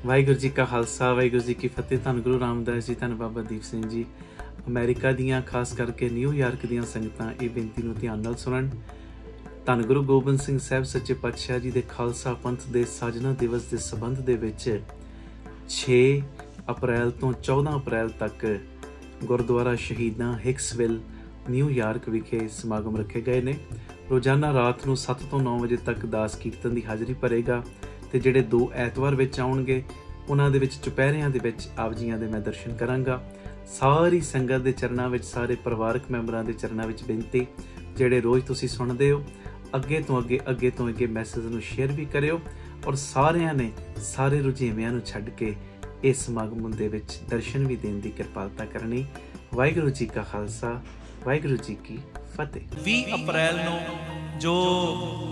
ਵਾਹਿਗੁਰੂ ਜੀ ਕਾ ਖਾਲਸਾ, ਵਾਹਿਗੁਰੂ ਜੀ ਕੀ ਫਤਿਹ। ਧੰਨ ਗੁਰੂ ਰਾਮਦਾਸ ਜੀ, ਧੰਨ ਬਾਬਾ ਦੀਪ ਸਿੰਘ ਜੀ। ਅਮਰੀਕਾ ਦੀਆਂ, ਖਾਸ ਕਰਕੇ ਨਿਊਯਾਰਕ ਦੀਆਂ ਸੰਗਤਾਂ ਇਹ ਬੇਨਤੀ ਨੂੰ ਧਿਆਨ ਨਾਲ ਸੁਣਨ। ਧੰਨ ਗੁਰੂ ਗੋਬਿੰਦ ਸਿੰਘ ਸਾਹਿਬ ਸੱਚੇ ਪਾਤਸ਼ਾਹ ਜੀ ਦੇ ਖਾਲਸਾ ਪੰਥ ਦੇ ਸਾਜਨਾ ਦਿਵਸ ਦੇ ਸੰਬੰਧ ਦੇ ਵਿੱਚ 6 ਅਪ੍ਰੈਲ ਤੋਂ 14 ਅਪ੍ਰੈਲ ਤੱਕ ਗੁਰਦੁਆਰਾ ਸ਼ਹੀਦਾਂ ਹਿਕਸਵਿਲ ਨਿਊਯਾਰਕ ਵਿਖੇ ਸਮਾਗਮ ਰੱਖੇ ਗਏ ਨੇ। ਰੋਜ਼ਾਨਾ ਰਾਤ ਨੂੰ 7 ਤੋਂ 9 ਵਜੇ ਤੱਕ ਦਾਸ ਕੀਰਤਨ ਦੀ ਹਾਜ਼ਰੀ ਭਰੇਗਾ ਤੇ ਜਿਹੜੇ 2 ਐਤਵਾਰ ਵਿੱਚ ਆਉਣਗੇ ਉਹਨਾਂ ਦੇ ਵਿੱਚ ਚੁਪਹਿਰਿਆਂ ਦੇ ਵਿੱਚ ਆਪ ਜੀਆਂ ਦੇ ਮੈਂ ਦਰਸ਼ਨ ਕਰਾਂਗਾ। ਸਾਰੀ ਸੰਗਤ ਦੇ ਚਰਨਾਂ ਵਿੱਚ, ਸਾਰੇ ਪਰਿਵਾਰਕ ਮੈਂਬਰਾਂ ਦੇ ਚਰਨਾਂ ਵਿੱਚ ਬੇਨਤੀ, ਜਿਹੜੇ ਰੋਜ਼ ਤੁਸੀਂ ਸੁਣਦੇ ਹੋ, ਅੱਗੇ ਤੋਂ ਅੱਗੇ ਮੈਸੇਜ ਨੂੰ ਸ਼ੇਅਰ ਵੀ ਕਰਿਓ ਔਰ ਸਾਰਿਆਂ ਨੇ ਸਾਰੇ ਰੁਝੇਵਿਆਂ ਨੂੰ ਛੱਡ ਕੇ ਇਸ ਸਮਾਗਮ ਦੇ ਵਿੱਚ ਦਰਸ਼ਨ ਵੀ ਦੇਣ ਦੀ ਕਿਰਪਾਲਤਾ ਕਰਨੀ। ਵਾਹਿਗੁਰੂ ਜੀ ਕਾ ਖਾਲਸਾ, ਵਾਹਿਗੁਰੂ ਜੀ ਕੀ ਫਤਿਹ। 20 ਅਪ੍ਰੈਲ ਨੂੰ ਜੋ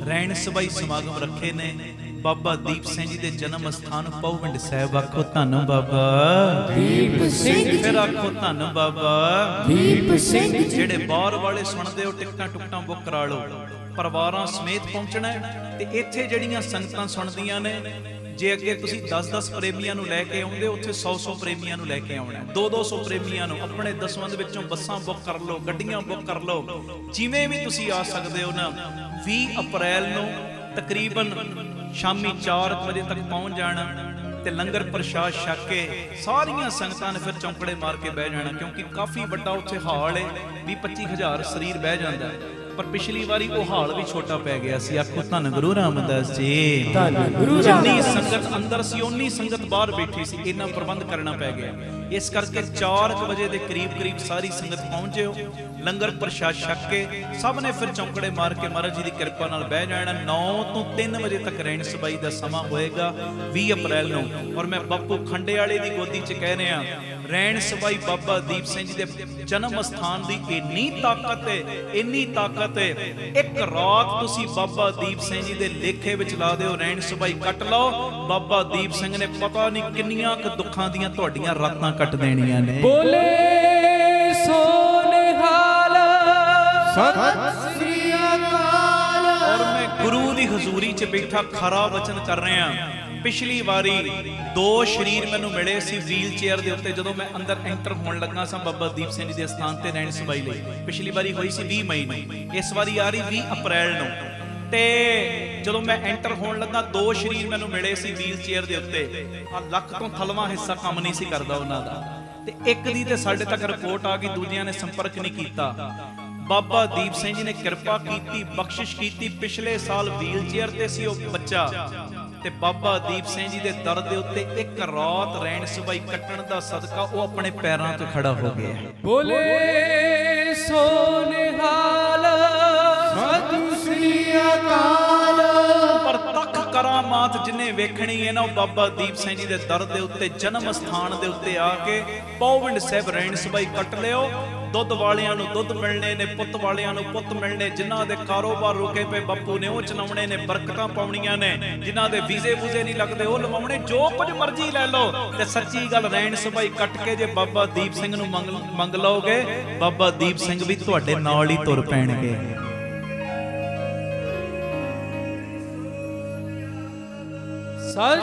ਰਹਿਣ ਸਭਾਈ ਸਮਾਗਮ ਰੱਖੇ ਨੇ ਬਾਬਾ ਦੀਪ ਸਿੰਘ ਜੀ ਦੇ ਜਨਮ ਅਸਥਾਨ ਪਹੁਵਿੰਡ ਸਾਹਿਬ। ਆਖੋ ਧੰਨ ਬਾਬਾ ਦੀਪ ਸਿੰਘ, ਫਿਰ ਆਖੋ ਧੰਨ ਬਾਬਾ ਦੀਪ ਸਿੰਘ। ਜਿਹੜੇ ਬਾਹਰ ਵਾਲੇ ਸੁਣਦੇ ਹੋ, ਟਿਕਟਾਂ ਟੁਕਟਾਂ ਬੁੱਕ ਕਰਾ ਲਓ, ਪਰਿਵਾਰਾਂ ਸਮੇਤ ਪਹੁੰਚਣਾ। ਤੇ ਇੱਥੇ ਜਿਹੜੀਆਂ ਸੰਗਤਾਂ ਸੁਣਦੀਆਂ ਨੇ, ਜੇ ਅੱਗੇ ਤੁਸੀਂ 10-10 ਪ੍ਰੇਮੀਆਂ ਨੂੰ ਲੈ ਕੇ ਆਉਂਦੇ, ਉੱਥੇ 100-100 ਪ੍ਰੇਮੀਆਂ ਨੂੰ ਲੈ ਕੇ ਆਉਣਾ, 200-200 ਪ੍ਰੇਮੀਆਂ ਨੂੰ। ਆਪਣੇ ਦਸਵੰਧ ਵਿੱਚੋਂ ਬੱਸਾਂ ਬੁੱਕ ਕਰ ਲਓ, ਗੱਡੀਆਂ ਬੁੱਕ ਕਰ ਲਓ, ਜਿਵੇਂ ਵੀ ਤੁਸੀਂ ਆ ਸਕਦੇ ਹੋ ਨਾ। 20 ਅਪ੍ਰੈਲ ਨੂੰ ਤਕਰੀਬਨ ਸ਼ਾਮੀ 4 ਵਜੇ ਤੱਕ ਪਹੁੰਚ ਜਾਣਾ ਤੇ ਲੰਗਰ ਪ੍ਰਸ਼ਾਦ ਛਕ ਕੇ ਸਾਰੀਆਂ ਸੰਗਤਾਂ ਨੇ ਫਿਰ ਚੌਂਕੜੇ ਮਾਰ ਕੇ ਬਹਿ ਜਾਣਾ, ਕਿਉਂਕਿ ਕਾਫੀ ਵੱਡਾ ਉੱਥੇ ਹਾਲ ਹੈ। 20-25 ਹਜ਼ਾਰ ਸਰੀਰ ਬਹਿ ਜਾਂਦਾ, ਪਰ ਪਿਛਲੀ ਵਾਰੀ ਉਹ ਹਾਲ ਵੀ ਛੋਟਾ ਪੈ ਗਿਆ ਸੀ। ਆਖੋ ਧੰਨ ਗੁਰੂ ਰਾਮਦਾਸ ਜੀ, ਧੰਨ ਗੁਰੂ। ਜਿੰਨੀ ਸੰਗਤ ਅੰਦਰ ਸੀ ਓਨੀ ਸੰਗਤ ਬਾਹਰ ਬੈਠੀ ਸੀ, ਇੰਨਾ ਪ੍ਰਬੰਧ ਕਰਨਾ ਪੈ ਗਿਆ। ਇਸ ਕਰਕੇ 4 ਵਜੇ ਦੇ ਕਰੀਬ ਸਾਰੀ ਸੰਗਤ ਪਹੁੰਚਿਓ, ਲੰਗਰ ਪ੍ਰਸ਼ਾਦ ਛਕ ਕੇ ਸਭ ਨੇ ਫਿਰ ਚੌਂਕੜੇ ਮਾਰ ਕੇ ਮਹਾਰਾਜ ਜੀ ਦੀ ਕਿਰਪਾ ਨਾਲ ਬਹਿ ਜਾਣਾ। 9 ਤੋਂ 3 ਵਜੇ ਤੱਕ ਰਹਿਣ ਸਬਾਈ ਦਾ ਸਮਾਂ ਹੋਏਗਾ 20 ਅਪ੍ਰੈਲ ਨੂੰ। ਔਰ ਮੈਂ ਬਾਪੂ ਖੰਡੇ ਵਾਲੇ ਦੀ ਗੋਦੀ 'ਚ ਕਹਿ ਰਿਹਾ, ਰਹਿਣ ਸਬਾਈ ਬਾਬਾ ਦੀਪ ਸਿੰਘ ਜੀ ਦੇ ਜਨਮ ਅਸਥਾਨ ਦੀ ਇੰਨੀ ਤਾਕਤ ਹੈ, ਇੰਨੀ ਤਾਕਤ ਹੈ। ਇੱਕ ਰਾਤ ਤੁਸੀਂ ਬਾਬਾ ਦੀਪ ਸਿੰਘ ਜੀ ਦੇ ਲੇਖੇ ਵਿੱਚ ਲਾ ਦਿਓ, ਰਹਿਣ ਸਬਾਈ ਕੱਟ ਲਓ, ਬਾਬਾ ਦੀਪ ਸਿੰਘ ਨੇ ਪਤਾ ਨਹੀਂ ਕਿੰਨੀਆਂ ਕੁ ਦੁੱਖਾਂ ਦੀਆਂ ਤੁਹਾਡੀਆਂ ਰਾਤਾਂ ਕੱਟ ਦੇਣੀਆਂ ਨੇ। ਬੋਲੇ ਸੋ ਨਿਹਾਲ, ਸਤਿ ਸ੍ਰੀ ਅਕਾਲ। ਔਰ ਮੈਂ ਗੁਰੂ ਦੀ ਹਜ਼ੂਰੀ 'ਚ ਬੈਠਾ ਖਰਾ ਵਚਨ ਕਰ ਰਿਹਾ। ਪਿਛਲੀ ਵਾਰੀ 2 ਸਰੀਰ ਮੈਨੂੰ ਮਿਲੇ ਸੀ ਵੀਲ ਚੇਅਰ ਦੇ ਉੱਤੇ, ਜਦੋਂ ਮੈਂ ਅੰਦਰ ਐਂਟਰ ਹੋਣ ਲੱਗਾ ਸਾਂ ਬਾਬਾ ਦੀਪ ਸਿੰਘ ਜੀ ਦੇ ਸਥਾਨ ਤੇ ਰਹਿਣ ਸਬਾਈ ਲਈ। ਪਿਛਲੀ ਵਾਰੀ ਹੋਈ ਸੀ 20 ਮਈ ਨੂੰ, ਇਸ ਵਾਰੀ ਆ ਰਹੀ 20 ਅਪ੍ਰੈਲ ਨੂੰ। ਤੇ ਜਦੋਂ ਮੈਂ ਐਂਟਰ ਹੋਣ ਲੱਗਾ 2 ਸਰੀਰ ਮੈਨੂੰ ਮਿਲੇ ਸੀ ਵੀਲ ਚੇਅਰ ਦੇ ਉੱਤੇ। ਆ ਲੱਖ ਤੋਂ ਥਲਵਾ ਹਿੱਸਾ ਕੰਮ ਨਹੀਂ ਸੀ ਕਰਦਾ ਉਹਨਾਂ ਦਾ, ਤੇ ਇੱਕ ਦੀ ਤੇ ਸਾਡੇ ਤੱਕ ਰਿਪੋਰਟ ਆ ਗਈ, ਦੂਜਿਆਂ ਨੇ ਸੰਪਰਕ ਨਹੀਂ ਕੀਤਾ। ਬਾਬਾ ਦੀਪ ਸਿੰਘ ਜੀ ਨੇ ਕਿਰਪਾ ਕੀਤੀ, ਬਖਸ਼ਿਸ਼ ਕੀਤੀ। ਪਿਛਲੇ ਸਾਲ ਵੀਲ ਚੇਅਰ ਤੇ ਸੀ ਉਹ ਬੱਚਾ, ਤੇ ਬਾਬਾ ਦੀਪ ਸਿੰਘ ਜੀ ਦੇ ਦਰ ਦੇ ਉੱਤੇ ਇੱਕ ਰਾਤ ਰਹਿਣ ਸਬਾਈ ਕੱਟਣ ਦਾ ਸਦਕਾ ਉਹ ਆਪਣੇ ਪੈਰਾਂ ਤੇ ਖੜਾ ਹੋ ਗਿਆ। ਬੋਲੇ ਸੋ ਨਿਹਾਲ, ਸਤਿ ਸ੍ਰੀ ਅਕਾਲ। ਪਰ ਤੱਕ ਕਰਾਮਾਤ ਜਿਨੇ ਵੇਖਣੀ ਹੈ ਨਾ, ਉਹ ਬਾਬਾ ਦੀਪ ਸਿੰਘ ਜੀ ਦੇ ਦਰ ਦੇ ਉੱਤੇ ਜਨਮ ਸਥਾਨ ਦੇ ਉੱਤੇ ਆ ਕੇ ਪਹੁਵਿੰਡ ਸਾਹਿਬ ਰਹਿਣ ਸਬਾਈ ਕੱਟ ਲਿਓ। ਦੁੱਧ ਵਾਲਿਆਂ ਨੂੰ ਦੁੱਧ ਮਿਲਣੇ ਨੇ, ਪੁੱਤ ਵਾਲਿਆਂ ਨੂੰ ਪੁੱਤ ਮਿਲਣੇ, ਜਿਨ੍ਹਾਂ ਦੇ ਕਾਰੋਬਾਰ ਰੁਕੇ ਪਏ ਬਾਪੂ ਨੇ ਉਹ ਚਲਾਉਣੇ ਨੇ, ਬਰਕਤਾਂ ਪਾਉਣੀਆਂ ਨੇ, ਜਿਨ੍ਹਾਂ ਦੇ ਵੀਜ਼ੇ ਵੂਜ਼ੇ ਨਹੀਂ ਲੱਗਦੇ ਉਹ ਲਵਾਉਣੇ, ਜੋ ਕੁਝ ਮਰਜ਼ੀ ਲੈ ਲਓ। ਤੇ ਸੱਚੀ ਗੱਲ, ਰਹਿਣ ਸਬਾਈ ਕੱਟ ਕੇ ਜੇ ਬਾਬਾ ਦੀਪ ਸਿੰਘ ਨੂੰ ਮੰਗ ਲਓਗੇ, ਬਾਬਾ ਦੀਪ ਸਿੰਘ ਵੀ ਤੁਹਾਡੇ ਨਾਲ ਹੀ ਤੁਰ ਪੈਣਗੇ। ਸਤਿ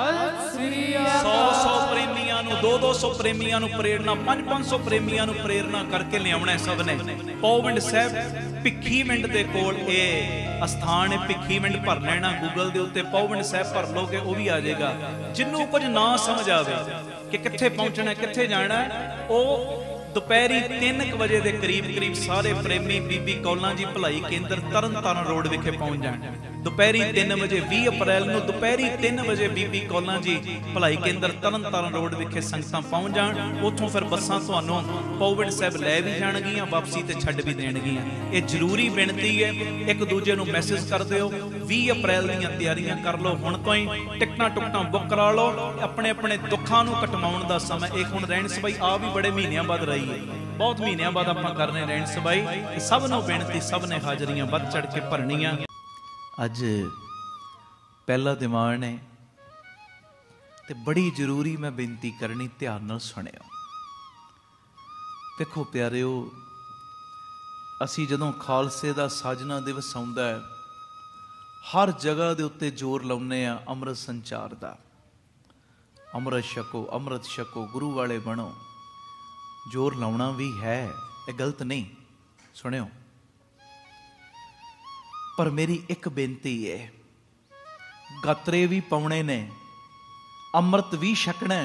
ਸ੍ਰੀ ਅਕਾਲ। 100-100 ਪ੍ਰੇਮੀਆਂ ਨੂੰ, 200-200 ਪ੍ਰੇਮੀਆਂ ਨੂੰ ਪ੍ਰੇਰਨਾ, 500-500 ਪ੍ਰੇਮੀਆਂ ਨੂੰ ਪ੍ਰੇਰਨਾ ਕਰਕੇ ਲਿਆਉਣਾ ਸਭ ਨੇ। ਪਹੁਵਿੰਡ ਸਾਹਿਬ ਭਿੱਖੀਵਿੰਡ ਦੇ ਕੋਲ ਇਹ ਅਸਥਾਨ ਹੈ। ਭਿੱਖੀਵਿੰਡ ਭਰ ਲੈਣਾ ਗੂਗਲ ਦੇ ਉੱਤੇ, ਪਹੁਵਿੰਡ ਸਾਹਿਬ ਭਰ ਲੋਗੇ ਉਹ ਵੀ ਆ ਜਾਏਗਾ। ਜਿਹਨੂੰ ਕੁਝ ਨਾ ਸਮਝ ਆਵੇ ਕਿ ਕਿੱਥੇ ਪਹੁੰਚਣਾ, ਕਿੱਥੇ ਜਾਣਾ, ਉਹ ਦੁਪਹਿਰੀ 3 ਵਜੇ ਦੇ ਕਰੀਬ ਸਾਰੇ ਪ੍ਰੇਮੀ ਬੀਬੀ ਕੌਲਾਂ ਜੀ ਭਲਾਈ ਕੇਂਦਰ ਤਰਨਤਾਰਨ ਰੋਡ ਵਿਖੇ ਪਹੁੰਚ ਜਾਣ। ਦੁਪਹਿਰੀ 3 ਵਜੇ 20 ਅਪ੍ਰੈਲ ਨੂੰ ਦੁਪਹਿਰੀ 3 ਵਜੇ ਬੀਬੀ ਕੌਲਾਂ ਜੀ ਭਲਾਈ ਕੇਂਦਰ ਤਰਨਤਾਰਨ ਰੋਡ ਵਿਖੇ ਸੰਗਤਾਂ ਪਹੁੰਚ ਜਾਣ। ਉੱਥੋਂ ਫਿਰ ਬੱਸਾਂ ਤੁਹਾਨੂੰ ਪਹੁਵਿੰਡ ਸਾਹਿਬ ਲੈ ਵੀ ਜਾਣਗੀਆਂ, ਵਾਪਸੀ ਤੇ ਛੱਡ ਵੀ ਦੇਣਗੀਆਂ। ਇਹ ਜ਼ਰੂਰੀ ਬੇਨਤੀ ਹੈ, ਇੱਕ ਦੂਜੇ ਨੂੰ ਮੈਸੇਜ ਕਰ ਦਿਓ। 20 ਅਪ੍ਰੈਲ ਦੀਆਂ ਤਿਆਰੀਆਂ ਕਰ ਲਓ ਹੁਣ ਤੋਂ ਹੀ, ਟਿਕਟਾਂ ਟੁਕਟਾਂ ਬੁੱਕ ਕਰਾ ਲਓ। ਆਪਣੇ ਆਪਣੇ ਦੁੱਖਾਂ ਨੂੰ ਕਟਵਾਉਣ ਦਾ ਸਮਾਂ ਇਹ ਹੁਣ ਰਹਿਣ ਸਬਾਈ ਆ ਵੀ ਬੜੇ ਮਹੀਨਿਆਂ ਬਾਅਦ ਰਹੀ ਹੈ, ਬਹੁਤ ਮਹੀਨਿਆਂ ਬਾਅਦ ਆਪਾਂ ਕਰ ਰਹੇ ਰਹਿਣ ਸਬਾਈ। ਸਭ ਨੂੰ ਬੇਨਤੀ, ਸਭ ਨੇ ਹਾਜ਼ਰੀਆਂ ਵੱਧ ਚੜ ਕੇ ਭਰਨੀਆਂ। ਅੱਜ ਪਹਿਲਾ ਦੀਵਾਨ ਹੈ ਤੇ ਬੜੀ ਜ਼ਰੂਰੀ ਮੈਂ ਬੇਨਤੀ ਕਰਨੀ, ਧਿਆਨ ਨਾਲ ਸੁਣਿਓ। ਦੇਖੋ ਪਿਆਰਿਓ, ਅਸੀਂ ਜਦੋਂ ਖਾਲਸੇ ਦਾ ਸਾਜਨਾ ਦਿਵਸ ਆਉਂਦਾ ਹੈ, ਹਰ ਜਗ੍ਹਾ ਦੇ ਉੱਤੇ ਜ਼ੋਰ ਲਾਉਂਦੇ ਆ ਅੰਮ੍ਰਿਤ ਸੰਚਾਰ ਦਾ। ਅੰਮ੍ਰਿਤ ਛਕੋ, ਅੰਮ੍ਰਿਤ ਛਕੋ, ਗੁਰੂ ਵਾਲੇ ਬਣੋ। ਜ਼ੋਰ ਲਾਉਣਾ ਵੀ ਹੈ, ਇਹ ਗਲਤ ਨਹੀਂ, ਸੁਣਿਓ। ਪਰ ਮੇਰੀ ਇੱਕ ਬੇਨਤੀ ਹੈ, ਗਾਤਰੇ ਵੀ ਪਾਉਣੇ ਨੇ, ਅੰਮ੍ਰਿਤ ਵੀ ਛਕਣਾ,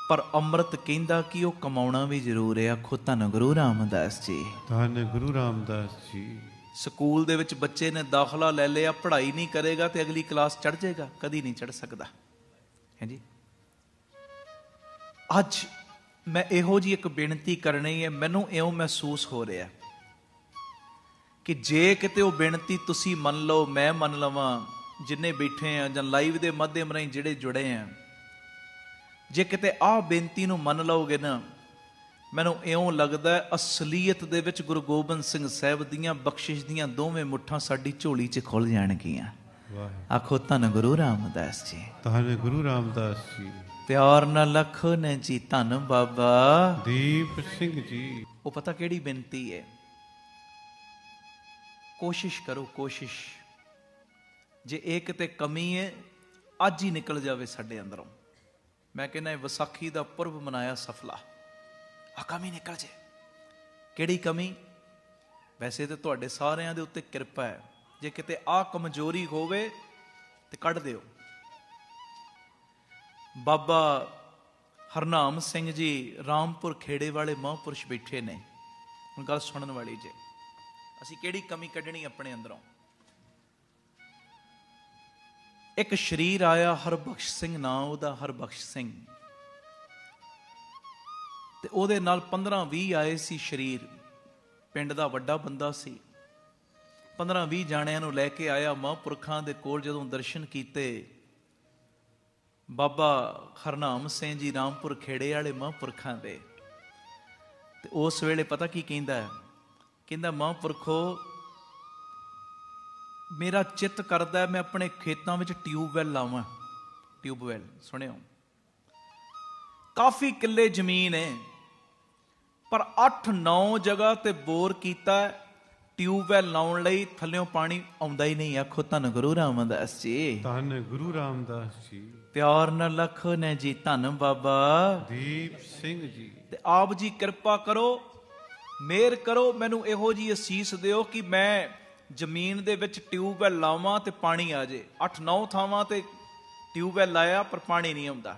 ਪਰ ਅੰਮ੍ਰਿਤ ਕਹਿੰਦਾ ਕਿ ਉਹ ਕਮਾਉਣਾ ਵੀ ਜ਼ਰੂਰ ਹੈ। ਆਖੋ ਧੰਨ ਗੁਰੂ ਰਾਮਦਾਸ ਜੀ, ਧੰਨ ਗੁਰੂ ਰਾਮਦਾਸ ਜੀ। ਸਕੂਲ ਦੇ ਵਿੱਚ ਬੱਚੇ ਨੇ ਦਾਖਲਾ ਲੈ ਲਿਆ, ਪੜ੍ਹਾਈ ਨਹੀਂ ਕਰੇਗਾ ਤੇ ਅਗਲੀ ਕਲਾਸ ਚੜ੍ਹ ਜਾਏਗਾ? ਕਦੀ ਨਹੀਂ ਚੜ੍ਹ ਸਕਦਾ, ਹੈ ਜੀ। ਅੱਜ ਮੈਂ ਇਹੋ ਜਿਹੀ ਇੱਕ ਬੇਨਤੀ ਕਰਨੀ ਹੈ, ਮੈਨੂੰ ਇਉਂ ਮਹਿਸੂਸ ਹੋ ਰਿਹਾ ਕਿ ਜੇ ਕਿਤੇ ਉਹ ਬੇਨਤੀ ਤੁਸੀਂ ਮੰਨ ਲਓ, ਮੈਂ ਮੰਨ ਲਵਾਂ, ਜਿੰਨੇ ਬੈਠੇ ਆ ਜਾਂ ਲਾਈਵ ਦੇ ਮਾਧਿਅਮ ਰਾਹੀਂ ਜਿਹੜੇ ਜੁੜੇ ਆ, ਜੇ ਕਿਤੇ ਆਹ ਬੇਨਤੀ ਨੂੰ ਮੰਨ ਲਓਗੇ ਨਾ, ਮੈਨੂੰ ਇਉਂ ਲੱਗਦਾ ਅਸਲੀਅਤ ਦੇ ਵਿੱਚ ਗੁਰੂ ਗੋਬਿੰਦ ਸਿੰਘ ਸਾਹਿਬ ਦੀਆਂ ਬਖਸ਼ਿਸ਼ ਦੀਆਂ ਦੋਵੇਂ ਮੁੱਠਾਂ ਸਾਡੀ ਝੋਲੀ 'ਚ ਖੁੱਲ ਜਾਣਗੀਆਂ। ਆਖੋ ਧੰਨ ਗੁਰੂ ਰਾਮਦਾਸ ਜੀ, ਧੰਨ ਗੁਰੂ ਰਾਮਦਾਸ ਜੀ। ਪਿਆਰ ਨਾਲ ਲਖੋ ਨੇ ਜੀ, ਧੰਨ ਬਾਬਾ ਦੀਪ ਸਿੰਘ ਜੀ। ਉਹ ਪਤਾ ਕਿਹੜੀ ਬੇਨਤੀ ਹੈ? ਕੋਸ਼ਿਸ਼ ਕਰੋ, ਕੋਸ਼ਿਸ਼। ਜੇ ਇਹ ਕਿਤੇ ਕਮੀ ਹੈ, ਅੱਜ ਹੀ ਨਿਕਲ ਜਾਵੇ ਸਾਡੇ ਅੰਦਰੋਂ। ਮੈਂ ਕਹਿੰਦਾ ਵਿਸਾਖੀ ਦਾ ਪੁਰਬ ਮਨਾਇਆ ਸਫਲਾ, ਆ ਕਮੀ ਨਿਕਲ ਜੇ। ਕਿਹੜੀ ਕਮੀ? ਵੈਸੇ ਤਾਂ ਤੁਹਾਡੇ ਸਾਰਿਆਂ ਦੇ ਉੱਤੇ ਕਿਰਪਾ ਹੈ, ਜੇ ਕਿਤੇ ਆਹ ਕਮਜ਼ੋਰੀ ਹੋਵੇ ਤੇ ਕੱਢ ਦਿਓ। ਬਾਬਾ ਹਰਨਾਮ ਸਿੰਘ ਜੀ ਰਾਮਪੁਰ ਖੇੜੇ ਵਾਲੇ ਮਹਾਂਪੁਰਸ਼ ਬੈਠੇ ਨੇ, ਹੁਣ ਗੱਲ ਸੁਣਨ ਵਾਲੀ ਜੇ। ਅਸੀਂ ਕਿਹੜੀ ਕਮੀ ਕੱਢਣੀ ਆਪਣੇ ਅੰਦਰੋਂ? ਇੱਕ ਸ਼ਰੀਰ ਆਇਆ, ਹਰਬਖਸ਼ ਸਿੰਘ ਨਾਂ ਉਹਦਾ, ਹਰਬਖਸ਼ ਸਿੰਘ, ਤੇ ਉਹਦੇ ਨਾਲ 15-20 ਆਏ ਸੀ ਸ਼ਰੀਰ। ਪਿੰਡ ਦਾ ਵੱਡਾ ਬੰਦਾ ਸੀ, 15-20 ਜਾਣਿਆਂ ਨੂੰ ਲੈ ਕੇ ਆਇਆ ਮਹਾਂਪੁਰਖਾਂ ਦੇ ਕੋਲ। ਜਦੋਂ ਦਰਸ਼ਨ ਕੀਤੇ ਬਾਬਾ ਹਰਨਾਮ ਸਿੰਘ ਜੀ ਰਾਮਪੁਰ ਖੇੜੇ ਵਾਲੇ ਮਹਾਂਪੁਰਖਾਂ ਦੇ, ਤੇ ਉਸ ਵੇਲੇ ਪਤਾ ਕੀ ਕਹਿੰਦਾ? ਕਹਿੰਦਾ ਮਹਾਂਪੁਰਖੋ, ਮੇਰਾ ਚਿੱਤ ਕਰਦਾ ਮੈਂ ਆਪਣੇ ਖੇਤਾਂ ਵਿੱਚ ਟਿਊਬਵੈੱਲ ਲਾਵਾਂ। ਟਿਊਬਵੈੱਲ, ਸੁਣਿਓ, ਕਾਫੀ ਕਿੱਲੇ ਜ਼ਮੀਨ ਹੈ, ਪਰ 8-9 ਜਗ੍ਹਾ ਤੇ ਬੋਰ ਕੀਤਾ, ਟਿਊਬਵੈੱਲ ਲਾਉਣ ਲਈ ਥੱਲਿਓਂ ਪਾਣੀ ਆਉਂਦਾ ਹੀ ਨਹੀਂ। ਆਖੋ ਧੰਨ ਗੁਰੂ ਰਾਮਦਾਸ ਜੀ, ਧੰਨ ਗੁਰੂ ਰਾਮਦਾਸ ਜੀ। ਪਿਆਰ ਨਾਲ ਲਖੋ ਨੇ ਜੀ, ਧੰਨ ਬਾਬਾ ਦੀਪ ਸਿੰਘ ਜੀ। ਤੇ ਆਪ ਜੀ ਕਿਰਪਾ ਕਰੋ, ਮਿਹਰ ਕਰੋ, ਮੈਨੂੰ ਇਹੋ ਜਿਹੀ ਅਸੀਸ ਦਿਓ ਕਿ ਮੈਂ ਜ਼ਮੀਨ ਦੇ ਵਿੱਚ ਟਿਊਬਵੈੱਲ ਲਾਵਾਂ ਤੇ ਪਾਣੀ ਆ ਜੇ। 8-9 ਥਾਵਾਂ ਤੇ ਟਿਊਬਵੈੱਲ ਲਾਇਆ ਪਰ ਪਾਣੀ ਨਹੀਂ ਆਉਂਦਾ।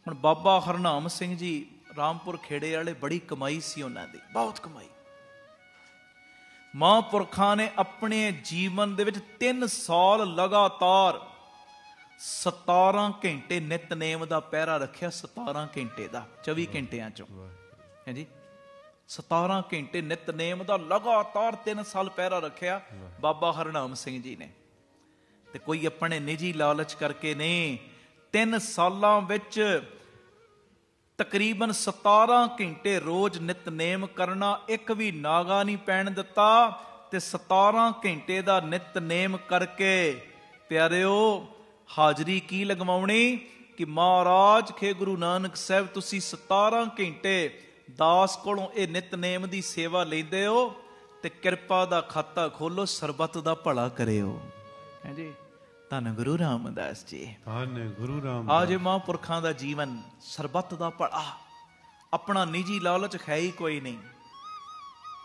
ਹੁਣ ਬਾਬਾ ਹਰਨਾਮ ਸਿੰਘ ਜੀ ਰਾਮਪੁਰ ਖੇੜੇ ਵਾਲੇ, ਬੜੀ ਕਮਾਈ ਸੀ ਉਹਨਾਂ ਦੀ, ਬਹੁਤ ਕਮਾਈ। ਮਹਾਂਪੁਰਖਾਂ ਨੇ ਆਪਣੇ ਜੀਵਨ ਦੇ ਵਿੱਚ 3 ਸਾਲ ਲਗਾਤਾਰ 17 ਘੰਟੇ ਨਿਤਨੇਮ ਦਾ ਪਹਿਰਾ ਰੱਖਿਆ। 17 ਘੰਟੇ ਦਾ, 24 ਘੰਟਿਆਂ ਚੋਂ, ਹੈ ਜੀ, 17 ਘੰਟੇ ਨਿਤਨੇਮ ਦਾ ਲਗਾਤਾਰ 3 ਸਾਲ ਪਹਿਰਾ ਰੱਖਿਆ ਬਾਬਾ ਹਰਨਾਮ ਸਿੰਘ ਜੀ ਨੇ। ਤੇ ਕੋਈ ਆਪਣੇ ਨਿੱਜੀ ਲਾਲਚ ਕਰਕੇ ਨਹੀਂ, 3 ਸਾਲਾਂ ਵਿੱਚ ਤਕਰੀਬਨ 17 ਘੰਟੇ ਰੋਜ਼ ਨਿਤਨੇਮ ਕਰਨਾ, ਇੱਕ ਵੀ ਨਾਗਾ ਨਹੀਂ ਪੈਣ ਦਿੱਤਾ। ਤੇ 17 ਘੰਟੇ ਦਾ ਨਿਤਨੇਮ ਕਰਕੇ ਪਿਆਰਿਓ ਹਾਜ਼ਰੀ ਕੀ ਲਗਵਾਉਣੀ ਕਿ ਮਹਾਰਾਜ ਖੇ ਗੁਰੂ ਨਾਨਕ ਸਾਹਿਬ, ਤੁਸੀਂ 17 ਘੰਟੇ ਦਾਸ ਕੋਲੋਂ ਇਹ ਨਿਤਨੇਮ ਦੀ ਸੇਵਾ ਲੈਂਦੇ ਹੋ, ਤੇ ਕਿਰਪਾ ਦਾ ਖਾਤਾ ਖੋਲੋ, ਸਰਬੱਤ ਦਾ ਭਲਾ ਕਰਿਓ। ਹਾਂਜੀ, ਧੰਨ ਗੁਰੂ ਰਾਮਦਾਸ ਜੀ, ਧੰਨ ਗੁਰੂ ਰਾਮਦਾਸ। ਆਜ ਮਹਾਂਪੁਰਖਾਂ ਦਾ ਜੀਵਨ ਸਰਬੱਤ ਦਾ ਭਲਾ, ਆਪਣਾ ਨਿੱਜੀ ਲਾਲਚ ਹੈ ਹੀ ਕੋਈ ਨਹੀਂ,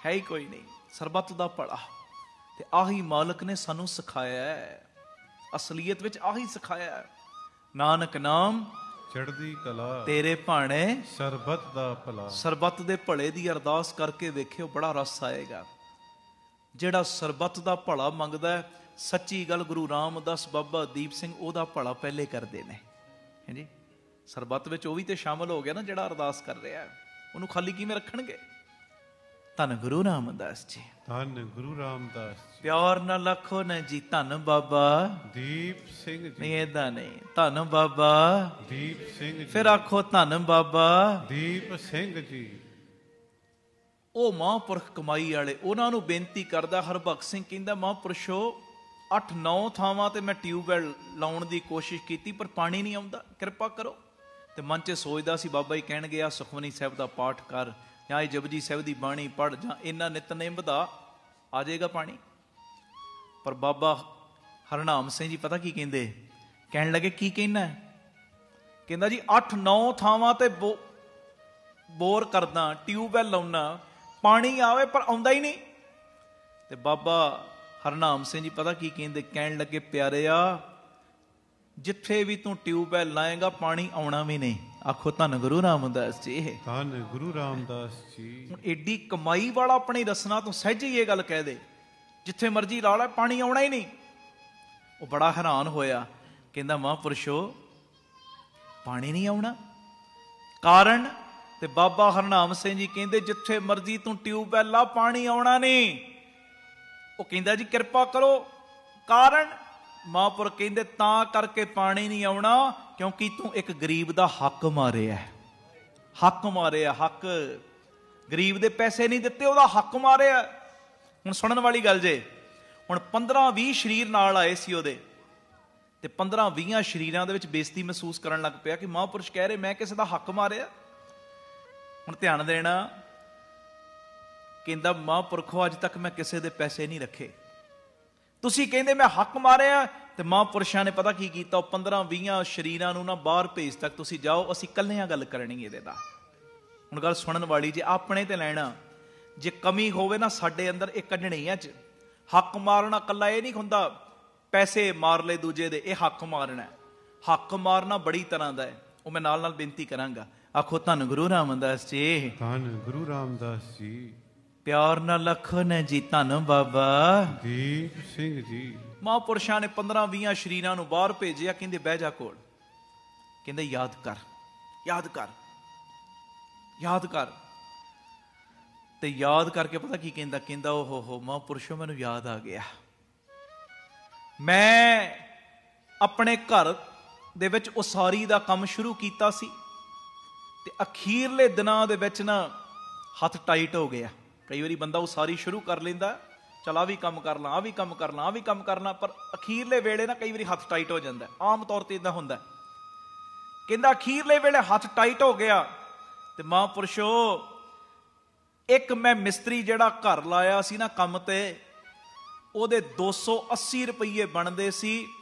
ਹੈ ਹੀ ਕੋਈ ਨਹੀਂ, ਸਰਬੱਤ ਦਾ ਭਲਾ। ਤੇ ਆਹੀ ਮਾਲਕ ਨੇ ਸਾਨੂੰ ਸਿਖਾਇਆ ਹੈ, ਅਸਲੀਅਤ ਵਿੱਚ ਆਹੀ ਸਿਖਾਇਆ ਹੈ। ਨਾਨਕ ਨਾਮ ਚੜ੍ਹਦੀ ਕਲਾ, ਤੇਰੇ ਭਾਣੇ ਸਰਬੱਤ ਦਾ ਭਲਾ। ਸਰਬੱਤ ਦੇ ਭਲੇ ਦੀ ਅਰਦਾਸ ਕਰਕੇ ਵੇਖਿਓ, ਬੜਾ ਰਸ ਆਏਗਾ। ਜਿਹੜਾ ਸਰਬੱਤ ਦਾ ਭਲਾ ਮੰਗਦਾ ਹੈ, ਸੱਚੀ ਗੱਲ ਗੁਰੂ ਰਾਮਦਾਸ ਬਾਬਾ ਦੀਪ ਸਿੰਘ ਉਹਦਾ ਭਲਾ ਪਹਿਲੇ ਕਰਦੇ ਨੇ, ਹੈ ਜੀ। ਸਰਬੱਤ ਵਿੱਚ ਉਹ ਵੀ ਤੇ ਸ਼ਾਮਲ ਹੋ ਗਿਆ ਨਾ ਜਿਹੜਾ ਅਰਦਾਸ ਕਰ ਰਿਹਾ, ਉਹਨੂੰ ਖਾਲੀ ਕਿਵੇਂ ਰੱਖਣਗੇ? ਧੰਨ ਗੁਰੂ ਰਾਮਦਾਸ ਜੀ, ਧੰਨ ਗੁਰੂ ਰਾਮਦਾਸ। ਪਿਆਰ ਨਾਲ ਲਖੋ ਨੇ ਜੀ, ਧੰਨ ਬਾਬਾ ਦੀਪ ਸਿੰਘ ਜੀ। ਨਹੀਂ, ਏਦਾਂ ਨਹੀਂ, ਧੰਨ ਬਾਬਾ ਦੀਪ ਸਿੰਘ ਜੀ। ਫਿਰ ਆਖੋ ਧੰਨ ਬਾਬਾ ਦੀਪ ਸਿੰਘ ਜੀ। ਉਹ ਮਹਾਂਪੁਰਖ ਕਮਾਈ ਵਾਲੇ, ਉਹਨਾਂ ਨੂੰ ਬੇਨਤੀ ਕਰਦਾ ਹਰਬਖਸ਼ ਸਿੰਘ, ਕਹਿੰਦਾ ਮਹਾਂਪੁਰਸ਼ੋ 8-9 ਥਾਵਾਂ ਤੇ ਮੈਂ ਟਿਊਬਵੈੱਲ ਲਾਉਣ ਦੀ ਕੋਸ਼ਿਸ਼ ਕੀਤੀ ਪਰ ਪਾਣੀ ਨਹੀਂ ਆਉਂਦਾ, ਕਿਰਪਾ ਕਰੋ। ਤੇ ਮਨ 'ਚ ਸੋਚਦਾ ਸੀ ਬਾਬਾ ਜੀ ਕਹਿਣਗੇ ਆ ਸੁਖਮਨੀ ਸਾਹਿਬ ਦਾ ਪਾਠ ਕਰ, ਜਾਂ ਇਹ ਜਪਜੀ ਸਾਹਿਬ ਦੀ ਬਾਣੀ ਪੜ੍ਹ, ਜਾਂ ਇਹਨਾਂ ਨਿਤਨੇਮ ਵਧਾ, ਆ ਜਾਏਗਾ ਪਾਣੀ। ਪਰ ਬਾਬਾ ਹਰਨਾਮ ਸਿੰਘ ਜੀ ਪਤਾ ਕੀ ਕਹਿੰਦੇ? ਕਹਿਣ ਲੱਗੇ ਕੀ ਕਹਿਣਾ? ਕਹਿੰਦਾ ਜੀ 8-9 ਥਾਵਾਂ ਤੇ ਬੋਰ ਕਰਦਾ, ਟਿਊਬਵੈਲ ਲਾਉਣਾ, ਪਾਣੀ ਆਵੇ ਪਰ ਆਉਂਦਾ ਹੀ ਨਹੀਂ। ਤੇ ਬਾਬਾ ਹਰਨਾਮ ਸਿੰਘ ਜੀ ਪਤਾ ਕੀ ਕਹਿੰਦੇ, ਕਹਿਣ ਲੱਗੇ ਪਿਆਰਿਆ ਜਿੱਥੇ ਵੀ ਤੂੰ ਟਿਊਬਵੈਲ ਲਾਏਗਾ ਪਾਣੀ ਆਉਣਾ ਵੀ ਨਹੀਂ। ਆਖੋ ਧੰਨ ਗੁਰੂ ਰਾਮਦਾਸ ਜੀ। ਧੰਨ ਗੁਰੂ ਰਾਮਦਾਸ ਜੀ। ਹੁਣ ਏਡੀ ਕਮਾਈ ਵਾਲਾ ਆਪਣੀ ਰਸਨਾ ਤੋਂ ਸਹਿਜ ਹੀ ਇਹ ਗੱਲ ਕਹਿ ਦੇ, ਜਿੱਥੇ ਮਰਜ਼ੀ ਲਾ ਲੈ ਪਾਣੀ ਆਉਣਾ ਹੀ ਨਹੀਂ। ਉਹ ਬੜਾ ਹੈਰਾਨ ਹੋਇਆ, ਕਹਿੰਦਾ ਮਹਾਂਪੁਰਸ਼ੋ ਪਾਣੀ ਨਹੀਂ ਆਉਣਾ, ਕਾਰਨ? ਤੇ ਬਾਬਾ ਹਰਨਾਮ ਸਿੰਘ ਜੀ ਕਹਿੰਦੇ ਜਿੱਥੇ ਮਰਜ਼ੀ ਤੂੰ ਟਿਊਬਵੈਲ ਲਾ ਪਾਣੀ ਆਉਣਾ ਨਹੀਂ। ਉਹ ਕਹਿੰਦਾ ਜੀ ਕਿਰਪਾ ਕਰੋ, ਕਾਰਨ? ਮਹਾਂਪੁਰ ਕਹਿੰਦੇ ਤਾਂ ਕਰਕੇ ਪਾਣੀ ਨਹੀਂ ਆਉਣਾ ਕਿਉਂਕਿ ਤੂੰ ਇੱਕ ਗਰੀਬ ਦਾ ਹੱਕ ਮਾਰਿਆ। ਹੱਕ ਮਾਰਿਆ, ਹੱਕ। ਗਰੀਬ ਦੇ ਪੈਸੇ ਨਹੀਂ ਦਿੱਤੇ, ਉਹਦਾ ਹੱਕ ਮਾਰਿਆ। ਹੁਣ ਸੁਣਨ ਵਾਲੀ ਗੱਲ ਜੇ, ਹੁਣ 15-20 ਸਰੀਰ ਨਾਲ ਆਏ ਸੀ ਉਹਦੇ, ਤੇ 15-20 ਸਰੀਰਾਂ ਦੇ ਵਿੱਚ ਬੇਇੱਜ਼ਤੀ ਮਹਿਸੂਸ ਕਰਨ ਲੱਗ ਪਿਆ ਕਿ ਮਹਾਂਪੁਰਸ਼ ਕਹਿ ਰਹੇ ਮੈਂ ਕਿਸੇ ਦਾ ਹੱਕ ਮਾਰਿਆ। ਹੁਣ ਧਿਆਨ ਦੇਣਾ, ਕਹਿੰਦਾ ਮਹਾਂਪੁਰਖੋ ਅੱਜ ਤੱਕ ਮੈਂ ਕਿਸੇ ਦੇ ਪੈਸੇ ਨਹੀਂ ਰੱਖੇ, ਤੁਸੀਂ ਕਹਿੰਦੇ ਮੈਂ ਹੱਕ ਮਾਰਿਆ। ਤੇ ਮਹਾਂਪੁਰਸ਼ਾਂ ਨੇ ਪਤਾ ਕੀ ਕੀਤਾ, ਉਹ 15-20 ਸਰੀਰਾਂ ਨੂੰ ਨਾ ਬਾਹਰ ਭੇਜ ਤੱਕ ਤੁਸੀਂ ਜਾਓ, ਅਸੀਂ ਇਕੱਲਿਆਂ ਗੱਲ ਕਰਨੀ ਇਹਦੇ ਦਾ। ਹੁਣ ਗੱਲ ਸੁਣਨ ਵਾਲੀ ਜੇ, ਆਪਣੇ ਤੇ ਲੈਣਾ, ਜੇ ਕਮੀ ਹੋਵੇ ਨਾ ਸਾਡੇ ਅੰਦਰ ਇਹ ਕੱਢਣੀ ਆ। ਚ ਹੱਕ ਮਾਰਨਾ ਇਕੱਲਾ ਇਹ ਨਹੀਂ ਹੁੰਦਾ ਪੈਸੇ ਮਾਰ ਲਏ ਦੂਜੇ ਦੇ, ਇਹ ਹੱਕ ਮਾਰਨਾ। ਹੱਕ ਮਾਰਨਾ ਬੜੀ ਤਰ੍ਹਾਂ ਦਾ ਹੈ, ਉਹ ਮੈਂ ਨਾਲ ਨਾਲ ਬੇਨਤੀ ਕਰਾਂਗਾ। ਆਖੋ ਧੰਨ ਗੁਰੂ ਰਾਮਦਾਸ ਜੀ। ਧੰਨ ਗੁਰੂ ਰਾਮਦਾਸ ਜੀ। ਪਿਆਰ ਨਾਲ ਲਖੋ ਨੇ ਜੀ, ਧੰਨ ਬਾਬਾ ਦੀਪ ਸਿੰਘ ਜੀ। ਮਹਾਂਪੁਰਸ਼ਾਂ ਨੇ 15-20 ਸਰੀਰਾਂ ਨੂੰ ਬਾਹਰ ਭੇਜਿਆ, ਕਹਿੰਦੇ ਬਹਿ ਜਾ ਕੋਲ, ਕਹਿੰਦੇ ਯਾਦ ਕਰ, ਯਾਦ ਕਰ, ਯਾਦ ਕਰ। ਤੇ ਯਾਦ ਕਰਕੇ ਪਤਾ ਕੀ ਕਹਿੰਦਾ, ਕਹਿੰਦਾ ਓਹ ਹੋ ਮਹਾਂਪੁਰਸ਼ੋ ਮੈਨੂੰ ਯਾਦ ਆ ਗਿਆ, ਮੈਂ ਆਪਣੇ ਘਰ ਦੇ ਵਿੱਚ ਉਸਾਰੀ ਦਾ ਕੰਮ ਸ਼ੁਰੂ ਕੀਤਾ ਸੀ ਤੇ ਅਖੀਰਲੇ ਦਿਨਾਂ ਦੇ ਵਿੱਚ ਨਾ ਹੱਥ ਟਾਈਟ ਹੋ ਗਿਆ। ਕਈ ਵਾਰੀ ਬੰਦਾ ਉਸਾਰੀ ਸ਼ੁਰੂ ਕਰ ਲੈਂਦਾ, ਚਲ ਆ ਵੀ ਕੰਮ ਕਰ ਲਾਂ, ਆ ਵੀ ਕੰਮ ਕਰ ਲਾਂ, ਆ ਵੀ ਕੰਮ ਕਰਨਾ, ਪਰ ਅਖੀਰਲੇ ਵੇਲੇ ਨਾ ਕਈ ਵਾਰੀ ਹੱਥ ਟਾਈਟ ਹੋ ਜਾਂਦਾ। ਆਮ ਤੌਰ ਤੇ ਇਦਾਂ ਹੁੰਦਾ। ਕਹਿੰਦਾ ਅਖੀਰਲੇ ਵੇਲੇ ਹੱਥ ਟਾਈਟ ਹੋ ਗਿਆ ਤੇ ਮਹਾਂਪੁਰਸ਼ੋ ਇੱਕ ਮੈਂ ਮਿਸਤਰੀ ਜਿਹੜਾ ਘਰ ਲਾਇਆ ਸੀ ਨਾ ਕੰਮ ਤੇ, ਉਹਦੇ 280 ਰੁਪਈਏ ਬਣਦੇ ਸੀ,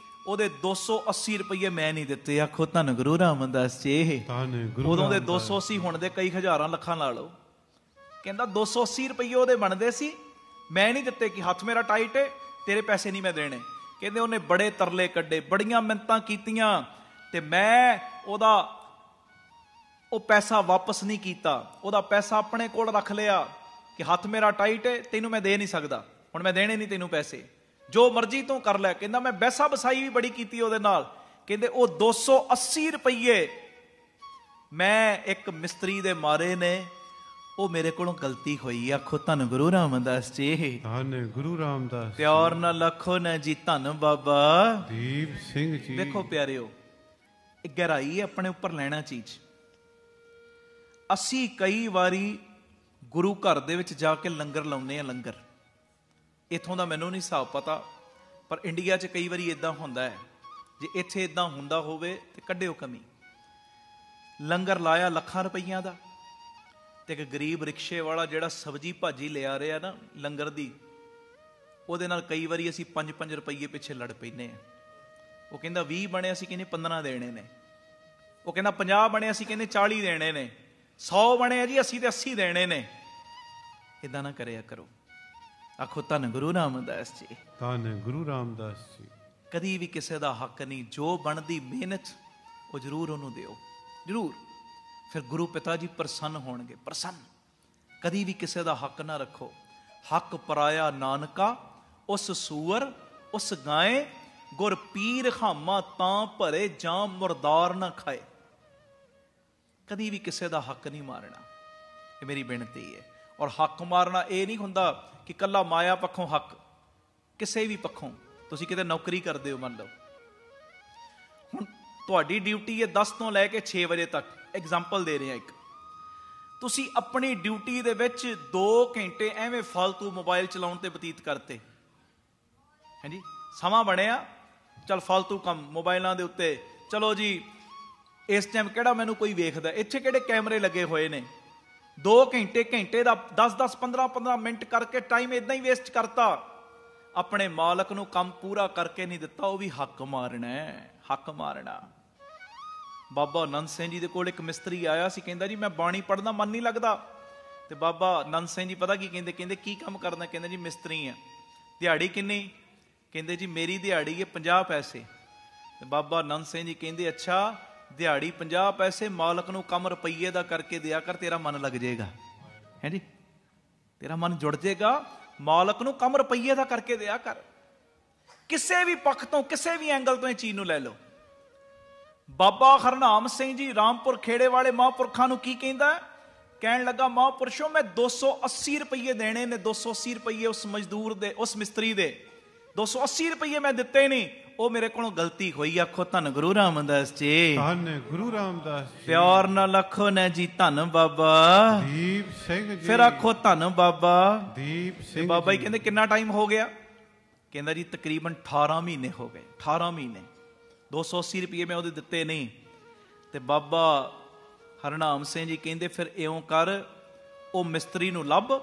ਉਹਦੇ 280 ਰੁਪਈਏ ਮੈਂ ਨਹੀਂ ਦਿੱਤੇ। ਆਖੋ ਧੰਨ ਗੁਰੂ ਰਾਮਦਾਸ ਜੀ। ਉਦੋਂ ਦੇ 280 ਹੁਣ ਦੇ ਕਈ ਹਜ਼ਾਰਾਂ ਲੱਖਾਂ ਲਾ ਲਓ। ਕਹਿੰਦਾ 280 ਰੁਪਈਏ ਉਹਦੇ ਬਣਦੇ ਸੀ, ਮੈਂ ਨਹੀਂ ਦਿੱਤੇ ਕਿ ਹੱਥ ਮੇਰਾ ਟਾਈਟ ਹੈ, ਤੇਰੇ ਪੈਸੇ ਨਹੀਂ ਮੈਂ ਦੇਣੇ। ਕਹਿੰਦੇ ਉਹਨੇ ਬੜੇ ਤਰਲੇ ਕੱਢੇ, ਬੜੀਆਂ ਮਿੰਨਤਾਂ ਕੀਤੀਆਂ ਤੇ ਮੈਂ ਉਹਦਾ ਉਹ ਪੈਸਾ ਵਾਪਸ ਨਹੀਂ ਕੀਤਾ। ਉਹਦਾ ਪੈਸਾ ਆਪਣੇ ਕੋਲ ਰੱਖ ਲਿਆ ਕਿ ਹੱਥ ਮੇਰਾ ਟਾਈਟ ਹੈ, ਤੈਨੂੰ ਮੈਂ ਦੇ ਨਹੀਂ ਸਕਦਾ, ਹੁਣ ਮੈਂ ਦੇਣੇ ਨਹੀਂ ਤੈਨੂੰ ਪੈਸੇ, ਜੋ ਮਰਜ਼ੀ ਤੂੰ ਕਰ ਲੈ। ਕਹਿੰਦਾ ਮੈਂ ਬੈਸਾ ਬਸਾਈ ਵੀ ਬੜੀ ਕੀਤੀ ਉਹਦੇ ਨਾਲ। ਕਹਿੰਦੇ ਉਹ 280 ਰੁਪਈਏ ਮੈਂ ਇੱਕ ਮਿਸਤਰੀ ਦੇ ਮਾਰੇ ਨੇ, ਉਹ ਮੇਰੇ ਕੋਲੋਂ ਗਲਤੀ ਹੋਈ। ਆਖੋ ਧੰਨ ਗੁਰੂ ਰਾਮਦਾਸ ਜੀ। ਧੰਨ ਗੁਰੂ ਰਾਮਦਾਸ। ਪਿਆਰ ਨਾਲ ਲਖੋ ਨਾ ਜੀ, ਧੰਨ ਬਾਬਾ ਦੀਪ ਸਿੰਘ ਜੀ। ਦੇਖੋ ਪਿਆਰਿਓ, ਇਹ ਗਹਿਰਾਈ ਹੈ ਆਪਣੇ ਉੱਪਰ ਲੈਣਾ ਚੀਜ਼। ਅਸੀਂ ਕਈ ਵਾਰੀ ਗੁਰੂ ਘਰ ਦੇ ਵਿੱਚ ਜਾ ਕੇ ਲੰਗਰ ਲਾਉਂਦੇ ਆ। ਲੰਗਰ ਇੱਥੋਂ ਦਾ ਮੈਨੂੰ ਨਹੀਂ ਹਿਸਾਬ ਪਤਾ, ਪਰ ਇੰਡੀਆ 'ਚ ਕਈ ਵਾਰੀ ਇਦਾਂ ਹੁੰਦਾ ਹੈ। ਜੇ ਇੱਥੇ ਇਦਾਂ ਹੁੰਦਾ ਹੋਵੇ ਤੇ ਕੱਢਿਓ ਕਮੀ। ਲੰਗਰ ਲਾਇਆ ਲੱਖਾਂ ਰੁਪਈਆਂ ਦਾ ਤੇ ਇੱਕ ਗਰੀਬ ਰਿਕਸ਼ੇ ਵਾਲਾ ਜਿਹੜਾ ਸਬਜ਼ੀ ਭਾਜੀ ਲਿਆ ਰਿਹਾ ਨਾ ਲੰਗਰ ਦੀ, ਉਹਦੇ ਨਾਲ ਕਈ ਵਾਰੀ ਅਸੀਂ 5-5 ਰੁਪਈਏ ਪਿੱਛੇ ਲੜ ਪੈਂਦੇ ਆ। ਉਹ ਕਹਿੰਦਾ 20 ਬਣੇ, ਅਸੀਂ ਕਹਿੰਦੇ 15 ਦੇਣੇ ਨੇ। ਉਹ ਕਹਿੰਦਾ 50 ਬਣੇ, ਅਸੀਂ ਕਹਿੰਦੇ 40 ਦੇਣੇ ਨੇ। 100 ਬਣੇ ਆ ਜੀ, ਅਸੀਂ ਤੇ 80 ਦੇਣੇ ਨੇ। ਇਦਾਂ ਨਾ ਕਰਿਆ ਕਰੋ। ਆਖੋ ਧੰਨ ਗੁਰੂ ਰਾਮਦਾਸ ਜੀ। ਧੰਨ ਗੁਰੂ ਰਾਮਦਾਸ ਜੀ। ਕਦੀ ਵੀ ਕਿਸੇ ਦਾ ਹੱਕ ਨਹੀਂ, ਜੋ ਬਣਦੀ ਮਿਹਨਤ ਉਹ ਜ਼ਰੂਰ ਉਹਨੂੰ ਦਿਓ, ਜ਼ਰੂਰ। ਫਿਰ ਗੁਰੂ ਪਿਤਾ ਜੀ ਪ੍ਰਸੰਨ ਹੋਣਗੇ, ਪ੍ਰਸੰਨ। ਕਦੀ ਵੀ ਕਿਸੇ ਦਾ ਹੱਕ ਨਾ ਰੱਖੋ। ਹੱਕ ਪਰਾਇਆ ਨਾਨਕਾ, ਉਸ ਸੂਰ ਉਸ ਗਾਏ, ਗੁਰ ਪੀਰ ਹਾਮਾ ਤਾਂ ਭਰੇ, ਜਾਂ ਮੁਰਦਾਰ ਨਾ ਖਾਏ। ਕਦੀ ਵੀ ਕਿਸੇ ਦਾ ਹੱਕ ਨਹੀਂ ਮਾਰਨਾ, ਇਹ ਮੇਰੀ ਬੇਨਤੀ ਹੈ। ਔਰ ਹੱਕ ਮਾਰਨਾ ਇਹ ਨਹੀਂ ਹੁੰਦਾ ਕਿ ਕੱਲਾ ਮਾਇਆ ਪੱਖੋਂ ਹੱਕ, ਕਿਸੇ ਵੀ ਪੱਖੋਂ। ਤੁਸੀਂ ਕਿਤੇ ਨੌਕਰੀ ਕਰਦੇ ਹੋ, ਮੰਨ ਲਓ ਹੁਣ ਤੁਹਾਡੀ ਡਿਊਟੀ ਹੈ 10 ਤੋਂ ਲੈ ਕੇ 6 ਵਜੇ ਤੱਕ, ਐਗਜ਼ਾਮਪਲ ਦੇ ਰਿਹਾ ਇੱਕ। ਤੁਸੀਂ ਆਪਣੀ ਡਿਊਟੀ ਦੇ ਵਿੱਚ 2 ਘੰਟੇ ਐਵੇਂ ਫਾਲਤੂ ਮੋਬਾਈਲ ਚਲਾਉਣ ਤੇ ਬਤੀਤ ਕਰਤੇ। ਹਾਂਜੀ, ਸਮਾਂ ਬਣਿਆ, ਚਲ ਫਾਲਤੂ ਕੰਮ ਮੋਬਾਈਲਾਂ ਦੇ ਉੱਤੇ, ਚਲੋ ਜੀ ਇਸ ਟਾਈਮ ਕਿਹੜਾ ਮੈਨੂੰ ਕੋਈ ਵੇਖਦਾ, ਇੱਥੇ ਕਿਹੜੇ ਕੈਮਰੇ ਲੱਗੇ ਹੋਏ ਨੇ। 2 ਘੰਟੇ ਦਾ 10-10 15-15 ਮਿੰਟ ਕਰਕੇ ਟਾਈਮ ਇਦਾਂ ਹੀ ਵੇਸਟ ਕਰਤਾ। ਆਪਣੇ ਮਾਲਕ ਨੂੰ ਕੰਮ ਪੂਰਾ ਕਰਕੇ ਨਹੀਂ ਦਿੱਤਾ, ਉਹ ਵੀ ਹੱਕ ਮਾਰਨਾ ਹੈ, ਹੱਕ ਮਾਰਨਾ। ਬਾਬਾ ਆਨੰਦ ਸਿੰਘ ਜੀ ਦੇ ਕੋਲ ਇੱਕ ਮਿਸਤਰੀ ਆਇਆ ਸੀ, ਕਹਿੰਦਾ ਜੀ ਮੈਂ ਬਾਣੀ ਪੜ੍ਹਨਾ ਮਨ ਨਹੀਂ ਲੱਗਦਾ। ਤੇ ਬਾਬਾ ਆਨੰਦ ਸਿੰਘ ਜੀ ਪਤਾ ਕੀ ਕਹਿੰਦੇ, ਕਹਿੰਦੇ ਕੀ ਕੰਮ ਕਰਨਾ? ਕਹਿੰਦਾ ਜੀ ਮਿਸਤਰੀ ਆ। ਦਿਹਾੜੀ ਕਿੰਨੀ? ਕਹਿੰਦੇ ਜੀ ਮੇਰੀ ਦਿਹਾੜੀ ਹੈ 50 ਪੈਸੇ। ਤੇ ਬਾਬਾ ਆਨੰਦ ਸਿੰਘ ਜੀ ਕਹਿੰਦੇ ਅੱਛਾ ਦਿਹਾੜੀ 50 ਪੈਸੇ, ਮਾਲਕ ਨੂੰ ਕੰਮ ਰੁਪਈਏ ਦਾ ਕਰਕੇ ਦਿਆ ਕਰ, ਤੇਰਾ ਮਨ ਲੱਗ ਜਾਏਗਾ। ਹੈ ਜੀ, ਤੇਰਾ ਮਨ ਜੁੜ ਜਾਏਗਾ। ਮਾਲਕ ਨੂੰ ਕੰਮ ਰੁਪਈਏ ਦਾ ਕਰਕੇ ਦਿਆ ਕਰ। ਕਿਸੇ ਵੀ ਪੱਖ ਤੋਂ, ਕਿਸੇ ਵੀ ਐਂਗਲ ਤੋਂ ਇਹ ਚੀਜ਼ ਨੂੰ ਲੈ ਲਓ। ਬਾਬਾ ਹਰਨਾਮ ਸਿੰਘ ਜੀ ਰਾਮਪੁਰ ਖੇੜੇ ਵਾਲੇ ਮਹਾਂਪੁਰਖਾਂ ਨੂੰ ਕੀ ਕਹਿੰਦਾ? ਕਹਿਣ ਲੱਗਾ ਮਹਾਂਪੁਰਸ਼ੋ ਮੈਂ 280 ਰੁਪਈਏ ਦੇਣੇ ਨੇ, 280 ਰੁਪਈਏ ਉਸ ਮਜ਼ਦੂਰ ਦੇ, ਉਸ ਮਿਸਤਰੀ ਦੇ 280 ਰੁਪਈਏ ਮੈਂ ਦਿੱਤੇ ਨਹੀਂ, ਉਹ ਮੇਰੇ ਕੋਲੋਂ ਗਲਤੀ ਹੋਈ। ਆਖੋ ਧੰਨ ਗੁਰੂ ਰਾਮਦਾਸ ਜੀ, ਧੰਨ ਗੁਰੂ ਰਾਮਦਾਸ ਜੀ। ਪਿਆਰ ਨਾਲ ਆਖੋ ਨਾ ਜੀ ਧੰਨ ਬਾਬਾ ਦੀਪ ਸਿੰਘ ਜੀ। ਫਿਰ ਆਖੋ ਧੰਨ ਬਾਬਾ ਦੀਪ ਸਿੰਘ। ਬਾਬਾ ਜੀ ਕਹਿੰਦੇ ਕਿੰਨਾ ਟਾਈਮ ਹੋ ਗਿਆ? ਕਹਿੰਦਾ ਜੀ ਤਕਰੀਬਨ 18 ਮਹੀਨੇ ਹੋ ਗਏ। 18 ਮਹੀਨੇ 280 ਰੁਪਏ ਮੈਂ ਉਹਦੇ ਦਿੱਤੇ ਨਹੀਂ। ਤੇ ਬਾਬਾ ਹਰਨਾਮ ਸਿੰਘ ਜੀ ਕਹਿੰਦੇ ਫਿਰ ਇਉਂ ਕਰ, ਉਹ ਮਿਸਤਰੀ ਨੂੰ ਲੱਭ,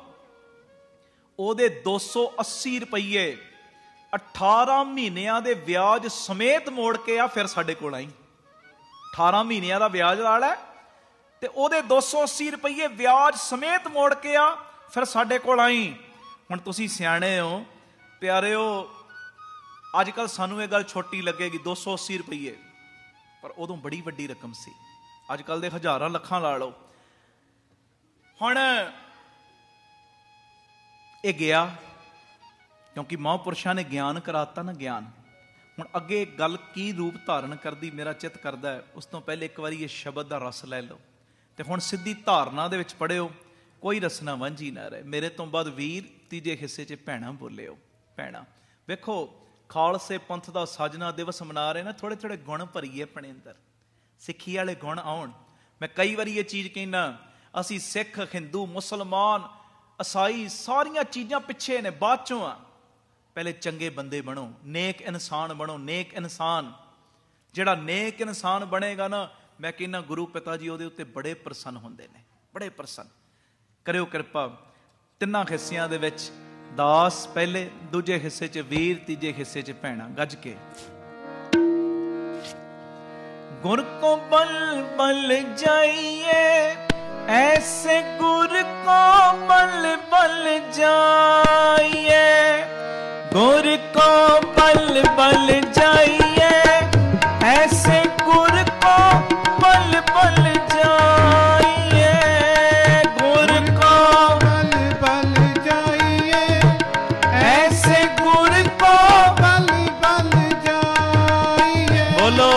ਉਹਦੇ 280 ਰੁਪਏ 18 ਮਹੀਨਿਆਂ ਦੇ ਵਿਆਜ ਸਮੇਤ ਮੋੜ ਕੇ ਆ, ਫਿਰ ਸਾਡੇ ਕੋਲ ਆਈ। 18 ਮਹੀਨਿਆਂ ਦਾ ਵਿਆਜ ਨਾਲ ਹੈ ਤੇ ਉਹਦੇ 280 ਰੁਪਏ ਵਿਆਜ ਸਮੇਤ ਮੋੜ ਕੇ ਆ, ਫਿਰ ਸਾਡੇ ਕੋਲ ਆਈ। ਹੁਣ ਤੁਸੀਂ ਸਿਆਣੇ ਹੋ ਪਿਆਰਿਓ, ਅੱਜ ਕੱਲ ਸਾਨੂੰ ਇਹ ਗੱਲ ਛੋਟੀ ਲੱਗੇਗੀ 280 ਰੁਪਏ, ਪਰ ਉਦੋਂ ਬੜੀ ਵੱਡੀ ਰਕਮ ਸੀ। ਅੱਜ ਕੱਲ ਦੇ ਹਜ਼ਾਰਾਂ ਲੱਖਾਂ ਲਾ ਲਓ। ਹੁਣ ਇਹ ਗਿਆ ਕਿਉਂਕਿ ਮਹਾਂਪੁਰਸ਼ਾਂ ਨੇ ਗਿਆਨ ਕਰਾਤਾ ਨਾ, ਗਿਆਨ। ਹੁਣ ਅੱਗੇ ਗੱਲ ਕੀ ਰੂਪ ਧਾਰਨ ਕਰਦੀ ਮੇਰਾ ਚਿੱਤ ਕਰਦਾ ਹੈ, ਉਸ ਤੋਂ ਪਹਿਲੇ ਇੱਕ ਵਾਰੀ ਇਹ ਸ਼ਬਦ ਦਾ ਰਸ ਲੈ ਲਓ ਤੇ ਹੁਣ ਸਿੱਧੀ ਧਾਰਨਾ ਦੇ ਵਿੱਚ ਪੜਿਓ, ਕੋਈ ਰਸਨਾ ਵਾਂਝੀ ਨਾ ਰਹੇ। ਮੇਰੇ ਤੋਂ ਬਾਅਦ ਵੀਰ ਤੀਜੇ ਹਿੱਸੇ 'ਚ ਭੈਣਾਂ ਬੋਲਿਓ। ਭੈਣਾਂ ਵੇਖੋ, ਖਾਲਸੇ ਪੰਥ ਦਾ ਸਾਜਨਾ ਦਿਵਸ ਮਨਾ ਰਹੇ ਨਾ, ਥੋੜੇ ਥੋੜੇ ਗੁਣ ਭਰੀਏ ਆਪਣੇ ਅੰਦਰ, ਸਿੱਖੀ ਵਾਲੇ ਗੁਣ ਆਉਣ। ਮੈਂ ਕਈ ਵਾਰੀ ਇਹ ਚੀਜ਼ ਕਹਿੰਦਾ, ਅਸੀਂ ਸਿੱਖ, ਹਿੰਦੂ, ਮੁਸਲਮਾਨ, ਈਸਾਈ ਸਾਰੀਆਂ ਚੀਜ਼ਾਂ ਪਿੱਛੇ ਨੇ, ਬਾਅਦ ਚੋਂ ਆ। ਪਹਿਲੇ ਚੰਗੇ ਬੰਦੇ ਬਣੋ, ਨੇਕ ਇਨਸਾਨ ਬਣੋ। ਨੇਕ ਇਨਸਾਨ, ਜਿਹੜਾ ਨੇਕ ਇਨਸਾਨ ਬਣੇਗਾ ਨਾ, ਮੈਂ ਕਹਿੰਦਾ ਗੁਰੂ ਪਿਤਾ ਜੀ ਉਹਦੇ ਉੱਤੇ ਬੜੇ ਪ੍ਰਸੰਨ ਹੁੰਦੇ ਨੇ, ਬੜੇ ਪ੍ਰਸੰਨ। ਕਰਿਓ ਕਿਰਪਾ, ਤਿੰਨਾਂ ਹਿੱਸਿਆਂ ਦੇ ਵਿੱਚ ਦਾਸ ਪਹਿਲੇ, ਦੂਜੇ ਹਿੱਸੇ 'ਚ ਵੀਰ, ਤੀਜੇ ਹਿੱਸੇ 'ਚ ਭੈਣਾਂ। ਗੱਜ ਕੇ गुर को बल बल जाइए, ऐसे गुर को बल बल जाइए, गुर को बल बल जाइए, ऐसे गुर को बल बल जाइए, गुर को बल बल जाइए, ऐसे गुर को बल बल जाइए। बोलो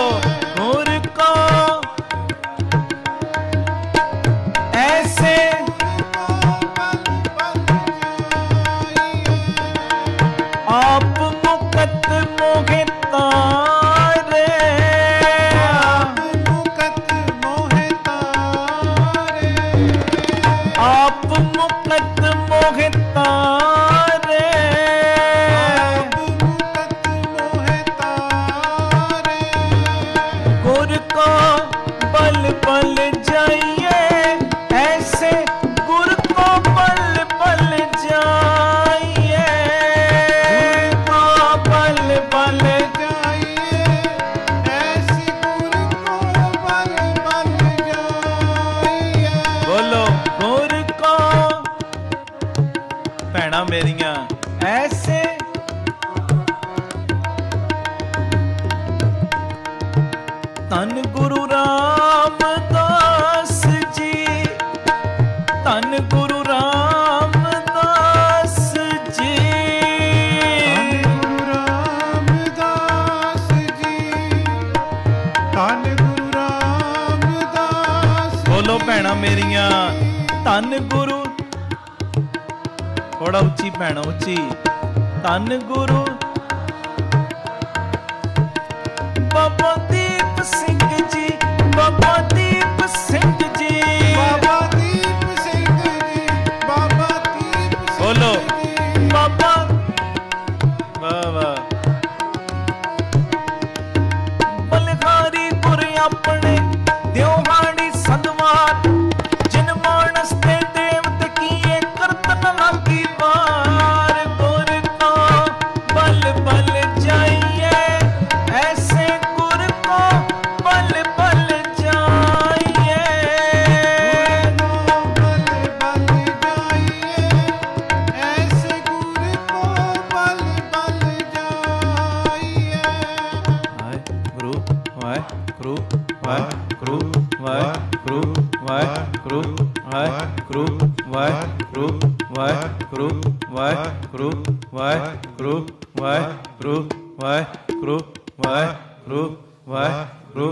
मेरियां ऐसे धन गुरु रामदास जी, धन गुरु रामदास जी, धन गुरु रामदास जी, धन गुरु रामदास। बोलो भैणा मेरियां, धन गुरु, थोड़ा उच्ची भैणा उच्ची, धन गुरु बाबा दीप सिंह जी, बाबा दीप सिंह जी, बाबा दीप सिंह जी, बाबा दीप सिंह। बोलो बाबा, वाह वाह। बलिहारी गुर अपने दियोहाड़ी सदवार, जिन मानस ते देवत किए करतन लागी बार, गुर को बल बल जाइए, ऐसे गुर ਵਾਹਿਗੁਰੂ ਵਾਹਿਗੁਰੂ ਵਾਹਿਗੁਰੂ ਵਾਹਿਗੁਰੂ ਵਾਹਿਗੁਰੂ ਵਾਹਿਗੁਰੂ ਵਾਹਿਗੁਰੂ ਵਾਹਿਗੁਰੂ ਵਾਹਿਗੁਰੂ ਵਾਹਿਗੁਰੂ ਵਾਹਿਗੁਰੂ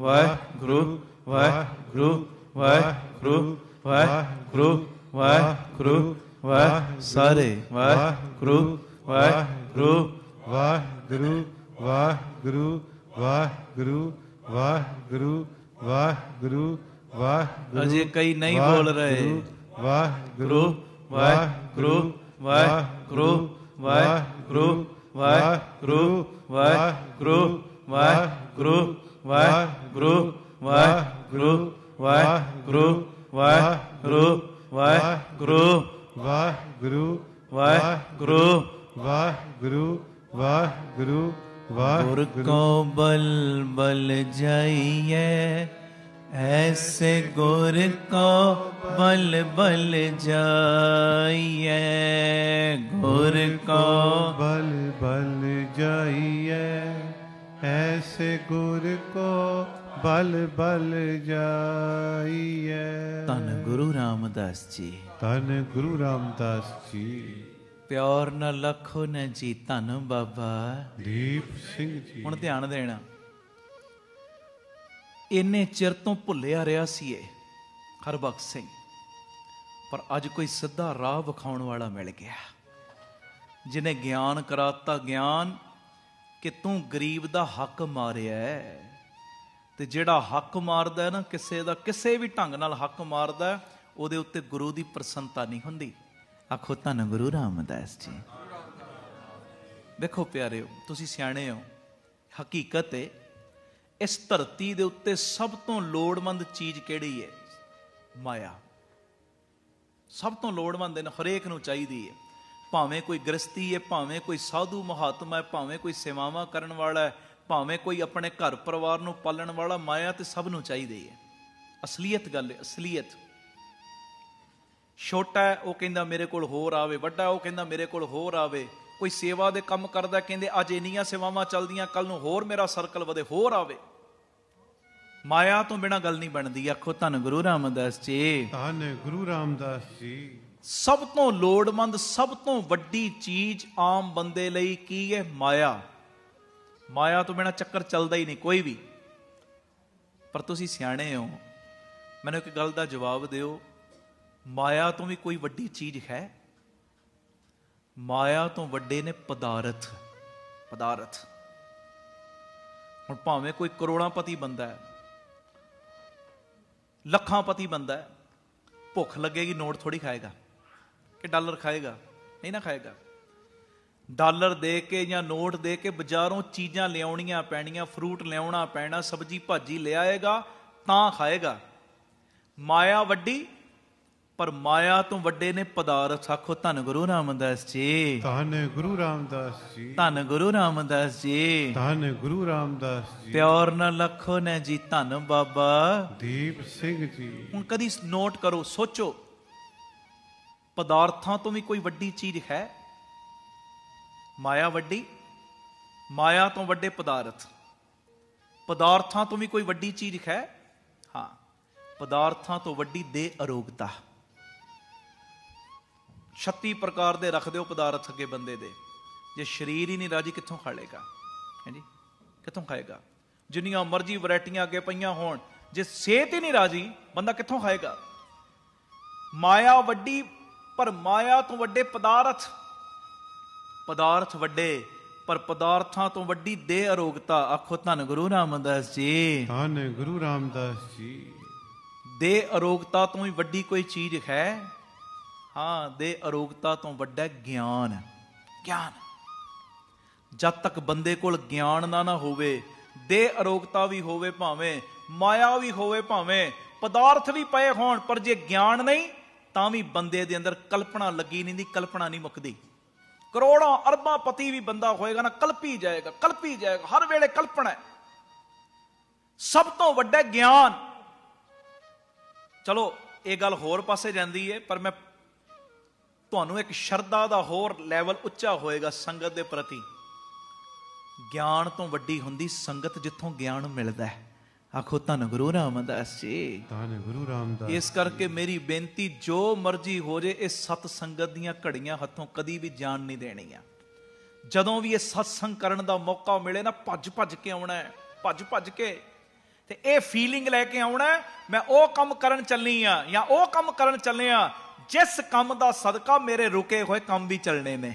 ਵਾਹਿਗੁਰੂ ਵਾਹਿਗੁਰੂ ਵਾਹਿਗੁਰੂ ਵਾਹਿਗੁਰੂ ਵਾਹਿਗੁਰੂ ਵਾਹਿਗੁਰੂ ਵਾਹਿ ਸਾਰੇ ਵਾਹਿਗੁਰੂ ਵਾਹਿਗੁਰੂ ਵਾਹਿਗੁਰੂ ਵਾਹਿਗੁਰੂ ਵਾਹਿਗੁਰੂ ਵਾਹਿਗੁਰੂ ਵਾਹਿਗੁਰੂ ਵਾਹਿਗੁਰੂ। ਅਜੇ ਕਈ ਨਹੀਂ ਬੋਲ ਰਹੇ। ਵਾਹਿਗੁਰੂ ਵਾਹਿਗੁਰੂ ਵਾਹਿਗੁਰੂ ਵਾਹਿਗੁਰੂ ਵਾਹਿਗੁਰੂ ਵਾਹਿਗੁਰੂ ਵਾਹਿਗੁਰੂ ਵਾਹਿਗੁਰੂ ਵਾਹਿਗੁਰੂ ਵਾਹਿਗੁਰੂ ਵਾਹਿਗੁਰੂ ਵਾਹਿਗੁਰੂ ਵਾਹਿਗੁਰੂ ਵਾਹਿਗੁਰੂ ਵਾਹਿਗੁਰੂ ਵਾਹਿਗੁਰੂ ਗੁਰ ਵਾਹਿਗੁਰੂ। ਕੋ ਬਲ ਬਲ ਜਾਈਏ ਐਸੇ ਗੁਰ ਕੋ ਬਲ ਬਲ ਜਾਈਏ ਗੁਰ ਕੋ ਬਲ ਬਲ ਜਾਈਏ ਐਸੇ ਗੁਰ ਕੋ ਬਲ ਬਲ ਜਾਈਏ। ਧੰਨ ਗੁਰੂ ਰਾਮਦਾਸ ਜੀ। ਧੰਨ ਗੁਰੂ ਰਾਮਦਾਸ ਜੀ। ਪਿਆਰ ਨਾ ਲਖੋ ਨ ਜੀ। ਧੰਨ ਬਾਬਾ ਦੀਪ ਸਿੰਘ ਜੀ। ਹੁਣ ਧਿਆਨ ਦੇਣਾ। ਇੰਨੇ ਚਿਰ ਤੋਂ ਭੁੱਲਿਆ ਰਿਹਾ ਸੀ ਇਹ ਹਰਬਖਸ਼ ਸਿੰਘ, ਪਰ ਅੱਜ ਕੋਈ ਸਿੱਧਾ ਰਾਹ ਵਿਖਾਉਣ ਵਾਲਾ ਮਿਲ ਗਿਆ, ਜਿਹਨੇ ਗਿਆਨ ਕਰਾਤਾ। ਗਿਆਨ ਕਿ ਤੂੰ ਗਰੀਬ ਦਾ ਹੱਕ ਮਾਰਿਆ, ਤੇ ਜਿਹੜਾ ਹੱਕ ਮਾਰਦਾ ਨਾ ਕਿਸੇ ਦਾ, ਕਿਸੇ ਵੀ ਢੰਗ ਨਾਲ ਹੱਕ ਮਾਰਦਾ, ਉਹਦੇ ਉੱਤੇ ਗੁਰੂ ਦੀ ਪ੍ਰਸੰਨਤਾ ਨਹੀਂ ਹੁੰਦੀ। ਆਖੋ ਧੰਨ ਗੁਰੂ ਰਾਮਦਾਸ ਜੀ। ਵੇਖੋ ਪਿਆਰਿਓ, ਤੁਸੀਂ ਸਿਆਣੇ ਹੋ, ਹਕੀਕਤ ਹੈ ਇਸ ਧਰਤੀ ਦੇ ਉੱਤੇ ਸਭ ਤੋਂ ਲੋੜਵੰਦ ਚੀਜ਼ ਕਿਹੜੀ ਹੈ? ਮਾਇਆ। ਸਭ ਤੋਂ ਲੋੜਵੰਦ ਹੈ, ਹਰੇਕ ਨੂੰ ਚਾਹੀਦੀ ਹੈ। ਭਾਵੇਂ ਕੋਈ ਗ੍ਰਸਤੀ ਹੈ, ਭਾਵੇਂ ਕੋਈ ਸਾਧੂ ਮਹਾਤਮਾ ਹੈ, ਭਾਵੇਂ ਕੋਈ ਸੇਵਾਵਾਂ ਕਰਨ ਵਾਲਾ ਹੈ, ਭਾਵੇਂ ਕੋਈ ਆਪਣੇ ਘਰ ਪਰਿਵਾਰ ਨੂੰ ਪਾਲਣ ਵਾਲਾ, ਮਾਇਆ ਤੇ ਸਭ ਨੂੰ ਚਾਹੀਦੀ ਹੈ। ਅਸਲੀਅਤ ਗੱਲ ਹੈ, ਅਸਲੀਅਤ। ਛੋਟਾ ਹੈ ਉਹ ਕਹਿੰਦਾ ਮੇਰੇ ਕੋਲ ਹੋਰ ਆਵੇ, ਵੱਡਾ ਉਹ ਕਹਿੰਦਾ ਮੇਰੇ ਕੋਲ ਹੋਰ ਆਵੇ। ਕੋਈ ਸੇਵਾ ਦੇ ਕੰਮ ਕਰਦਾ, ਕਹਿੰਦੇ ਅੱਜ ਇੰਨੀਆਂ ਸੇਵਾਵਾਂ ਚੱਲਦੀਆਂ, ਕੱਲ ਨੂੰ ਹੋਰ ਮੇਰਾ ਸਰਕਲ ਵਧੇ, ਹੋਰ ਆਵੇ। ਮਾਇਆ ਤੋਂ ਬਿਨਾਂ ਗੱਲ ਨਹੀਂ ਬਣਦੀ। ਆਖੋ ਧੰਨ ਗੁਰੂ ਰਾਮਦਾਸ ਜੀ। ਧੰਨ ਗੁਰੂ ਰਾਮਦਾਸ ਜੀ। ਸਭ ਤੋਂ ਲੋੜਵੰਦ, ਸਭ ਤੋਂ ਵੱਡੀ ਚੀਜ਼ ਆਮ ਬੰਦੇ ਲਈ ਕੀ ਹੈ? ਮਾਇਆ। ਮਾਇਆ ਤੋਂ ਬਿਨਾਂ ਚੱਕਰ ਚੱਲਦਾ ਹੀ ਨਹੀਂ ਕੋਈ ਵੀ। ਪਰ ਤੁਸੀਂ ਸਿਆਣੇ ਹੋ, ਮੈਨੂੰ ਇੱਕ ਗੱਲ ਦਾ ਜਵਾਬ ਦਿਓ, ਮਾਇਆ ਤੋਂ ਵੀ ਕੋਈ ਵੱਡੀ ਚੀਜ਼ ਹੈ? ਮਾਇਆ ਤੋਂ ਵੱਡੇ ਨੇ ਪਦਾਰਥ। ਪਦਾਰਥ। ਹੁਣ ਭਾਵੇਂ ਕੋਈ ਕਰੋੜਾਂਪਤੀ ਬੰਦਾ ਹੈ, ਲੱਖਾਂਪਤੀ ਬੰਦਾ ਹੈ, ਭੁੱਖ ਲੱਗੇਗੀ ਨੋਟ ਥੋੜੀ ਖਾਏਗਾ ਕਿ ਡਾਲਰ ਖਾਏਗਾ? ਨਹੀਂ ਨਾ ਖਾਏਗਾ। ਡਾਲਰ ਦੇ ਕੇ ਜਾਂ ਨੋਟ ਦੇ ਕੇ ਬਾਜ਼ਾਰੋਂ ਚੀਜ਼ਾਂ ਲਿਆਉਣੀਆਂ ਪੈਣੀਆਂ, ਫਰੂਟ ਲਿਆਉਣਾ ਪੈਣਾ, ਸਬਜ਼ੀ ਭਾਜੀ ਲਿਆਏਗਾ ਤਾਂ ਖਾਏਗਾ। ਮਾਇਆ ਵੱਡੀ, ਪਰ ਮਾਇਆ ਤੋਂ ਵੱਡੇ ਨੇ ਪਦਾਰਥ। ਆਖੋ ਧੰਨ ਗੁਰੂ ਰਾਮਦਾਸ ਜੀ। ਧੰਨ ਗੁਰੂ ਰਾਮਦਾਸ ਜੀ। ਧੰਨ ਗੁਰੂ ਰਾਮਦਾਸ ਜੀ। ਧੰਨ ਗੁਰੂ ਰਾਮਦਾਸ ਜੀ। ਪਿਆਰ ਨਾ ਲਖੋ ਨੇ ਜੀ। ਧੰਨ ਬਾਬਾ ਦੀਪ ਸਿੰਘ ਜੀ। ਹੁਣ ਕਦੀ ਨੋਟ ਕਰੋ, ਸੋਚੋ, ਪਦਾਰਥਾਂ ਤੋਂ ਵੀ ਕੋਈ ਵੱਡੀ ਚੀਜ਼ ਹੈ? ਮਾਇਆ ਵੱਡੀ, ਮਾਇਆ ਤੋਂ ਵੱਡੇ ਪਦਾਰਥ। ਪਦਾਰਥਾਂ ਤੋਂ ਵੀ ਕੋਈ ਵੱਡੀ ਚੀਜ਼ ਹੈ? ਹਾਂ, ਪਦਾਰਥਾਂ ਤੋਂ ਵੱਡੀ ਦੇ ਅਰੋਗਤਾ। 36 ਪ੍ਰਕਾਰ ਦੇ ਰੱਖ ਦਿਓ ਪਦਾਰਥ ਅੱਗੇ ਬੰਦੇ ਦੇ, ਜੇ ਸਰੀਰ ਹੀ ਨਹੀਂ ਰਾਜੀ ਕਿੱਥੋਂ ਖਾ ਲੇਗਾ? ਹਾਂਜੀ, ਕਿੱਥੋਂ ਖਾਏਗਾ? ਜਿੰਨੀਆਂ ਮਰਜ਼ੀ ਵੈਰਾਈਟੀਆਂ ਅੱਗੇ ਪਈਆਂ ਹੋਣ, ਜੇ ਸਿਹਤ ਹੀ ਨਹੀਂ ਰਾਜੀ ਬੰਦਾ ਕਿੱਥੋਂ ਖਾਏਗਾ? ਮਾਇਆ ਵੱਡੀ, ਪਰ ਮਾਇਆ ਤੋਂ ਵੱਡੇ ਪਦਾਰਥ। ਪਦਾਰਥ ਵੱਡੇ, ਪਰ ਪਦਾਰਥਾਂ ਤੋਂ ਵੱਡੀ ਦੇ ਅਰੋਗਤਾ। ਆਖੋ ਧੰਨ ਗੁਰੂ ਰਾਮਦਾਸ ਜੀ। ਧੰਨ ਗੁਰੂ ਰਾਮਦਾਸ ਜੀ। ਦੇ ਅਰੋਗਤਾ ਤੋਂ ਵੀ ਵੱਡੀ ਕੋਈ ਚੀਜ਼ ਹੈ? ਹਾਂ, ਦੇ ਅਰੋਗਤਾ ਤੋਂ ਵੱਡਾ ਗਿਆਨ। ਗਿਆਨ। ਜਦ ਤੱਕ ਬੰਦੇ ਕੋਲ ਗਿਆਨ ਨਾ ਹੋਵੇ, ਦੇ ਅਰੋਗਤਾ ਵੀ ਹੋਵੇ, ਭਾਵੇਂ ਮਾਇਆ ਵੀ ਹੋਵੇ, ਭਾਵੇਂ ਪਦਾਰਥ ਵੀ ਪਏ ਹੋਣ, ਪਰ ਜੇ ਗਿਆਨ ਨਹੀਂ ਤਾਂ ਵੀ ਬੰਦੇ ਦੇ ਅੰਦਰ ਕਲਪਨਾ ਲੱਗੀ ਨਹੀਂ ਦੀ। ਕਲਪਨਾ ਨਹੀਂ ਮੁੱਕਦੀ। ਕਰੋੜਾਂ ਅਰਬਾਂ ਪਤੀ ਵੀ ਬੰਦਾ ਹੋਏਗਾ ਨਾ, ਕਲਪੀ ਜਾਏਗਾ, ਕਲਪੀ ਜਾਏਗਾ, ਹਰ ਵੇਲੇ ਕਲਪਨਾ ਹੈ। ਸਭ ਤੋਂ ਵੱਡਾ ਗਿਆਨ। ਚਲੋ ਇਹ ਗੱਲ ਹੋਰ ਪਾਸੇ ਜਾਂਦੀ ਹੈ, ਪਰ ਮੈਂ ਤੁਹਾਨੂੰ ਇੱਕ ਸ਼ਰਧਾ ਦਾ ਹੋਰ ਲੈਵਲ ਉੱਚਾ ਹੋਏਗਾ ਸੰਗਤ ਦੇ ਪ੍ਰਤੀ। ਗਿਆਨ ਤੋਂ ਵੱਡੀ ਹੁੰਦੀ ਸੰਗਤ ਜਿੱਥੋਂ ਗਿਆਨ ਮਿਲਦਾ ਹੈ। ਆਖੋ ਧੰਨ ਗੁਰੂ ਰਾਮਦਾਸ ਜੀ। ਧੰਨ ਗੁਰੂ ਰਾਮਦਾਸ। ਇਸ ਕਰਕੇ ਮੇਰੀ ਬੇਨਤੀ, ਜੋ ਮਰਜ਼ੀ ਹੋ ਜੇ, ਇਹ ਸਤ ਸੰਗਤ ਦੀਆਂ ਘੜੀਆਂ ਹੱਥੋਂ ਕਦੀ ਵੀ ਜਾਣ ਨਹੀਂ ਦੇਣੀਆਂ। ਜਦੋਂ ਵੀ ਇਹ ਸਤਸੰਗ ਕਰਨ ਦਾ ਮੌਕਾ ਮਿਲੇ ਨਾ, ਭੱਜ ਭੱਜ ਕੇ ਆਉਣਾ ਹੈ, ਭੱਜ ਭੱਜ ਕੇ, ਤੇ ਇਹ ਫੀਲਿੰਗ ਲੈ ਕੇ ਆਉਣਾ, ਮੈਂ ਉਹ ਕੰਮ ਕਰਨ ਚੱਲੀ ਆ ਜਾਂ ਉਹ ਕੰਮ ਕਰਨ ਚੱਲੇ ਆ ਜਿਸ ਕੰਮ ਦਾ ਸਦਕਾ ਮੇਰੇ ਰੁਕੇ ਹੋਏ ਕੰਮ ਵੀ ਚੱਲਣੇ ਨੇ।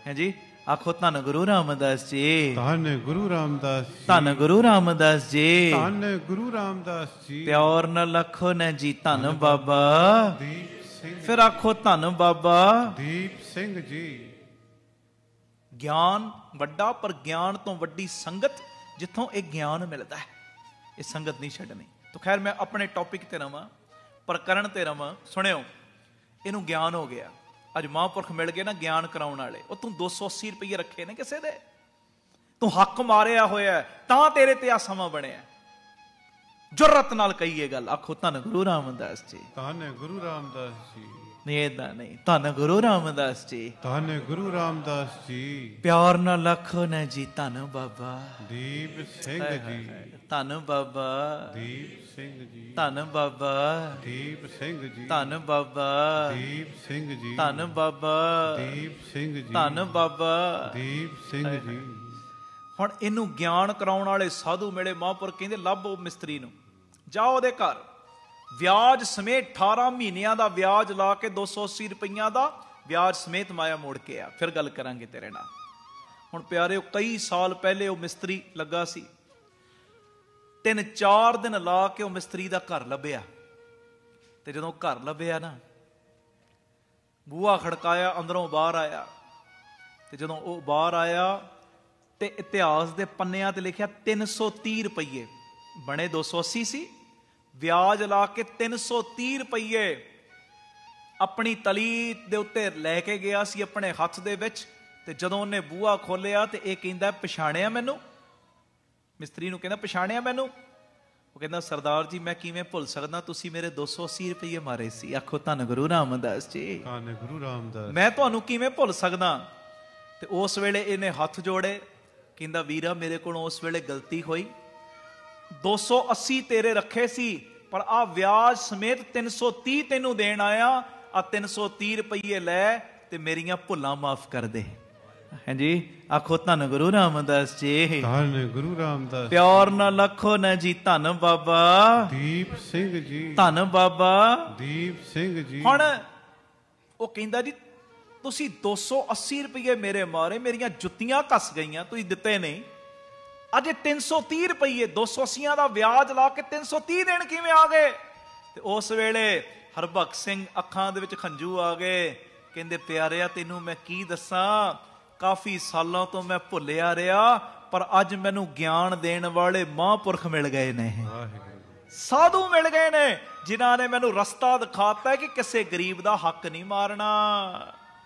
ਹੈ ਜੀ, ਆਖੋ ਧੰਨ ਗੁਰੂ ਰਾਮਦਾਸ ਜੀ। ਧੰਨ ਗੁਰੂ ਰਾਮਦਾਸ ਜੀ। ਧੰਨ ਗੁਰੂ ਰਾਮਦਾਸ ਜੀ। ਧੰਨ ਗੁਰੂ ਰਾਮਦਾਸ ਜੀ। ਪਿਆਰ ਨਾਲ ਆਖੋ ਨਾ ਜੀ, ਧੰਨ ਬਾਬਾ ਦੀਪ ਸਿੰਘ। ਫਿਰ ਆਖੋ ਧੰਨ ਬਾਬਾ ਦੀਪ ਸਿੰਘ ਜੀ। ਗਿਆਨ ਵੱਡਾ, ਪਰ ਗਿਆਨ ਤੋਂ ਵੱਡੀ ਸੰਗਤ, ਜਿੱਥੋਂ ਇਹ ਗਿਆਨ ਮਿਲਦਾ ਹੈ, ਇਹ ਸੰਗਤ ਨਹੀਂ ਛੱਡਣੀ। ਤਾਂ ਖੈਰ ਮੈਂ ਆਪਣੇ ਟੌਪਿਕ ਤੇ ਰਵਾਂ, ਪ੍ਰਕਰਨ ਤੇ ਰਵਾਂ। ਸੁਣਿਓ, ਇਹਨੂੰ ਗਿਆਨ ਹੋ ਗਿਆ। ਅੱਜ ਮਹਾਂਪੁਰਖ ਮਿਲ ਗਏ ਨਾ ਗਿਆਨ ਕਰਾਉਣ ਵਾਲੇ, ਉਹ ਤੂੰ 280 ਰੁਪਏ ਰੱਖੇ ਨੇ ਕਿਸੇ ਦੇ, ਤੂੰ ਹੱਕ ਮਾਰਿਆ ਹੋਇਆ, ਤਾਂ ਤੇਰੇ ਤੇ ਆ ਸਮਾਂ ਬਣਿਆ। ਜੁਰਤ ਨਾਲ ਕਹੀਏ ਗੱਲ, ਆਖੋ ਧੰਨ ਗੁਰੂ ਰਾਮਦਾਸ ਜੀ। ਧੰਨ ਗੁਰੂ ਰਾਮਦਾਸ ਜੀ। ਨਹੀਂ ਏਦਾਂ ਨਹੀਂ, ਧੰਨ ਗੁਰੂ ਰਾਮਦਾਸ ਜੀ। ਧੰਨ ਗੁਰੂ ਰਾਮਦਾਸ ਜੀ। ਪਿਆਰ ਨਾਲ ਆਖੋ ਨਾ ਜੀ, ਧੰਨ ਬਾਬਾ ਦੀਪ ਸਿੰਘ ਜੀ। ਧੰਨ ਬਾਬਾ ਦੀਪ ਸਿੰਘ ਜੀ। ਧੰਨ ਬਾਬਾ ਦੀਪ ਸਿੰਘ ਜੀ। ਧੰਨ ਬਾਬਾ ਦੀਪ ਸਿੰਘ ਜੀ। ਧੰਨ ਬਾਬਾ ਦੀਪ ਸਿੰਘ ਜੀ। ਧੰਨ ਬਾਬਾ ਦੀਪ ਸਿੰਘ ਜੀ। ਹੁਣ ਇਹਨੂੰ ਗਿਆਨ ਕਰਾਉਣ ਵਾਲੇ ਸਾਧੂ ਮਿਲੇ। ਮਹਾਂਪੁਰਖ ਕਹਿੰਦੇ ਲੱਭੋ ਮਿਸਤਰੀ ਨੂੰ, ਜਾਓ ਉਹਦੇ ਘਰ, ਵਿਆਜ ਸਮੇਤ 18 ਮਹੀਨਿਆਂ ਦਾ ਵਿਆਜ ਲਾ ਕੇ 280 ਰੁਪਈਆਂ ਦਾ ਵਿਆਜ ਸਮੇਤ ਮਾਇਆ ਮੋੜ ਕੇ ਆ, ਫਿਰ ਗੱਲ ਕਰਾਂਗੇ ਤੇਰੇ ਨਾਲ। ਹੁਣ ਪਿਆਰਿਓ, ਕਈ ਸਾਲ ਪਹਿਲੇ ਉਹ ਮਿਸਤਰੀ ਲੱਗਾ ਸੀ, 3-4 ਦਿਨ ਲਾ ਕੇ ਉਹ ਮਿਸਤਰੀ ਦਾ ਘਰ ਲੱਭਿਆ। ਤੇ ਜਦੋਂ ਘਰ ਲੱਭਿਆ ਨਾ, ਬੂਹਾ ਖੜਕਾਇਆ, ਅੰਦਰੋਂ ਬਾਹਰ ਆਇਆ। ਤੇ ਜਦੋਂ ਉਹ ਬਾਹਰ ਆਇਆ ਤੇ ਇਤਿਹਾਸ ਦੇ ਪੰਨਿਆਂ ਤੇ ਲਿਖਿਆ 330 ਰੁਪਈਏ, ਬਣੇ 280 ਸੀ, ਵਿਆਜ ਲਾ ਕੇ 330 ਰੁਪਈਏ ਆਪਣੀ ਤਲੀ ਦੇ ਉੱਤੇ ਲੈ ਕੇ ਗਿਆ ਸੀ ਆਪਣੇ ਹੱਥ ਦੇ ਵਿੱਚ। ਤੇ ਜਦੋਂ ਉਹਨੇ ਬੂਹਾ ਖੋਲਿਆ ਤੇ ਇਹ ਕਹਿੰਦਾ, ਪਛਾਣਿਆ ਮੈਨੂੰ? ਮਿਸਤਰੀ ਨੂੰ ਕਹਿੰਦਾ, ਪਛਾਣਿਆ ਮੈਨੂੰ? ਉਹ ਕਹਿੰਦਾ, ਸਰਦਾਰ ਜੀ ਮੈਂ ਕਿਵੇਂ ਭੁੱਲ ਸਕਦਾ, ਤੁਸੀਂ ਮੇਰੇ 280 ਰੁਪਈਏ ਮਾਰੇ ਸੀ। ਆਖੋ ਧੰਨ ਗੁਰੂ ਰਾਮਦਾਸ ਜੀ। ਧੰਨ ਗੁਰੂ ਰਾਮਦਾਸ। ਮੈਂ ਤੁਹਾਨੂੰ ਕਿਵੇਂ ਭੁੱਲ ਸਕਦਾ? ਤੇ ਉਸ ਵੇਲੇ ਇਹਨੇ ਹੱਥ ਜੋੜੇ, ਕਹਿੰਦਾ, ਵੀਰਾ ਮੇਰੇ ਕੋਲੋਂ ਉਸ ਵੇਲੇ ਗਲਤੀ ਹੋਈ, 280 ਤੇਰੇ ਰੱਖੇ ਸੀ, ਪਰ ਆ ਵਿਆਜ ਸਮੇਤ 330 ਤੈਨੂੰ ਦੇਣ ਆਇਆ। ਆ 330 ਰੁਪਈਏ ਲੈ ਤੇ ਮੇਰੀਆਂ ਭੁੱਲਾਂ ਮਾਫ ਕਰ ਦੇ। ਹਾਂਜੀ, ਆਖੋ ਧੰਨ ਗੁਰੂ ਰਾਮਦਾਸ ਜੀ। ਧੰਨ ਗੁਰੂ ਰਾਮਦਾਸ। ਪਿਆਰ ਨਾਲ ਆਖੋ ਨਾ ਜੀ, ਧੰਨ ਬਾਬਾ ਦੀਪ ਸਿੰਘ ਜੀ। ਧੰਨ ਬਾਬਾ ਦੀਪ ਸਿੰਘ ਜੀ। ਹੁਣ ਉਹ ਕਹਿੰਦਾ, ਜੀ ਤੁਸੀਂ 280 ਰੁਪਏ ਮੇਰੇ ਮਾਰੇ, ਮੇਰੀਆਂ ਜੁੱਤੀਆਂ ਘਸ ਗਈਆਂ, ਤੁਸੀਂ ਦਿੱਤੇ ਨਹੀਂ। ਅੱਜ 330 ਰੁਪਏ 280 ਦਾ ਵਿਆਜ ਲਾ ਕੇ 330 ਦੇਣ ਕਿਵੇਂ ਆ ਗਏ? ਤੇ ਉਸ ਵੇਲੇ ਹਰਬਖਸ਼ ਸਿੰਘ ਅੱਖਾਂ ਦੇ ਵਿੱਚ ਖੰਝੂ ਆ ਗਏ। ਕਹਿੰਦੇ, ਪਿਆਰਿਆ ਤੈਨੂੰ ਮੈਂ ਕੀ ਦੱਸਾਂ, ਕਾਫੀ ਸਾਲਾਂ ਤੋਂ ਮੈਂ ਭੁੱਲਿਆ ਰਿਹਾ, ਪਰ ਅੱਜ ਮੈਨੂੰ ਗਿਆਨ ਦੇਣ ਵਾਲੇ ਮਹਾਂਪੁਰਖ ਮਿਲ ਗਏ ਨੇ, ਸਾਧੂ ਮਿਲ ਗਏ ਨੇ, ਜਿਨ੍ਹਾਂ ਨੇ ਮੈਨੂੰ ਰਸਤਾ ਦਿਖਾਤਾ ਕਿ ਕਿਸੇ ਗਰੀਬ ਦਾ ਹੱਕ ਨਹੀਂ ਮਾਰਨਾ।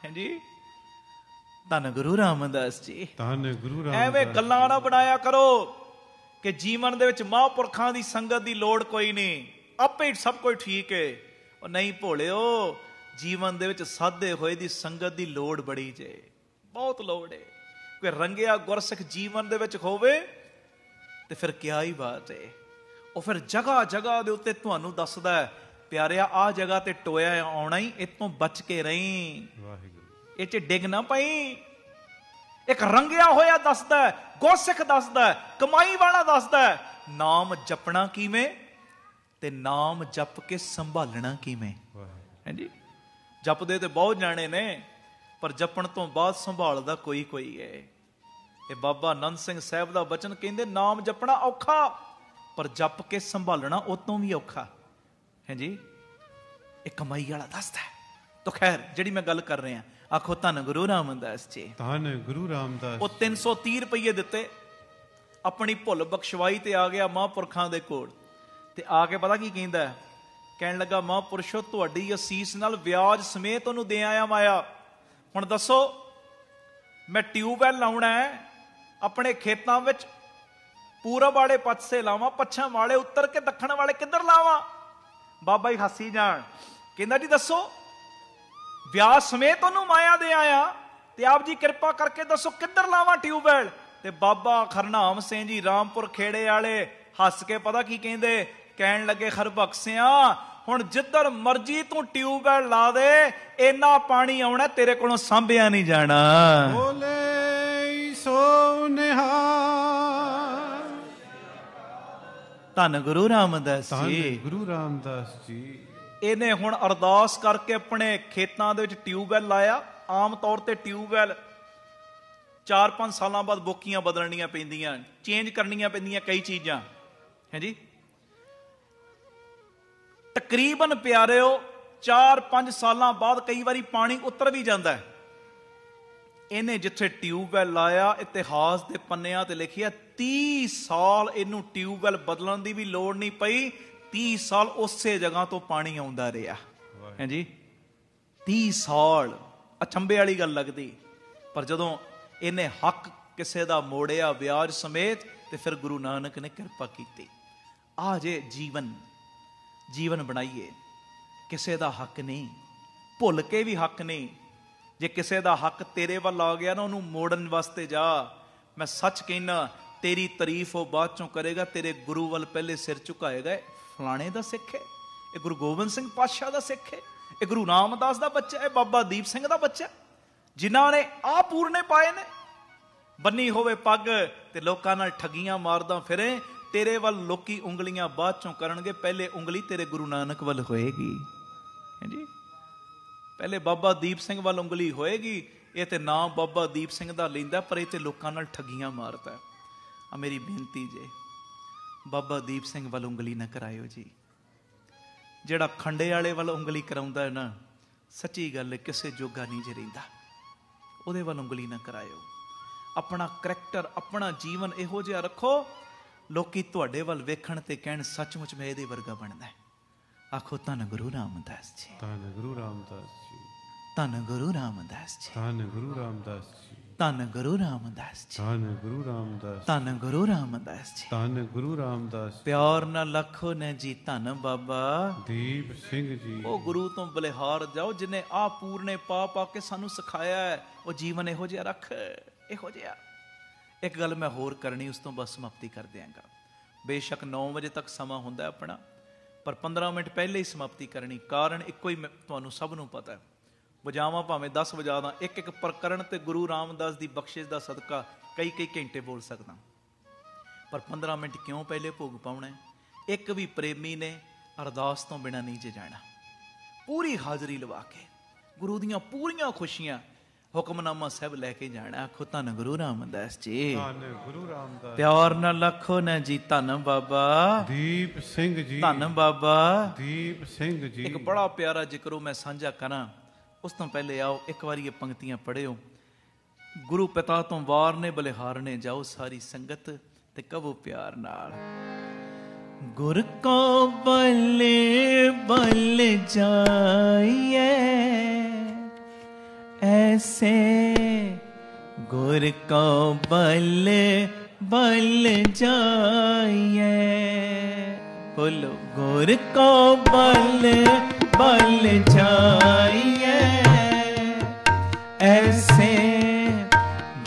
ਹਾਂਜੀ, ਧੰਨ ਗੁਰੂ ਰਾਮਦਾਸ ਜੀ। ਧੰਨ ਗੁਰੂ ਰਾਮਦਾਸ। ਐਵੇਂ ਗੱਲਾਂ ਨਾ ਬਣਾਇਆ ਕਰੋ ਕਿ ਜੀਵਨ ਦੇ ਵਿੱਚ ਮਹਾਂਪੁਰਖਾਂ ਦੀ ਸੰਗਤ ਦੀ ਲੋੜ ਕੋਈ ਨਹੀਂ, ਆਪੇ ਹੀ ਸਭ ਕੁਝ ਠੀਕ ਹੈ। ਉਹ ਨਹੀਂ ਭੋਲਿਓ, ਜੀਵਨ ਦੇ ਵਿੱਚ ਸਾਧੇ ਹੋਏ ਦੀ ਸੰਗਤ ਦੀ ਲੋੜ ਬੜੀ ਜੇ, ਬਹੁਤ ਲੋੜ ਹੈ। ਕੋਈ ਰੰਗਿਆ ਗੁਰਸਿੱਖ ਜੀਵਨ ਦੇ ਵਿੱਚ ਹੋਵੇ ਤੇ ਫਿਰ ਕਿਆ ਹੀ ਬਾਤ ਹੈ। ਉਹ ਫਿਰ ਜਗ੍ਹਾ ਜਗ੍ਹਾ ਦੇ ਉੱਤੇ ਤੁਹਾਨੂੰ ਦੱਸਦਾ ਹੈ, ਪਿਆਰਿਆ ਆਹ ਜਗ੍ਹਾ ਤੇ ਟੋਇਆ ਆਉਣਾ ਹੀ, ਇਤੋਂ ਬਚ ਕੇ ਰਹੀਂ, ਇਹ ਚ ਡਿੱਗ ਨਾ ਪਈ। ਇੱਕ ਰੰਗਿਆ ਹੋਇਆ ਦੱਸਦਾ, ਗੁਰਸਿੱਖ ਦੱਸਦਾ, ਕਮਾਈ ਵਾਲਾ ਦੱਸਦਾ, ਨਾਮ ਜਪਣਾ ਕਿਵੇਂ ਤੇ ਨਾਮ ਜਪ ਕੇ ਸੰਭਾਲਣਾ ਕਿਵੇਂ। ਹਾਂਜੀ, ਜਪਦੇ ਤੇ ਬਹੁਤ ਜਾਣੇ ਨੇ, ਪਰ ਜਪਣ ਤੋਂ ਬਾਅਦ ਸੰਭਾਲਦਾ ਕੋਈ ਕੋਈ ਹੈ। ਇਹ ਬਾਬਾ ਆਨੰਦ ਸਿੰਘ ਸਾਹਿਬ ਦਾ ਬਚਨ ਕਹਿੰਦੇ, ਨਾਮ ਜਪਣਾ ਔਖਾ, ਪਰ ਜਪ ਕੇ ਸੰਭਾਲਣਾ ਉਹ ਤੋਂ ਵੀ ਔਖਾ। ਹਾਂਜੀ, ਇਹ ਕਮਾਈ ਵਾਲਾ ਦੱਸਦਾ। ਤਾਂ ਖੈਰ, ਜਿਹੜੀ ਮੈਂ ਗੱਲ ਕਰ ਰਿਹਾ, ਆਖੋ ਧੰਨ ਗੁਰੂ ਰਾਮਦਾਸ ਜੀ। ਧੰਨ ਗੁਰੂ ਰਾਮਦਾਸ। ਉਹ 330 ਰੁਪਏ ਦਿੱਤੇ, ਆਪਣੀ ਭੁੱਲ ਬਖਸ਼ਵਾਈ ਤੇ ਆ ਗਿਆ ਮਹਾਂਪੁਰਖਾਂ ਦੇ ਕੋਲ। ਤੇ ਆ ਕੇ ਪਤਾ ਕੀ ਕਹਿੰਦਾ? ਕਹਿਣ ਲੱਗਾ, ਮਹਾਂਪੁਰਸ਼ੋ ਤੁਹਾਡੀ ਅਸੀਸ ਨਾਲ ਵਿਆਜ ਸਮੇਤ ਉਹਨੂੰ ਦੇ ਆਇਆ ਮਾਇਆ। ਹੁਣ ਦੱਸੋ, ਮੈਂ ਟਿਊਬਵੈਲ ਲਾਉਣਾ ਹੈ ਆਪਣੇ ਖੇਤਾਂ ਵਿੱਚ, ਪੂਰਬ ਵਾਲੇ ਪਾਸੇ ਲਾਵਾਂ, ਪੱਛਮ ਵਾਲੇ, ਉੱਤਰ ਕੇ ਦੱਖਣ ਵਾਲੇ ਕਿੱਧਰ ਲਾਵਾਂ? ਬਾਬਾ ਜੀ ਹੱਸੀ ਜਾਣ। ਕਹਿੰਦਾ, ਜੀ ਦੱਸੋ, ਵਿਆਜ ਸਮੇਤ ਉਹਨੂੰ ਮਾਇਆ ਦੇ ਆਇਆ, ਤੇ ਆਪ ਜੀ ਕਿਰਪਾ ਕਰਕੇ ਦੱਸੋ ਕਿੱਧਰ ਲਾਵਾਂ ਟਿਊਬਵੈਲ? ਤੇ ਬਾਬਾ ਹਰਨਾਮ ਸਿੰਘ ਜੀ ਰਾਮਪੁਰ ਖੇੜੇ ਵਾਲੇ ਹੱਸ ਕੇ ਪਤਾ ਕੀ ਕਹਿੰਦੇ, ਕਹਿਣ ਲੱਗੇ ਹਰਬਖਸ਼ਿਆ ਹੁਣ ਜਿੱਧਰ ਮਰਜੀ ਤੂੰ ਟਿਊਬਵੈਲ ਲਾ ਦੇ, ਇੰਨਾ ਪਾਣੀ ਆਉਣਾ ਤੇਰੇ ਕੋਲੋਂ ਸਾਂਭਿਆ ਨਹੀਂ ਜਾਣਾ। ਬੋਲੇ ਸੋ ਨਿਹਾਲ। ਧੰਨ ਗੁਰੂ ਰਾਮਦਾਸ ਜੀ। ਧੰਨ ਗੁਰੂ ਰਾਮਦਾਸ ਜੀ। ਇਹਨੇ ਹੁਣ ਅਰਦਾਸ ਕਰਕੇ ਆਪਣੇ ਖੇਤਾਂ ਦੇ ਵਿੱਚ ਟਿਊਬਵੈਲ ਲਾਇਆ। ਆਮ ਤੌਰ ਤੇ ਟਿਊਬਵੈਲ 4-5 ਸਾਲਾਂ ਬਾਅਦ ਬੋਕੀਆਂ ਬਦਲਣੀਆਂ ਪੈਂਦੀਆਂ, ਚੇਂਜ ਕਰਨੀਆਂ ਪੈਂਦੀਆਂ ਕਈ ਚੀਜ਼ਾਂ, ਹੈ ਜੀ। ਤਕਰੀਬਨ ਪਿਆਰਿਓ 4-5 ਸਾਲਾਂ ਬਾਅਦ ਕਈ ਵਾਰੀ ਪਾਣੀ ਉਤਰ ਵੀ ਜਾਂਦਾ। ਇਹਨੇ ਜਿੱਥੇ ਟਿਊਬਵੈਲ ਲਾਇਆ, ਇਤਿਹਾਸ ਦੇ ਪੰਨਿਆਂ ਤੇ ਲਿਖਿਆ 30 ਸਾਲ ਇਹਨੂੰ ਟਿਊਬਵੈਲ ਬਦਲਣ ਦੀ ਵੀ ਲੋੜ ਨਹੀਂ ਪਈ। 30 ਸਾਲ ਉਸੇ ਜਗ੍ਹਾ ਤੋਂ ਪਾਣੀ ਆਉਂਦਾ ਰਿਹਾ, ਹੈ ਜੀ। 30 ਸਾਲ ਅਚੰਭੇ ਵਾਲੀ ਗੱਲ ਲੱਗਦੀ, ਪਰ ਜਦੋਂ ਇਹਨੇ ਹੱਕ ਕਿਸੇ ਦਾ ਮੋੜਿਆ ਵਿਆਜ ਸਮੇਤ, ਤੇ ਫਿਰ ਗੁਰੂ ਨਾਨਕ ਨੇ ਕਿਰਪਾ ਕੀਤੀ। ਆ ਜੇ ਜੀਵਨ ਬਣਾਈਏ, ਕਿਸੇ ਦਾ ਹੱਕ ਨਹੀਂ, ਭੁੱਲ ਕੇ ਵੀ ਹੱਕ ਨਹੀਂ। ਜੇ ਕਿਸੇ ਦਾ ਹੱਕ ਤੇਰੇ ਵੱਲ ਆ ਗਿਆ ਨਾ, ਉਹਨੂੰ ਮੋੜਨ ਵਾਸਤੇ ਜਾ। ਮੈਂ ਸੱਚ ਕਹਿਣਾ, ਤੇਰੀ ਤਾਰੀਫ ਉਹ ਬਾਅਦ ਚੋਂ ਕਰੇਗਾ, ਤੇਰੇ ਗੁਰੂ ਵੱਲ ਪਹਿਲੇ ਸਿਰ ਝੁਕਾਏਗਾ। ਫਲਾਣੇ ਦਾ ਸਿੱਖ ਹੈ, ਇਹ ਗੁਰੂ ਗੋਬਿੰਦ ਸਿੰਘ ਪਾਤਸ਼ਾਹ ਦਾ ਸਿੱਖ ਹੈ, ਇਹ ਗੁਰੂ ਰਾਮਦਾਸ ਦਾ ਬੱਚਾ ਹੈ, ਬਾਬਾ ਦੀਪ ਸਿੰਘ ਦਾ ਬੱਚਾ, ਜਿਨ੍ਹਾਂ ਨੇ ਆਹ ਪੂਰਨੇ ਪਾਏ ਨੇ। ਬੰਨੀ ਹੋਵੇ ਪੱਗ ਤੇ ਲੋਕਾਂ ਨਾਲ ਠੱਗੀਆਂ ਮਾਰਦਾ ਫਿਰੇ, ਤੇਰੇ ਵੱਲ ਲੋਕੀ ਉਂਗਲੀਆਂ ਬਾਅਦ ਚੋਂ ਕਰਨਗੇ, ਪਹਿਲੇ ਉਂਗਲੀ ਤੇਰੇ ਗੁਰੂ ਨਾਨਕ ਵੱਲ ਹੋਏਗੀ, ਹੈ ਜੀ। ਪਹਿਲੇ ਬਾਬਾ ਦੀਪ ਸਿੰਘ ਵੱਲ ਉਂਗਲੀ ਹੋਏਗੀ। ਇਹ ਤੇ ਨਾਮ ਬਾਬਾ ਦੀਪ ਸਿੰਘ ਦਾ ਲੈਂਦਾ, ਪਰ ਇਹ ਤੇ ਲੋਕਾਂ ਨਾਲ ਠੱਗੀਆਂ ਮਾਰਦਾ। ਆ ਮੇਰੀ ਬੇਨਤੀ ਜੇ, ਬਾਬਾ ਦੀਪ ਸਿੰਘ ਵੱਲ ਉਂਗਲੀ ਨਾ ਕਰਾਇਓ ਜੀ। ਜਿਹੜਾ ਖੰਡੇ ਵਾਲੇ ਵੱਲ ਉਂਗਲੀ ਕਰਾਉਂਦਾ ਹੈ ਨਾ, ਸੱਚੀ ਗੱਲ ਹੈ, ਕਿਸੇ ਜੋਗਾ ਨਹੀਂ ਜੇ ਰਹਿੰਦਾ। ਉਹਦੇ ਵੱਲ ਉਂਗਲੀ ਨਾ ਕਰਾਇਓ। ਆਪਣਾ ਕਰੈਕਟਰ, ਆਪਣਾ ਜੀਵਨ ਇਹੋ ਜਿਹਾ ਰੱਖੋ, ਲੋਕੀ ਤੁਹਾਡੇ ਵੱਲ ਵੇਖਣ ਤੇ ਕਹਿਣ ਸੱਚਮੁੱਚ ਮੈਂ ਇਹਦੇ ਵਰਗਾ ਬਣਦਾ। ਆਖੋ ਧੰਨ ਗੁਰੂ ਰਾਮਦਾਸ ਜੀ। ਧੰਨ ਗੁਰੂ ਰਾਮਦਾਸ ਜੀ। ਧੰਨ ਗੁਰੂ ਰਾਮਦਾਸ ਜੀ। ਧੰਨ ਗੁਰੂ ਰਾਮਦਾਸ ਜੀ। ਧੰਨ ਗੁਰੂ ਰਾਮਦਾਸ ਜੀ। ਧੰਨ ਗੁਰੂ ਰਾਮਦਾਸ। ਧੰਨ ਗੁਰੂ ਰਾਮਦਾਸ ਜੀ। ਧੰਨ ਗੁਰੂ ਰਾਮਦਾਸ। ਪਿਆਰ ਨਾਲ ਲੱਖੋ ਨੇ ਜੀ ਧੰਨ ਬਾਬਾ ਦੀਪ ਸਿੰਘ ਜੀ। ਉਹ ਗੁਰੂ ਤੋਂ ਬਲਿਹਾਰ ਜਾਓ, ਜਿਹਨੇ ਆ ਪੂਰਨੇ ਪਾ ਪਾ ਕੇ ਸਾਨੂੰ ਸਿਖਾਇਆ ਹੈ। ਉਹ ਜੀਵਨ ਇਹੋ ਜਿਹਾ ਰੱਖ, ਇਹੋ ਜਿਹਾ। ਇੱਕ ਗੱਲ ਮੈਂ ਹੋਰ ਕਰਨੀ, ਉਸ ਤੋਂ ਬਸ ਸਮਾਪਤੀ ਕਰ ਦਿਆਂਗਾ। ਬੇਸ਼ੱਕ 9 ਵਜੇ ਤੱਕ ਸਮਾਂ ਹੁੰਦਾ ਆਪਣਾ, ਪਰ 15 ਮਿੰਟ ਪਹਿਲੇ ਹੀ ਸਮਾਪਤੀ ਕਰਨੀ। ਕਾਰਨ ਇੱਕੋ ਹੀ, ਤੁਹਾਨੂੰ ਸਭ ਨੂੰ ਪਤਾ। ਵਜਾਵਾਂ ਭਾਵੇਂ 10 ਵਜਾ ਦਾਂ, ਇੱਕ ਪ੍ਰਕਰਣ ਤੇ ਗੁਰੂ ਰਾਮਦਾਸ ਦੀ ਬਖਸ਼ਿਸ਼ ਦਾ ਸਦਕਾ ਕਈ ਘੰਟੇ ਬੋਲ ਸਕਦਾ, ਪਰ 15 ਮਿੰਟ ਕਿਉਂ ਪਹਿਲੇ ਭੋਗ ਪਾਉਣਾ? ਇੱਕ ਵੀ ਪ੍ਰੇਮੀ ਨੇ ਅਰਦਾਸ ਤੋਂ ਬਿਨਾਂ ਨਹੀਂ ਜੇ ਜਾਣਾ। ਪੂਰੀ ਹਾਜ਼ਰੀ ਲਵਾ ਕੇ ਗੁਰੂ ਦੀਆਂ ਪੂਰੀਆਂ ਖੁਸ਼ੀਆਂ, ਹੁਕਮਨਾਮਾ ਸਾਹਿਬ ਲੈ ਕੇ ਜਾਣਾ। ਆਖੋ ਧੰਨ ਗੁਰੂ ਰਾਮਦਾਸ ਜੀ। ਧੰਨ ਗੁਰੂ ਰਾਮਦਾਸ। ਪਿਆਰ ਨਾਲ ਲੱਖੋ ਨਾ ਜੀ ਧੰਨ ਬਾਬਾ ਦੀਪ ਸਿੰਘ ਜੀ। ਧੰਨ ਬਾਬਾ ਦੀਪ ਸਿੰਘ ਜੀ। ਇੱਕ ਬੜਾ ਪਿਆਰਾ ਜ਼ਿਕਰ ਮੈਂ ਸਾਂਝਾ ਕਰਾਂ, ਉਸ ਤੋਂ ਪਹਿਲੇ ਆਓ ਇੱਕ ਵਾਰੀ ਇਹ ਪੰਕਤੀਆਂ ਪੜ੍ਹਿਓ। ਗੁਰੂ ਪਿਤਾ ਤੋਂ ਵਾਰ ਨੇ ਬਲਿਹਾਰਨੇ ਜਾਓ ਸਾਰੀ ਸੰਗਤ, ਤੇ ਕਹੋ ਪਿਆਰ ਨਾਲ, ਗੁਰ ਕੋ ਬਲ ਬਲ ਜਾਈਏ ऐसे, गुर को बल बल जाइए। बोलो गुर को बल बल जाइए ऐसे,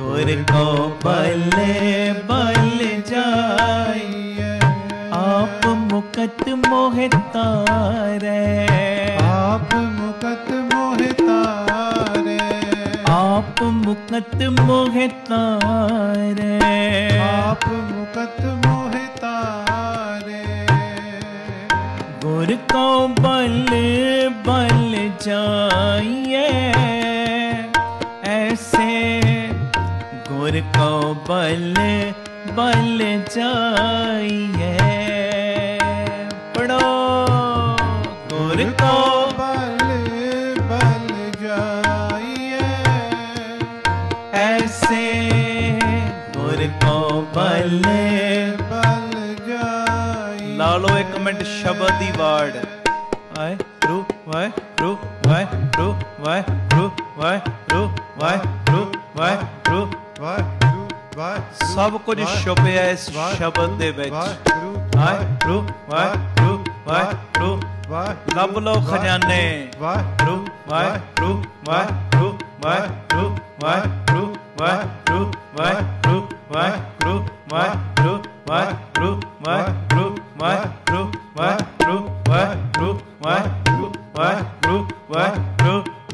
गुर को बल बल जाइए। आप मुकत मोह तारे, आप मुकत मोह तारे, आप मुकत मोह तारे, आप मुकत मोह तारे। गुर को बल बल जाइए ऐसे, गुर को बल बल जाइए। पढ़ो गुर को बल बल जाइए ऐसे, गुर को बल बल जाइए। ला लो एक मिनट शब्द दी वार्ड। वाय रू वाय रू वाय रू वाय रू वाय रू वाय रू वाय रू। वाहिगुरु वाहिगुरु। सब कुछ छुपिया इस शब्द दे विच। वाहिगुरु वाहिगुरु वाहिगुरु वाहिगुरु। वाहिगुरु। लभ लो खजाने। वाहिगुरु वाहिगुरु वाहिगुरु वाहिगुरु वाहिगुरु वाहिगुरु वाहिगुरु वाहिगुरु वाहिगुरु ਵਾਹਿਗੁਰੂ ਵਾਹਿਗੁਰੂ ਵਾਹਿਗੁਰੂ ਵਾਹਿਗੁਰੂ ਵਾਹਿਗੁਰੂ ਵਾਹਿਗੁਰੂ ਵਾਹਿਗੁਰੂ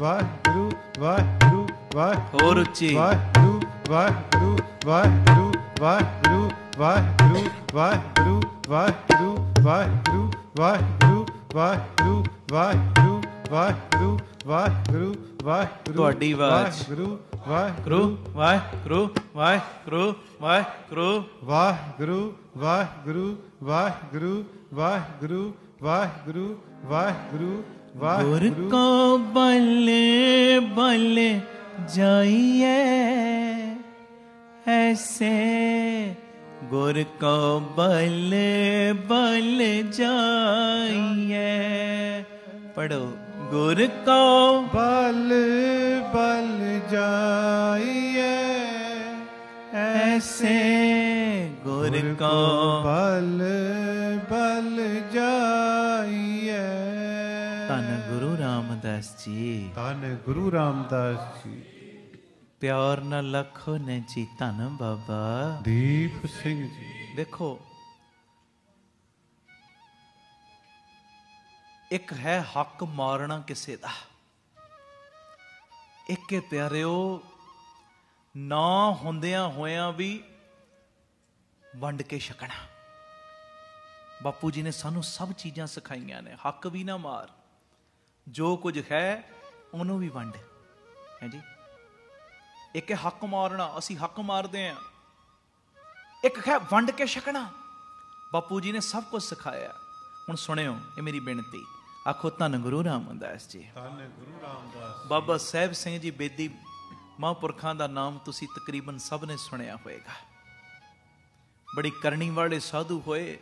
ਵਾਹਿਗੁਰੂ ਵਾਹਿਗੁਰੂ ਵਾਹਿਗੁਰੂ ਵਾਹਿਗੁਰੂ ਹੋਰ ਉੱਚੀ ਵਾਹਿਗੁਰੂ ਵਾਹਿਗੁਰੂ ਵਾਹਿਗੁਰੂ ਵਾਹਿਗੁਰੂ ਵਾਹਿਗੁਰੂ ਵਾਹਿਗੁਰੂ ਵਾਹਿਗੁਰੂ ਵਾਹਿਗੁਰੂ ਵਾਹਿਗੁਰੂ ਵਾਹਿਗੁਰੂ ਵਾਹਿਗੁਰੂ ਵਾਹਿਗੁਰੂ ਵਾਹਿਗੁਰੂ ਵਾਹਿਗੁਰੂ ਤੁਹਾਡੀ ਆਵਾਜ਼ ਵਾਹਿਗੁਰੂ ਵਾਹਿਗੁਰੂ ਵਾਹਿਗੁਰੂ ਵਾਹਿਗੁਰੂ ਵਾਹਿਗੁਰੂ ਵਾਹਿਗੁਰੂ ਵਾਹਿਗੁਰੂ ਵਾਹਿਗੁਰੂ ਵਾਹਿਗੁਰੂ ਵਾਹਿਗੁਰੂ ਵਾਹਿਗੁਰੂ ਗੁਰ ਵਾਹਿਗੁਰੂ ਕੋ ਬਲ ਬਲ ਜਾਈਏ ਐਸੇ ਗੁਰ ਕੋ ਬਲ ਬਲ ਜਾਈਏ ਪੜੋ ਗੁਰ ਕੋ ਬਲ ਬਲ ਜਾਈਏ ਐਸੇ ਗੁਰ ਕੋ ਬਲ ਬਲ ਜਾਈਏ। ਧੰਨ ਗੁਰੂ ਰਾਮਦਾਸ ਜੀ ਧੰਨ ਗੁਰੂ ਰਾਮਦਾਸ ਜੀ। ਪਿਆਰ ਨਾਲ ਲੱਖੋ ਨੇ ਜੀ ਧੰਨ ਬਾਬਾ ਦੀਪ ਸਿੰਘ ਜੀ। ਦੇਖੋ ਇੱਕ ਹੈ ਹੱਕ ਮਾਰਨਾ ਕਿਸੇ ਦਾ, ਇੱਕ ਹੈ ਪਿਆਰਿਓ ਨਾ ਹੁੰਦਿਆਂ ਹੋਇਆਂ ਵੀ ਵੰਡ ਕੇ ਛਕਣਾ। ਬਾਪੂ ਜੀ ਨੇ ਸਾਨੂੰ ਸਭ ਚੀਜ਼ਾਂ ਸਿਖਾਈਆਂ ਨੇ। ਹੱਕ ਵੀ ਨਾ ਮਾਰ, ਜੋ ਕੁਝ ਹੈ ਉਹਨੂੰ ਵੀ ਵੰਡ, ਹੈ ਜੀ। ਇੱਕ ਹੈ ਹੱਕ ਮਾਰਨਾ, ਅਸੀਂ ਹੱਕ ਮਾਰਦੇ ਹਾਂ। ਇੱਕ ਹੈ ਵੰਡ ਕੇ ਛਕਣਾ। ਬਾਪੂ ਜੀ ਨੇ ਸਭ ਕੁਝ ਸਿਖਾਇਆ। ਹੁਣ ਸੁਣਿਓ, ਇਹ ਮੇਰੀ ਬੇਨਤੀ, ਆਖੋ ਧੰਨ ਗੁਰੂ ਰਾਮਦਾਸ ਜੀ। ਧੰਨ ਗੁਰੂ ਰਾਮਦਾਸ। ਬਾਬਾ ਸਾਹਿਬ ਸਿੰਘ ਜੀ ਬੇਦੀ ਮਹਾਂਪੁਰਖਾਂ ਦਾ ਨਾਮ ਤੁਸੀਂ ਤਕਰੀਬਨ ਸਭ ਨੇ ਸੁਣਿਆ ਹੋਏਗਾ। ਬੜੀ ਕਰਨੀ ਵਾਲੇ ਸਾਧੂ ਹੋਏ।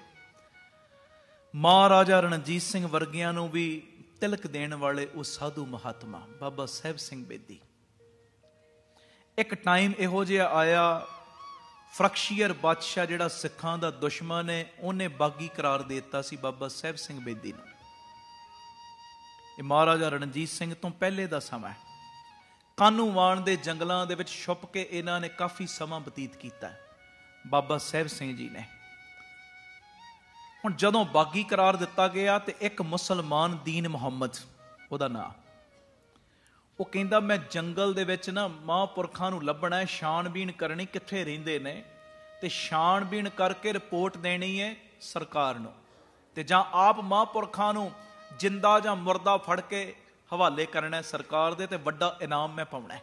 ਮਹਾਰਾਜਾ ਰਣਜੀਤ ਸਿੰਘ ਵਰਗਿਆਂ ਨੂੰ ਵੀ ਤਿਲਕ ਦੇਣ ਵਾਲੇ ਉਹ ਸਾਧੂ ਮਹਾਤਮਾ ਬਾਬਾ ਸਾਹਿਬ ਸਿੰਘ ਬੇਦੀ। ਇੱਕ ਟਾਈਮ ਇਹੋ ਜਿਹਾ ਆਇਆ, ਫਰਕਸ਼ੀਅਰ ਬਾਦਸ਼ਾਹ ਜਿਹੜਾ ਸਿੱਖਾਂ ਦਾ ਦੁਸ਼ਮਣ ਹੈ, ਉਹਨੇ ਬਾਗੀ ਕਰਾਰ ਦੇ ਦਿੱਤਾ ਸੀ ਬਾਬਾ ਸਾਹਿਬ ਸਿੰਘ ਬੇਦੀ ਨੂੰ। ਇਹ ਮਹਾਰਾਜਾ ਰਣਜੀਤ ਸਿੰਘ ਤੋਂ ਪਹਿਲੇ ਦਾ ਸਮਾਂ ਹੈ। ਕਾਨੂੰਵਾਨ ਦੇ ਜੰਗਲਾਂ ਦੇ ਵਿੱਚ ਛੁਪ ਕੇ ਇਹਨਾਂ ਨੇ ਕਾਫੀ ਸਮਾਂ ਬਤੀਤ ਕੀਤਾ ਬਾਬਾ ਸਾਹਿਬ ਸਿੰਘ ਜੀ ਨੇ। ਹੁਣ ਜਦੋਂ ਬਾਗੀ ਕਰਾਰ ਦਿੱਤਾ ਗਿਆ ਤੇ ਇੱਕ ਮੁਸਲਮਾਨ ਦੀਨ ਮੁਹੰਮਦ ਉਹਦਾ ਨਾਂ, ਉਹ ਕਹਿੰਦਾ ਮੈਂ ਜੰਗਲ ਦੇ ਵਿੱਚ ਨਾ ਮਹਾਂਪੁਰਖਾਂ ਨੂੰ ਲੱਭਣਾ, ਛਾਣਬੀਣ ਕਰਨੀ ਕਿੱਥੇ ਰਹਿੰਦੇ ਨੇ, ਤੇ ਛਾਣਬੀਣ ਕਰਕੇ ਰਿਪੋਰਟ ਦੇਣੀ ਹੈ ਸਰਕਾਰ ਨੂੰ, ਤੇ ਜਾਂ ਆਪ ਮਹਾਂਪੁਰਖਾਂ ਨੂੰ ਜਿੰਦਾ ਜਾਂ ਮੁਰਦਾ ਫੜ ਕੇ ਹਵਾਲੇ ਕਰਨਾ ਸਰਕਾਰ ਦੇ, ਤੇ ਵੱਡਾ ਇਨਾਮ ਮੈਂ ਪਾਉਣਾ।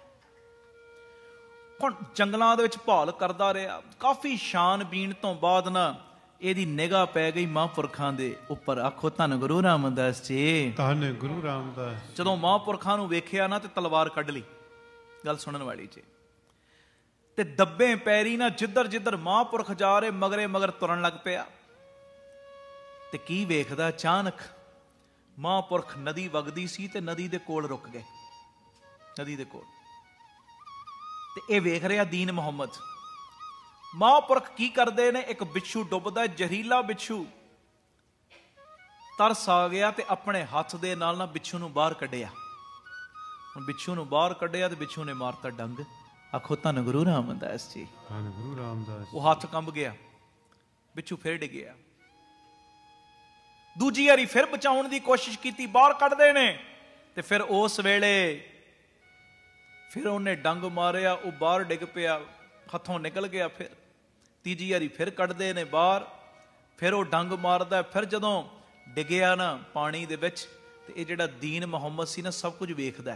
ਹੁਣ ਜੰਗਲਾਂ ਦੇ ਵਿੱਚ ਭਾਲ ਕਰਦਾ ਰਿਹਾ। ਕਾਫੀ ਛਾਣਬੀਣ ਤੋਂ ਬਾਅਦ ਨਾ ਇਹਦੀ ਨਿਗਾਹ ਪੈ ਗਈ ਮਹਾਂਪੁਰਖਾਂ ਦੇ ਉੱਪਰ। ਆਖੋ ਧੰਨ ਗੁਰੂ ਰਾਮਦਾਸ ਜੀ। ਧੰਨ ਗੁਰੂ ਰਾਮਦਾਸ। ਜਦੋਂ ਮਹਾਂਪੁਰਖਾਂ ਨੂੰ ਵੇਖਿਆ ਨਾ ਤੇ ਤਲਵਾਰ ਕੱਢ ਲਈ। ਗੱਲ ਸੁਣਨ ਵਾਲੀ ਜੀ। ਤੇ ਦੱਬੇ ਪੈਰੀ ਨਾ ਜਿੱਧਰ ਜਿੱਧਰ ਮਹਾਂਪੁਰਖ ਜਾ ਰਹੇ ਮਗਰੇ ਮਗਰ ਤੁਰਨ ਲੱਗ ਪਿਆ। ਤੇ ਕੀ ਵੇਖਦਾ, ਅਚਾਨਕ ਮਹਾਂਪੁਰਖ ਨਦੀ ਵਗਦੀ ਸੀ ਤੇ ਨਦੀ ਦੇ ਕੋਲ ਰੁਕ ਗਏ। ਨਦੀ ਦੇ ਕੋਲ ਤੇ ਇਹ ਵੇਖ ਰਿਹਾ ਦੀਨ ਮੁਹੰਮਦ। ਮਹਾਂਪੁਰਖ ਕੀ ਕਰਦੇ ਨੇ, ਇੱਕ ਬਿੱਛੂ ਡੁੱਬਦਾ, ਜ਼ਹਿਰੀਲਾ ਬਿੱਛੂ। ਤਰਸ ਆ ਗਿਆ ਤੇ ਆਪਣੇ ਹੱਥ ਦੇ ਨਾਲ ਨਾ ਬਿੱਛੂ ਨੂੰ ਬਾਹਰ ਕੱਢਿਆ। ਹੁਣ ਬਿੱਛੂ ਨੂੰ ਬਾਹਰ ਕੱਢਿਆ ਤੇ ਬਿੱਛੂ ਨੇ ਮਾਰਤਾ ਡੰਗ। ਆਖੋ ਧੰਨ ਗੁਰੂ ਰਾਮਦਾਸ ਜੀ। ਧੰਨ ਗੁਰੂ ਰਾਮਦਾਸ। ਉਹ ਹੱਥ ਕੰਬ ਗਿਆ, ਬਿੱਛੂ ਫਿਰ ਡਿੱਗਿਆ। ਦੂਜੀ ਵਾਰੀ ਫਿਰ ਬਚਾਉਣ ਦੀ ਕੋਸ਼ਿਸ਼ ਕੀਤੀ, ਬਾਹਰ ਕੱਢਦੇ ਨੇ ਤੇ ਫਿਰ ਉਸ ਵੇਲੇ ਫਿਰ ਉਹਨੇ ਡੰਗ ਮਾਰਿਆ, ਉਹ ਬਾਹਰ ਡਿੱਗ ਪਿਆ, ਹੱਥੋਂ ਨਿਕਲ ਗਿਆ। ਫਿਰ ਤੀਜੀ ਵਾਰੀ ਫਿਰ ਕੱਢਦੇ ਨੇ ਬਾਹਰ, ਫਿਰ ਉਹ ਡੰਗ ਮਾਰਦਾ। ਫਿਰ ਜਦੋਂ ਡਿੱਗਿਆ ਨਾ ਪਾਣੀ ਦੇ ਵਿੱਚ, ਤੇ ਇਹ ਜਿਹੜਾ ਦੀਨ ਮੁਹੰਮਦ ਸੀ ਨਾ ਸਭ ਕੁਝ ਵੇਖਦਾ।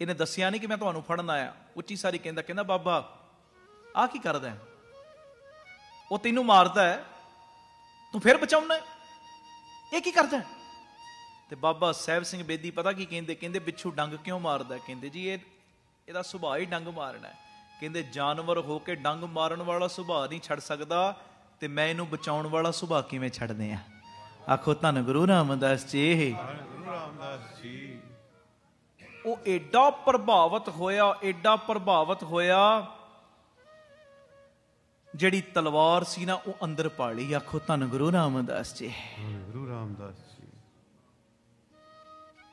ਇਹਨੇ ਦੱਸਿਆ ਨਹੀਂ ਕਿ ਮੈਂ ਤੁਹਾਨੂੰ ਫੜਨ ਆਇਆ। ਉੱਚੀ ਸਾਰੀ ਕਹਿੰਦਾ ਬਾਬਾ ਆਹ ਕੀ ਕਰਦਾ, ਉਹ ਤੈਨੂੰ ਮਾਰਦਾ ਹੈ, ਤੂੰ ਫਿਰ ਬਚਾਉਣਾ, ਇਹ ਕੀ ਕਰਦਾ? ਤੇ ਬਾਬਾ ਸਾਹਿਬ ਸਿੰਘ ਬੇਦੀ ਪਤਾ ਕੀ ਕਹਿੰਦੇ ਬਿੱਛੂ ਡੰਗ ਕਿਉਂ ਮਾਰਦਾ? ਕਹਿੰਦੇ ਜੀ ਇਹਦਾ ਸੁਭਾਅ ਹੀ ਡੰਗ ਮਾਰਨਾ। ਕਹਿੰਦੇ ਜਾਨਵਰ ਹੋ ਕੇ ਡੰਗ ਮਾਰਨ ਵਾਲਾ ਸੁਭਾਅ ਨਹੀਂ ਛੱਡ ਸਕਦਾ, ਤੇ ਮੈਂ ਇਹਨੂੰ ਬਚਾਉਣ ਵਾਲਾ ਸੁਭਾਅ ਕਿਵੇਂ ਛੱਡਦੇ ਆ? ਆਖੋ ਧੰਨ ਗੁਰੂ ਰਾਮਦਾਸ ਜੀ। ਗੁਰੂ ਰਾਮਦਾਸ ਜੀ। ਉਹ ਏਡਾ ਪ੍ਰਭਾਵਿਤ ਹੋਇਆ, ਜਿਹੜੀ ਤਲਵਾਰ ਸੀ ਨਾ ਉਹ ਅੰਦਰ ਪਾ ਲਈ। ਆਖੋ ਧੰਨ ਗੁਰੂ ਰਾਮਦਾਸ ਜੀ। ਗੁਰੂ ਰਾਮਦਾਸ ਜੀ।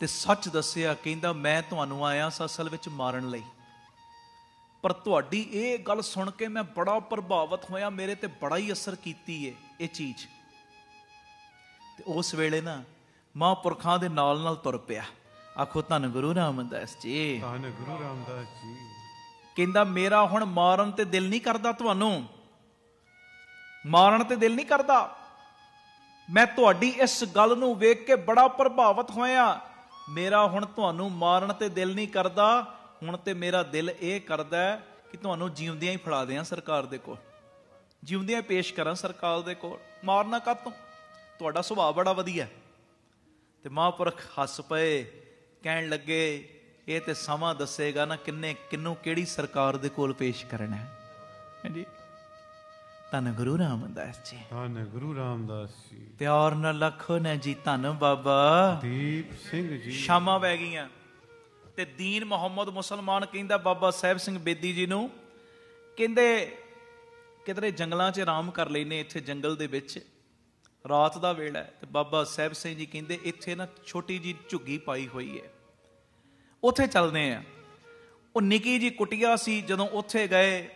ਤੇ ਸੱਚ ਦੱਸਿਆ, ਕਹਿੰਦਾ ਮੈਂ ਤੁਹਾਨੂੰ ਆਇਆ ਸਾਂ ਅਸਲ ਵਿੱਚ ਮਾਰਨ ਲਈ, ਪਰ ਤੁਹਾਡੀ ਇਹ ਗੱਲ ਸੁਣ ਕੇ ਮੈਂ ਬੜਾ ਪ੍ਰਭਾਵਿਤ ਹੋਇਆ, ਮੇਰੇ ਤੇ ਬੜਾ ਹੀ ਅਸਰ ਕੀਤੀ ਹੈ ਇਹ ਚੀਜ਼। ਤੇ ਉਸ ਵੇਲੇ ਨਾ ਮਹਾਂਪੁਰਖਾਂ ਦੇ ਨਾਲ ਨਾਲ ਤੁਰ ਪਿਆ। ਆਖੋ ਧੰਨ ਗੁਰੂ ਰਾਮਦਾਸ ਜੀ। ਧੰਨ ਗੁਰੂ ਰਾਮਦਾਸ ਜੀ। ਕਹਿੰਦਾ ਮੇਰਾ ਹੁਣ ਮਾਰਨ ਤੇ ਦਿਲ ਨਹੀਂ ਕਰਦਾ, ਤੁਹਾਨੂੰ ਮਾਰਨ ਤੇ ਦਿਲ ਨਹੀਂ ਕਰਦਾ। ਮੈਂ ਤੁਹਾਡੀ ਇਸ ਗੱਲ ਨੂੰ ਵੇਖ ਕੇ ਬੜਾ ਪ੍ਰਭਾਵਿਤ ਹੋਇਆ। ਮੇਰਾ ਹੁਣ ਤੁਹਾਨੂੰ ਮਾਰਨ ਤੇ ਦਿਲ ਨਹੀਂ ਕਰਦਾ, ਹੁਣ ਤੇ ਮੇਰਾ ਦਿਲ ਇਹ ਕਰਦਾ ਕਿ ਤੁਹਾਨੂੰ ਜਿਉਂਦਿਆਂ ਹੀ ਫੜਾ ਦਿਆਂ ਸਰਕਾਰ ਦੇ ਕੋਲ, ਜਿਉਂਦਿਆਂ ਪੇਸ਼ ਕਰਾਂ ਸਰਕਾਰ ਦੇ ਕੋਲ। ਮਾਰਨਾ ਕਾਹਤੋਂ, ਤੁਹਾਡਾ ਸੁਭਾਅ ਬੜਾ ਵਧੀਆ। ਤੇ ਮਹਾਂਪੁਰਖ ਹੱਸ ਪਏ, ਕਹਿਣ ਲੱਗੇ ਇਹ ਤੇ ਸਮਾਂ ਦੱਸੇਗਾ ਨਾ ਕਿਹਨੂੰ ਕਿਹੜੀ ਸਰਕਾਰ ਦੇ ਕੋਲ ਪੇਸ਼ ਕਰਨਾ ਹੈ। ਹਾਂਜੀ, ਧੰਨ ਗੁਰੂ ਰਾਮਦਾਸ ਜੀ। ਧੰਨ ਗੁਰੂ ਰਾਮਦਾਸ ਜੀ। ਪਿਆਰ ਨਾਲ ਲੱਖੋ ਨੇ ਜੀ ਧੰਨ ਬਾਬਾ ਦੀਪ ਸਿੰਘ ਜੀ। ਸ਼ਾਮਾਂ ਪੈ ਗਈਆਂ ਤੇ ਦੀਨ ਮੁਹੰਮਦ ਮੁਸਲਮਾਨ ਕਹਿੰਦਾ ਬਾਬਾ ਸਾਹਿਬ ਸਿੰਘ ਬੇਦੀ ਜੀ ਨੂੰ, ਕਹਿੰਦੇ ਕਿਧਰੇ ਜੰਗਲਾਂ 'ਚ ਆਰਾਮ ਕਰ ਲੈਨੇ, ਇੱਥੇ ਜੰਗਲ ਦੇ ਵਿੱਚ ਰਾਤ ਦਾ ਵੇਲਾ ਹੈ। ਤੇ ਬਾਬਾ ਸਾਹਿਬ ਸਿੰਘ ਜੀ ਕਹਿੰਦੇ ਇੱਥੇ ਨਾ ਛੋਟੀ ਜੀ ਝੁੱਗੀ ਪਾਈ ਹੋਈ ਹੈ, ਉੱਥੇ ਚੱਲਦੇ ਆ। ਉਹ ਨਿੱਕੀ ਜੀ ਕੁਟੀਆ ਸੀ। ਜਦੋਂ ਉੱਥੇ ਗਏ,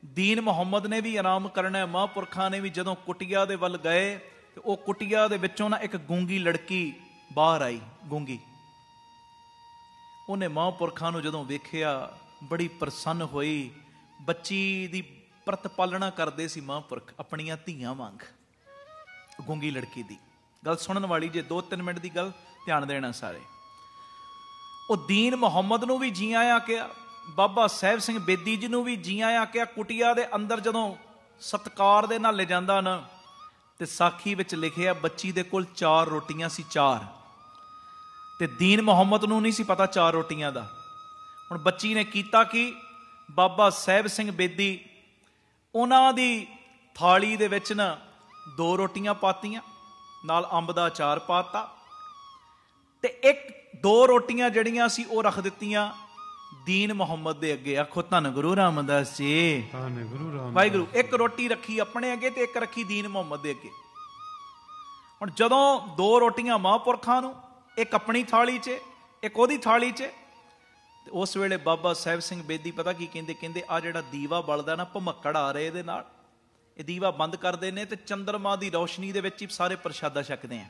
ਦੀਨ ਮੁਹੰਮਦ ਨੇ ਵੀ ਆਰਾਮ ਕਰਨਾ, ਮਹਾਂਪੁਰਖਾਂ ਨੇ ਵੀ। ਜਦੋਂ ਕੁਟੀਆ ਦੇ ਵੱਲ ਗਏ ਤੇ ਉਹ ਕੁਟੀਆ ਦੇ ਵਿੱਚੋਂ ਨਾ ਇੱਕ ਗੂੰਗੀ ਲੜਕੀ ਬਾਹਰ ਆਈ, ਗੂੰਗੀ। ਉਹਨੇ ਮਹਾਂਪੁਰਖਾਂ ਨੂੰ ਜਦੋਂ ਵੇਖਿਆ ਬੜੀ ਪ੍ਰਸੰਨ ਹੋਈ। ਬੱਚੀ ਦੀ ਪ੍ਰਤਪਾਲਣਾ ਕਰਦੇ ਸੀ ਮਹਾਂਪੁਰਖ ਆਪਣੀਆਂ ਧੀਆਂ ਵਾਂਗ। ਗੂੰਗੀ ਲੜਕੀ ਦੀ ਗੱਲ ਸੁਣਨ ਵਾਲੀ, ਜੇ 2-3 ਮਿੰਟ ਦੀ ਗੱਲ ਧਿਆਨ ਦੇਣਾ ਸਾਰੇ। ਉਹ ਦੀਨ ਮੁਹੰਮਦ ਨੂੰ ਵੀ ਜੀ ਆਇਆਂ ਕਿਹਾ, ਬਾਬਾ ਸਾਹਿਬ ਸਿੰਘ ਬੇਦੀ ਜੀ ਨੂੰ ਵੀ ਜੀ ਆਇਆਂ ਕਿਹਾ। ਕੁਟੀਆ ਦੇ ਅੰਦਰ ਜਦੋਂ ਸਤਿਕਾਰ ਦੇ ਨਾਲ ਲੈ ਜਾਂਦਾ ਨਾ, ਤੇ ਸਾਖੀ ਵਿੱਚ ਲਿਖਿਆ ਬੱਚੀ ਦੇ ਕੋਲ 4 ਰੋਟੀਆਂ ਸੀ, 4। ਤੇ ਦੀਨ ਮੁਹੰਮਦ ਨੂੰ ਨਹੀਂ ਸੀ ਪਤਾ 4 ਰੋਟੀਆਂ ਦਾ। ਹੁਣ ਬੱਚੀ ਨੇ ਕੀਤਾ ਕਿ ਬਾਬਾ ਸਾਹਿਬ ਸਿੰਘ ਬੇਦੀ ਉਹਨਾਂ ਦੀ ਥਾਲੀ ਦੇ ਵਿੱਚ ਨਾ 2 ਰੋਟੀਆਂ ਪਾਤੀਆਂ, ਨਾਲ ਅੰਬ ਦਾ ਅਚਾਰ ਪਾਤਾ, ਤੇ 2 ਰੋਟੀਆਂ ਜਿਹੜੀਆਂ ਸੀ ਉਹ ਰੱਖ ਦਿੱਤੀਆਂ ਦੀਨ ਮੁਹੰਮਦ ਦੇ ਅੱਗੇ। ਆਖੋ ਧੰਨ ਗੁਰੂ ਰਾਮਦਾਸ ਜੀ। ਧੰਨ ਗੁਰੂ ਰਾਮਦਾਸ। ਵਾਹਿਗੁਰੂ। 1 ਰੋਟੀ ਰੱਖੀ ਆਪਣੇ ਅੱਗੇ ਤੇ 1 ਰੱਖੀ ਦੀਨ ਮੁਹੰਮਦ ਦੇ ਅੱਗੇ। ਹੁਣ ਜਦੋਂ 2 ਰੋਟੀਆਂ ਮਹਾਂਪੁਰਖਾਂ ਨੂੰ, 1 ਆਪਣੀ ਥਾਲੀ 'ਚ, 1 ਉਹਦੀ ਥਾਲੀ 'ਚ, ਤੇ ਉਸ ਵੇਲੇ ਬਾਬਾ ਸਾਹਿਬ ਸਿੰਘ ਬੇਦੀ ਪਤਾ ਕੀ ਕਹਿੰਦੇ, ਕਹਿੰਦੇ ਆ ਜਿਹੜਾ ਦੀਵਾ ਬਲਦਾ ਨਾ, ਭਮੱਕੜ ਆ ਰਹੇ ਇਹਦੇ ਨਾਲ, ਇਹ ਦੀਵਾ ਬੰਦ ਕਰਦੇ ਨੇ ਤੇ ਚੰਦਰਮਾ ਦੀ ਰੌਸ਼ਨੀ ਦੇ ਵਿੱਚ ਹੀ ਸਾਰੇ ਪ੍ਰਸ਼ਾਦਾ ਛਕਦੇ ਆ।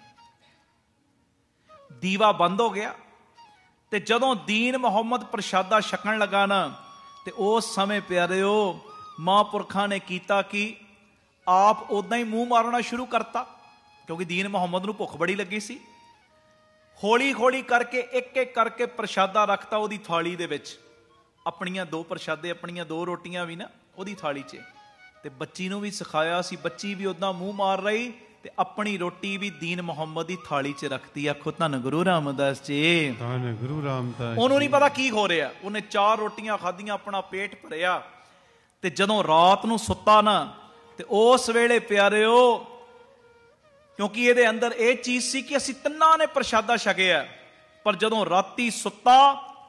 ਦੀਵਾ ਬੰਦ ਹੋ ਗਿਆ ਤੇ ਜਦੋਂ ਦੀਨ ਮੁਹੰਮਦ ਪ੍ਰਸ਼ਾਦਾ ਛਕਣ ਲੱਗਾ ਨਾ, ਤੇ ਉਸ ਸਮੇਂ ਪਿਆਰਿਓ ਮਹਾਂਪੁਰਖਾਂ ਨੇ ਕੀਤਾ ਕਿ ਆਪ ਉਦਾਂ ਹੀ ਮੂੰਹ ਮਾਰਨਾ ਸ਼ੁਰੂ ਕਰਤਾ, ਕਿਉਂਕਿ ਦੀਨ ਮੁਹੰਮਦ ਨੂੰ ਭੁੱਖ ਬੜੀ ਲੱਗੀ ਸੀ। ਹੌਲੀ ਹੌਲੀ ਕਰਕੇ ਇੱਕ ਇੱਕ ਕਰਕੇ ਪ੍ਰਸ਼ਾਦਾ ਰੱਖਤਾ ਉਹਦੀ ਥਾਲੀ ਦੇ ਵਿੱਚ, ਆਪਣੀਆਂ 2 ਪ੍ਰਸ਼ਾਦੇ, ਆਪਣੀਆਂ 2 ਰੋਟੀਆਂ ਵੀ ਨਾ ਉਹਦੀ ਥਾਲੀ 'ਚ। ਤੇ ਬੱਚੀ ਨੂੰ ਵੀ ਸਿਖਾਇਆ ਸੀ, ਬੱਚੀ ਵੀ ਉਦਾਂ ਮੂੰਹ ਮਾਰ ਰਹੀ ਤੇ ਆਪਣੀ ਰੋਟੀ ਵੀ ਦੀਨ ਮੁਹੰਮਦ ਦੀ ਥਾਲੀ 'ਚ ਰੱਖਤੀ। ਆਖੋ ਧੰਨ ਗੁਰੂ ਰਾਮਦਾਸ ਜੀ। ਧੰਨ ਗੁਰੂ ਰਾਮਦਾਸ। ਉਹਨੂੰ ਨਹੀਂ ਪਤਾ ਕੀ ਹੋ ਰਿਹਾ, ਉਹਨੇ 4 ਰੋਟੀਆਂ ਖਾਧੀਆਂ, ਆਪਣਾ ਪੇਟ ਭਰਿਆ। ਤੇ ਜਦੋਂ ਰਾਤ ਨੂੰ ਸੁੱਤਾ ਨਾ, ਤੇ ਉਸ ਵੇਲੇ ਪਿਆਰਿਓ, ਕਿਉਂਕਿ ਇਹਦੇ ਅੰਦਰ ਇਹ ਚੀਜ਼ ਸੀ ਕਿ ਅਸੀਂ ਤਿੰਨਾਂ ਨੇ ਪ੍ਰਸ਼ਾਦਾ ਛਕਿਆ, ਪਰ ਜਦੋਂ ਰਾਤੀ ਸੁੱਤਾ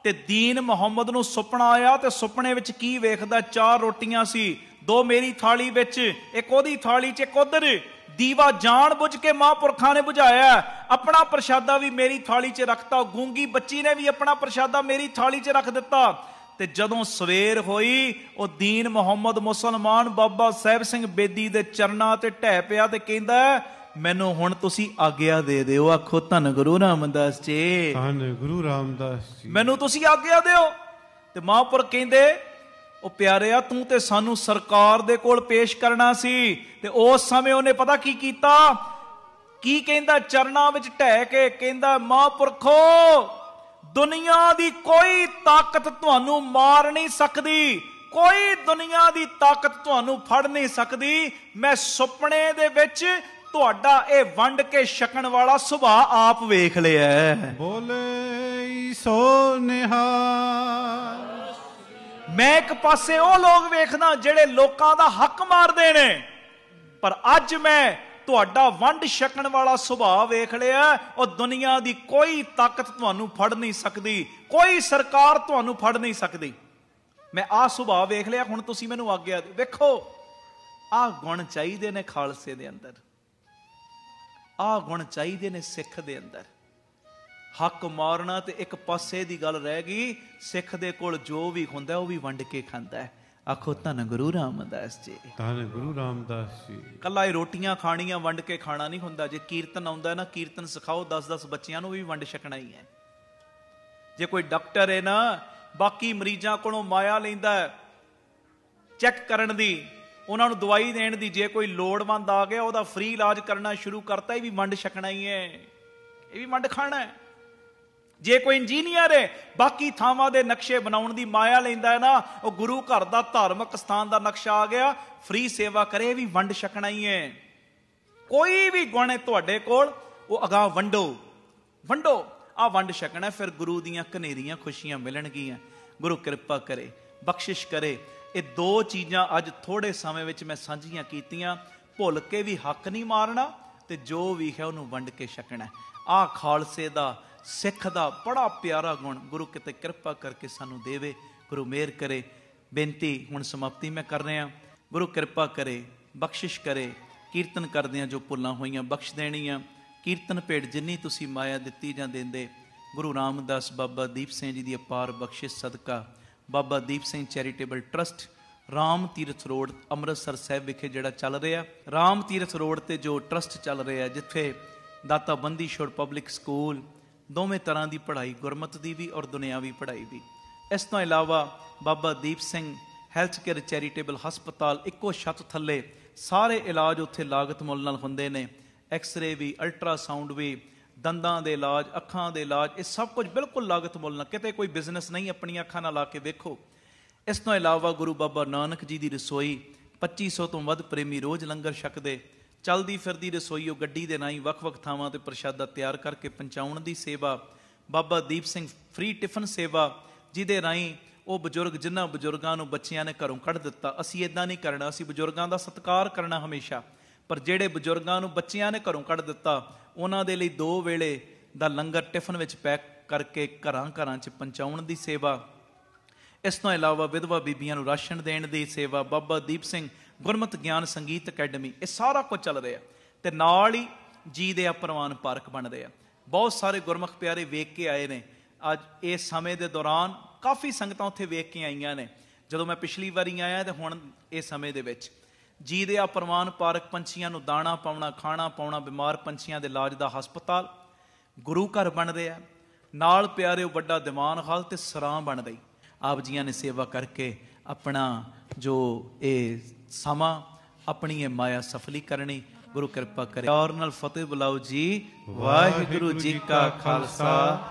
ਤੇ ਦੀਨ ਮੁਹੰਮਦ ਨੂੰ ਸੁਪਨਾ ਆਇਆ, ਤੇ ਸੁਪਨੇ ਵਿੱਚ ਕੀ ਵੇਖਦਾ, 4 ਰੋਟੀਆਂ ਸੀ, 2 ਮੇਰੀ ਥਾਲੀ ਵਿੱਚ, 1 ਉਹਦੀ ਥਾਲੀ 'ਚ, 1 ਉਧਰ। ਦੀਵਾ ਜਾਣ ਬੁੱਝ ਕੇ ਮਹਾਂਪੁਰਖਾਂ ਨੇ ਬੁਝਾਇਆ, ਆਪਣਾ ਪ੍ਰਸ਼ਾਦਾ ਵੀ ਮੇਰੀ ਥਾਲੀ 'ਚ ਰੱਖਤਾ। ਗੂੰਗੀ ਬੱਚੀ ਨੇ ਵੀ ਆਪਣਾ ਪ੍ਰਸ਼ਾਦਾ ਮੇਰੀ ਥਾਲੀ 'ਚ ਰੱਖ ਦਿੱਤਾ। ਤੇ ਜਦੋਂ ਸਵੇਰ ਹੋਈ, ਉਹ ਦੀਨ ਮੁਹੰਮਦ ਮੁਸਲਮਾਨ ਬਾਬਾ ਸਾਹਿਬ ਸਿੰਘ ਬੇਦੀ ਦੇ ਚਰਨਾਂ ਤੇ ਢਹਿ ਪਿਆ ਤੇ ਕਹਿੰਦਾ, ਮੈਨੂੰ ਹੁਣ ਤੁਸੀਂ ਆਗਿਆ ਦੇ ਦਿਓ। ਆਖੋ ਧੰਨ ਗੁਰੂ ਰਾਮਦਾਸ ਜੀ। ਧੰਨ ਗੁਰੂ ਰਾਮਦਾਸ ਜੀ। ਮੈਨੂੰ ਤੁਸੀਂ ਆਗਿਆ ਦਿਓ। ਤੇ ਮਹਾਂਪੁਰਖ ਕਹਿੰਦੇ, ਉਹ ਪਿਆਰਿਆ ਤੂੰ ਤੇ ਸਾਨੂੰ ਸਰਕਾਰ ਦੇ ਕੋਲ ਪੇਸ਼ ਕਰਨਾ ਸੀ। ਤੇ ਉਸ ਸਮੇਂ ਉਹਨੇ ਪਤਾ ਕੀ ਕੀਤਾ, ਕੀ ਕਹਿੰਦਾ, ਚਰਨਾਂ ਵਿੱਚ ਢਹਿ ਕੇ ਕਹਿੰਦਾ, ਮਹਾਂਪੁਰਖੋ ਦੁਨੀਆ ਦੀ ਕੋਈ ਤਾਕਤ ਤੁਹਾਨੂੰ ਮਾਰ ਨਹੀਂ ਸਕਦੀ, ਕੋਈ ਦੁਨੀਆ ਦੀ ਤਾਕਤ ਤੁਹਾਨੂੰ ਫੜ ਨਹੀਂ ਸਕਦੀ। ਮੈਂ ਸੁਪਨੇ ਦੇ ਵਿੱਚ ਤੁਹਾਡਾ ਇਹ ਵੰਡ ਕੇ ਛਕਣ ਵਾਲਾ ਸੁਭਾਅ ਆਪ ਵੇਖ ਲਿਆ। ਬੋਲੇ ਸੋ ਨਿਹਾਲ। ਮੈਂ ਇੱਕ ਪਾਸੇ ਉਹ ਲੋਕ ਵੇਖਦਾ ਜਿਹੜੇ ਲੋਕਾਂ ਦਾ ਹੱਕ ਮਾਰਦੇ ਨੇ, ਪਰ ਅੱਜ ਮੈਂ ਤੁਹਾਡਾ ਵੰਡ ਛਕਣ ਵਾਲਾ ਸੁਭਾਅ ਵੇਖ ਲਿਆ। ਉਹ ਦੁਨੀਆ ਦੀ ਕੋਈ ਤਾਕਤ ਤੁਹਾਨੂੰ ਫੜ ਨਹੀਂ ਸਕਦੀ, ਕੋਈ ਸਰਕਾਰ ਤੁਹਾਨੂੰ ਫੜ ਨਹੀਂ ਸਕਦੀ। ਮੈਂ ਆਹ ਸੁਭਾਅ ਵੇਖ ਲਿਆ, ਹੁਣ ਤੁਸੀਂ ਮੈਨੂੰ ਆਗਿਆ ਦਿਓ। ਵੇਖੋ ਆਹ ਗੁਣ ਚਾਹੀਦੇ ਨੇ ਖਾਲਸੇ ਦੇ ਅੰਦਰ, ਆਹ ਗੁਣ ਚਾਹੀਦੇ ਨੇ ਸਿੱਖ ਦੇ ਅੰਦਰ। ਹੱਕ ਮਾਰਨਾ ਤੇ ਇੱਕ ਪਾਸੇ ਦੀ ਗੱਲ ਰਹਿ ਗਈ, ਸਿੱਖ ਦੇ ਕੋਲ ਜੋ ਵੀ ਹੁੰਦਾ ਉਹ ਵੀ ਵੰਡ ਕੇ ਖਾਂਦਾ ਹੈ। ਆਖੋ ਧੰਨ ਗੁਰੂ ਰਾਮਦਾਸ ਜੀ। ਧੰਨ ਗੁਰੂ ਰਾਮਦਾਸ ਜੀ। ਕੱਲਾ ਇਹ ਰੋਟੀਆਂ ਖਾਣੀਆਂ ਵੰਡ ਕੇ ਖਾਣਾ ਨਹੀਂ ਹੁੰਦਾ। ਜੇ ਕੀਰਤਨ ਆਉਂਦਾ ਨਾ, ਕੀਰਤਨ ਸਿਖਾਓ 10-10 ਬੱਚਿਆਂ ਨੂੰ ਵੀ ਵੰਡ ਛਕਣਾ ਹੀ ਹੈ। ਜੇ ਕੋਈ ਡਾਕਟਰ ਹੈ ਨਾ, ਬਾਕੀ ਮਰੀਜ਼ਾਂ ਕੋਲੋਂ ਮਾਇਆ ਲੈਂਦਾ ਚੈੱਕ ਕਰਨ ਦੀ, ਉਹਨਾਂ ਨੂੰ ਦਵਾਈ ਦੇਣ ਦੀ, ਜੇ ਕੋਈ ਲੋੜਵੰਦ ਆ ਗਿਆ ਉਹਦਾ ਫ੍ਰੀ ਇਲਾਜ ਕਰਨਾ ਸ਼ੁਰੂ ਕਰਤਾ, ਇਹ ਵੀ ਵੰਡ ਛਕਣਾ ਹੀ ਹੈ, ਇਹ ਵੀ ਵੰਡ ਖਾਣਾ ਹੈ। ਜੇ ਕੋਈ ਇੰਜੀਨੀਅਰ ਹੈ, ਬਾਕੀ ਥਾਵਾਂ ਦੇ ਨਕਸ਼ੇ ਬਣਾਉਣ ਦੀ ਮਾਇਆ ਲੈਂਦਾ ਹੈ ਨਾ, ਉਹ ਗੁਰੂ ਘਰ ਦਾ ਧਾਰਮਿਕ ਸਥਾਨ ਦਾ ਨਕਸ਼ਾ ਆ ਗਿਆ, ਫ੍ਰੀ ਸੇਵਾ ਕਰੇ, ਵੀ ਵੰਡ ਛਕਣਾ ਹੀ ਹੈ। ਕੋਈ ਵੀ ਗੁਣ ਹੈ ਤੁਹਾਡੇ ਕੋਲ, ਉਹ ਅਗਾਂਹ ਵੰਡੋ, ਵੰਡੋ, ਆਹ ਵੰਡ ਛਕਣਾ, ਫਿਰ ਗੁਰੂ ਦੀਆਂ ਘਨੇਰੀਆਂ ਖੁਸ਼ੀਆਂ ਮਿਲਣਗੀਆਂ। ਗੁਰੂ ਕਿਰਪਾ ਕਰੇ, ਬਖਸ਼ਿਸ਼ ਕਰੇ। ਇਹ ਦੋ ਚੀਜ਼ਾਂ ਅੱਜ ਥੋੜੇ ਸਮੇਂ ਵਿੱਚ ਮੈਂ ਸਾਂਝੀਆਂ ਕੀਤੀਆਂ। ਭੁੱਲ ਕੇ ਵੀ ਹੱਕ ਨਹੀਂ ਮਾਰਨਾ ਤੇ ਜੋ ਵੀ ਹੈ ਉਹਨੂੰ ਵੰਡ ਕੇ ਛਕਣਾ। ਆਹ ਖਾਲਸੇ ਦਾ, ਸਿੱਖ ਦਾ ਬੜਾ ਪਿਆਰਾ ਗੁਣ ਗੁਰੂ ਕਿਤੇ ਕਿਰਪਾ ਕਰਕੇ ਸਾਨੂੰ ਦੇਵੇ। ਗੁਰੂ ਮਿਹਰ ਕਰੇ। ਬੇਨਤੀ ਹੁਣ ਸਮਾਪਤੀ ਮੈਂ ਕਰ ਰਿਹਾ। ਗੁਰੂ ਕਿਰਪਾ ਕਰੇ, ਬਖਸ਼ਿਸ਼ ਕਰੇ। ਕੀਰਤਨ ਕਰਦਿਆਂ ਜੋ ਭੁੱਲਾਂ ਹੋਈਆਂ ਬਖਸ਼ ਦੇਣੀਆਂ। ਕੀਰਤਨ ਭੇਟ ਜਿੰਨੀ ਤੁਸੀਂ ਮਾਇਆ ਦਿੱਤੀ ਜਾਂ ਦਿੰਦੇ, ਗੁਰੂ ਰਾਮਦਾਸ ਬਾਬਾ ਦੀਪ ਸਿੰਘ ਜੀ ਦੀ ਅਪਾਰ ਬਖਸ਼ਿਸ਼ ਸਦਕਾ Baba Deep Singh charitable trust Ram Tirath road Amritsar Sahib ਵਿਖੇ ਜਿਹੜਾ ਚੱਲ ਰਿਹਾ, ਰਾਮ ਤੀਰਥ ਰੋਡ ਤੇ ਜੋ ਟਰਸਟ ਚੱਲ ਰਿਹਾ, ਜਿੱਥੇ ਦਾਤਾ ਬੰਦੀ ਛੋੜ ਪਬਲਿਕ ਸਕੂਲ, ਦੋਵੇਂ ਤਰ੍ਹਾਂ ਦੀ ਪੜ੍ਹਾਈ, ਗੁਰਮਤ ਦੀ ਵੀ ਔਰ ਦੁਨਿਆਵੀ ਪੜ੍ਹਾਈ ਵੀ। ਇਸ ਤੋਂ ਇਲਾਵਾ Baba Deep Singh health care charitable ਹਸਪਤਾਲ, ਇੱਕੋ ਛੱਤ ਥੱਲੇ ਸਾਰੇ ਇਲਾਜ ਉੱਥੇ ਲਾਗਤ ਮੁੱਲ ਨਾਲ ਹੁੰਦੇ ਨੇ। ਐਕਸਰੇ ਵੀ, ਅਲਟਰਾਸਾਊਂਡ ਵੀ, ਦੰਦਾਂ ਦੇ ਇਲਾਜ, ਅੱਖਾਂ ਦੇ ਇਲਾਜ, ਇਹ ਸਭ ਕੁਝ ਬਿਲਕੁਲ ਲਾਗਤ ਮੁੱਲ ਨਾਲ। ਕਿਤੇ ਕੋਈ ਬਿਜ਼ਨਸ ਨਹੀਂ, ਆਪਣੀਆਂ ਅੱਖਾਂ ਨਾਲ ਲਾ ਕੇ ਵੇਖੋ। ਇਸ ਤੋਂ ਇਲਾਵਾ ਗੁਰੂ ਬਾਬਾ ਨਾਨਕ ਜੀ ਦੀ ਰਸੋਈ, 2500 ਤੋਂ ਵੱਧ ਪ੍ਰੇਮੀ ਰੋਜ਼ ਲੰਗਰ ਛਕਦੇ। ਚਲਦੀ ਫਿਰਦੀ ਰਸੋਈ, ਉਹ ਗੱਡੀ ਦੇ ਰਾਹੀਂ ਵੱਖ-ਵੱਖ ਥਾਵਾਂ ਤੇ ਪ੍ਰਸ਼ਾਦਾ ਤਿਆਰ ਕਰਕੇ ਪਹੁੰਚਾਉਣ ਦੀ ਸੇਵਾ। ਬਾਬਾ ਦੀਪ ਸਿੰਘ ਫ੍ਰੀ ਟਿਫਨ ਸੇਵਾ, ਜਿਹਦੇ ਰਾਹੀਂ ਉਹ ਬਜ਼ੁਰਗ, ਜਿਨ੍ਹਾਂ ਬਜ਼ੁਰਗਾਂ ਨੂੰ ਬੱਚਿਆਂ ਨੇ ਘਰੋਂ ਕੱਢ ਦਿੱਤਾ, ਅਸੀਂ ਇੱਦਾਂ ਨਹੀਂ ਕਰਨਾ, ਅਸੀਂ ਬਜ਼ੁਰਗਾਂ ਦਾ ਸਤਿਕਾਰ ਕਰਨਾ ਹਮੇਸ਼ਾ, ਪਰ ਜਿਹੜੇ ਬਜ਼ੁਰਗਾਂ ਨੂੰ ਬੱਚਿਆਂ ਨੇ ਘਰੋਂ ਕੱਢ ਦਿੱਤਾ, ਉਹਨਾਂ ਦੇ ਲਈ 2 ਵੇਲੇ ਦਾ ਲੰਗਰ ਟਿਫਨ ਵਿੱਚ ਪੈਕ ਕਰਕੇ ਘਰਾਂ 'ਚ ਪਹੁੰਚਾਉਣ ਦੀ ਸੇਵਾ। ਇਸ ਤੋਂ ਇਲਾਵਾ ਵਿਧਵਾ ਬੀਬੀਆਂ ਨੂੰ ਰਾਸ਼ਨ ਦੇਣ ਦੀ ਸੇਵਾ। ਬਾਬਾ ਦੀਪ ਸਿੰਘ ਗੁਰਮਤਿ ਗਿਆਨ ਸੰਗੀਤ ਅਕੈਡਮੀ, ਇਹ ਸਾਰਾ ਕੁਝ ਚੱਲ ਰਿਹਾ। ਤੇ ਨਾਲ ਹੀ ਜੀ ਦੇ ਪ੍ਰਵਾਨ ਪਾਰਕ ਬਣ ਰਿਹਾ। ਬਹੁਤ ਸਾਰੇ ਗੁਰਮੁਖ ਪਿਆਰੇ ਵੇਖ ਕੇ ਆਏ ਨੇ। ਅੱਜ ਇਸ ਸਮੇਂ ਦੇ ਦੌਰਾਨ ਕਾਫੀ ਸੰਗਤਾਂ ਉੱਥੇ ਵੇਖ ਕੇ ਆਈਆਂ ਨੇ। ਜਦੋਂ ਮੈਂ ਪਿਛਲੀ ਵਾਰੀ ਆਇਆ ਤੇ ਹੁਣ ਇਸ ਸਮੇਂ ਦੇ ਵਿੱਚ ਜੀ ਦੇ ਪ੍ਰਵਾਨ ਪਾਰਕ, ਪੰਛੀਆਂ ਨੂੰ ਦਾਣਾ ਪਾਉਣਾ, ਖਾਣਾ ਪਾਉਣਾ, ਬਿਮਾਰ ਪੰਛੀਆਂ ਦੇ ਇਲਾਜ ਦਾ ਹਸਪਤਾਲ, ਗੁਰੂ ਘਰ ਬਣ ਰਿਹਾ। ਨਾਲ ਪਿਆਰੇ ਵੱਡਾ ਦੀਵਾਨ ਹਾਲ ਤੇ ਸਰਾਂ ਬਣ ਰਹੀ। ਆਪ ਜੀਆਂ ਨੇ ਸੇਵਾ ਕਰਕੇ ਆਪਣਾ ਜੋ ਇਹ ਸਮਾਂ, ਆਪਣੀ ਇਹ ਮਾਇਆ ਸਫਲੀ ਕਰਨੀ। ਗੁਰੂ ਕਿਰਪਾ ਕਰੇ। ਪਿਆਰ ਨਾਲ ਫਤਿਹ ਬੁਲਾਓ ਜੀ। ਵਾਹਿਗੁਰੂ ਜੀ ਕਾ ਖਾਲਸਾ,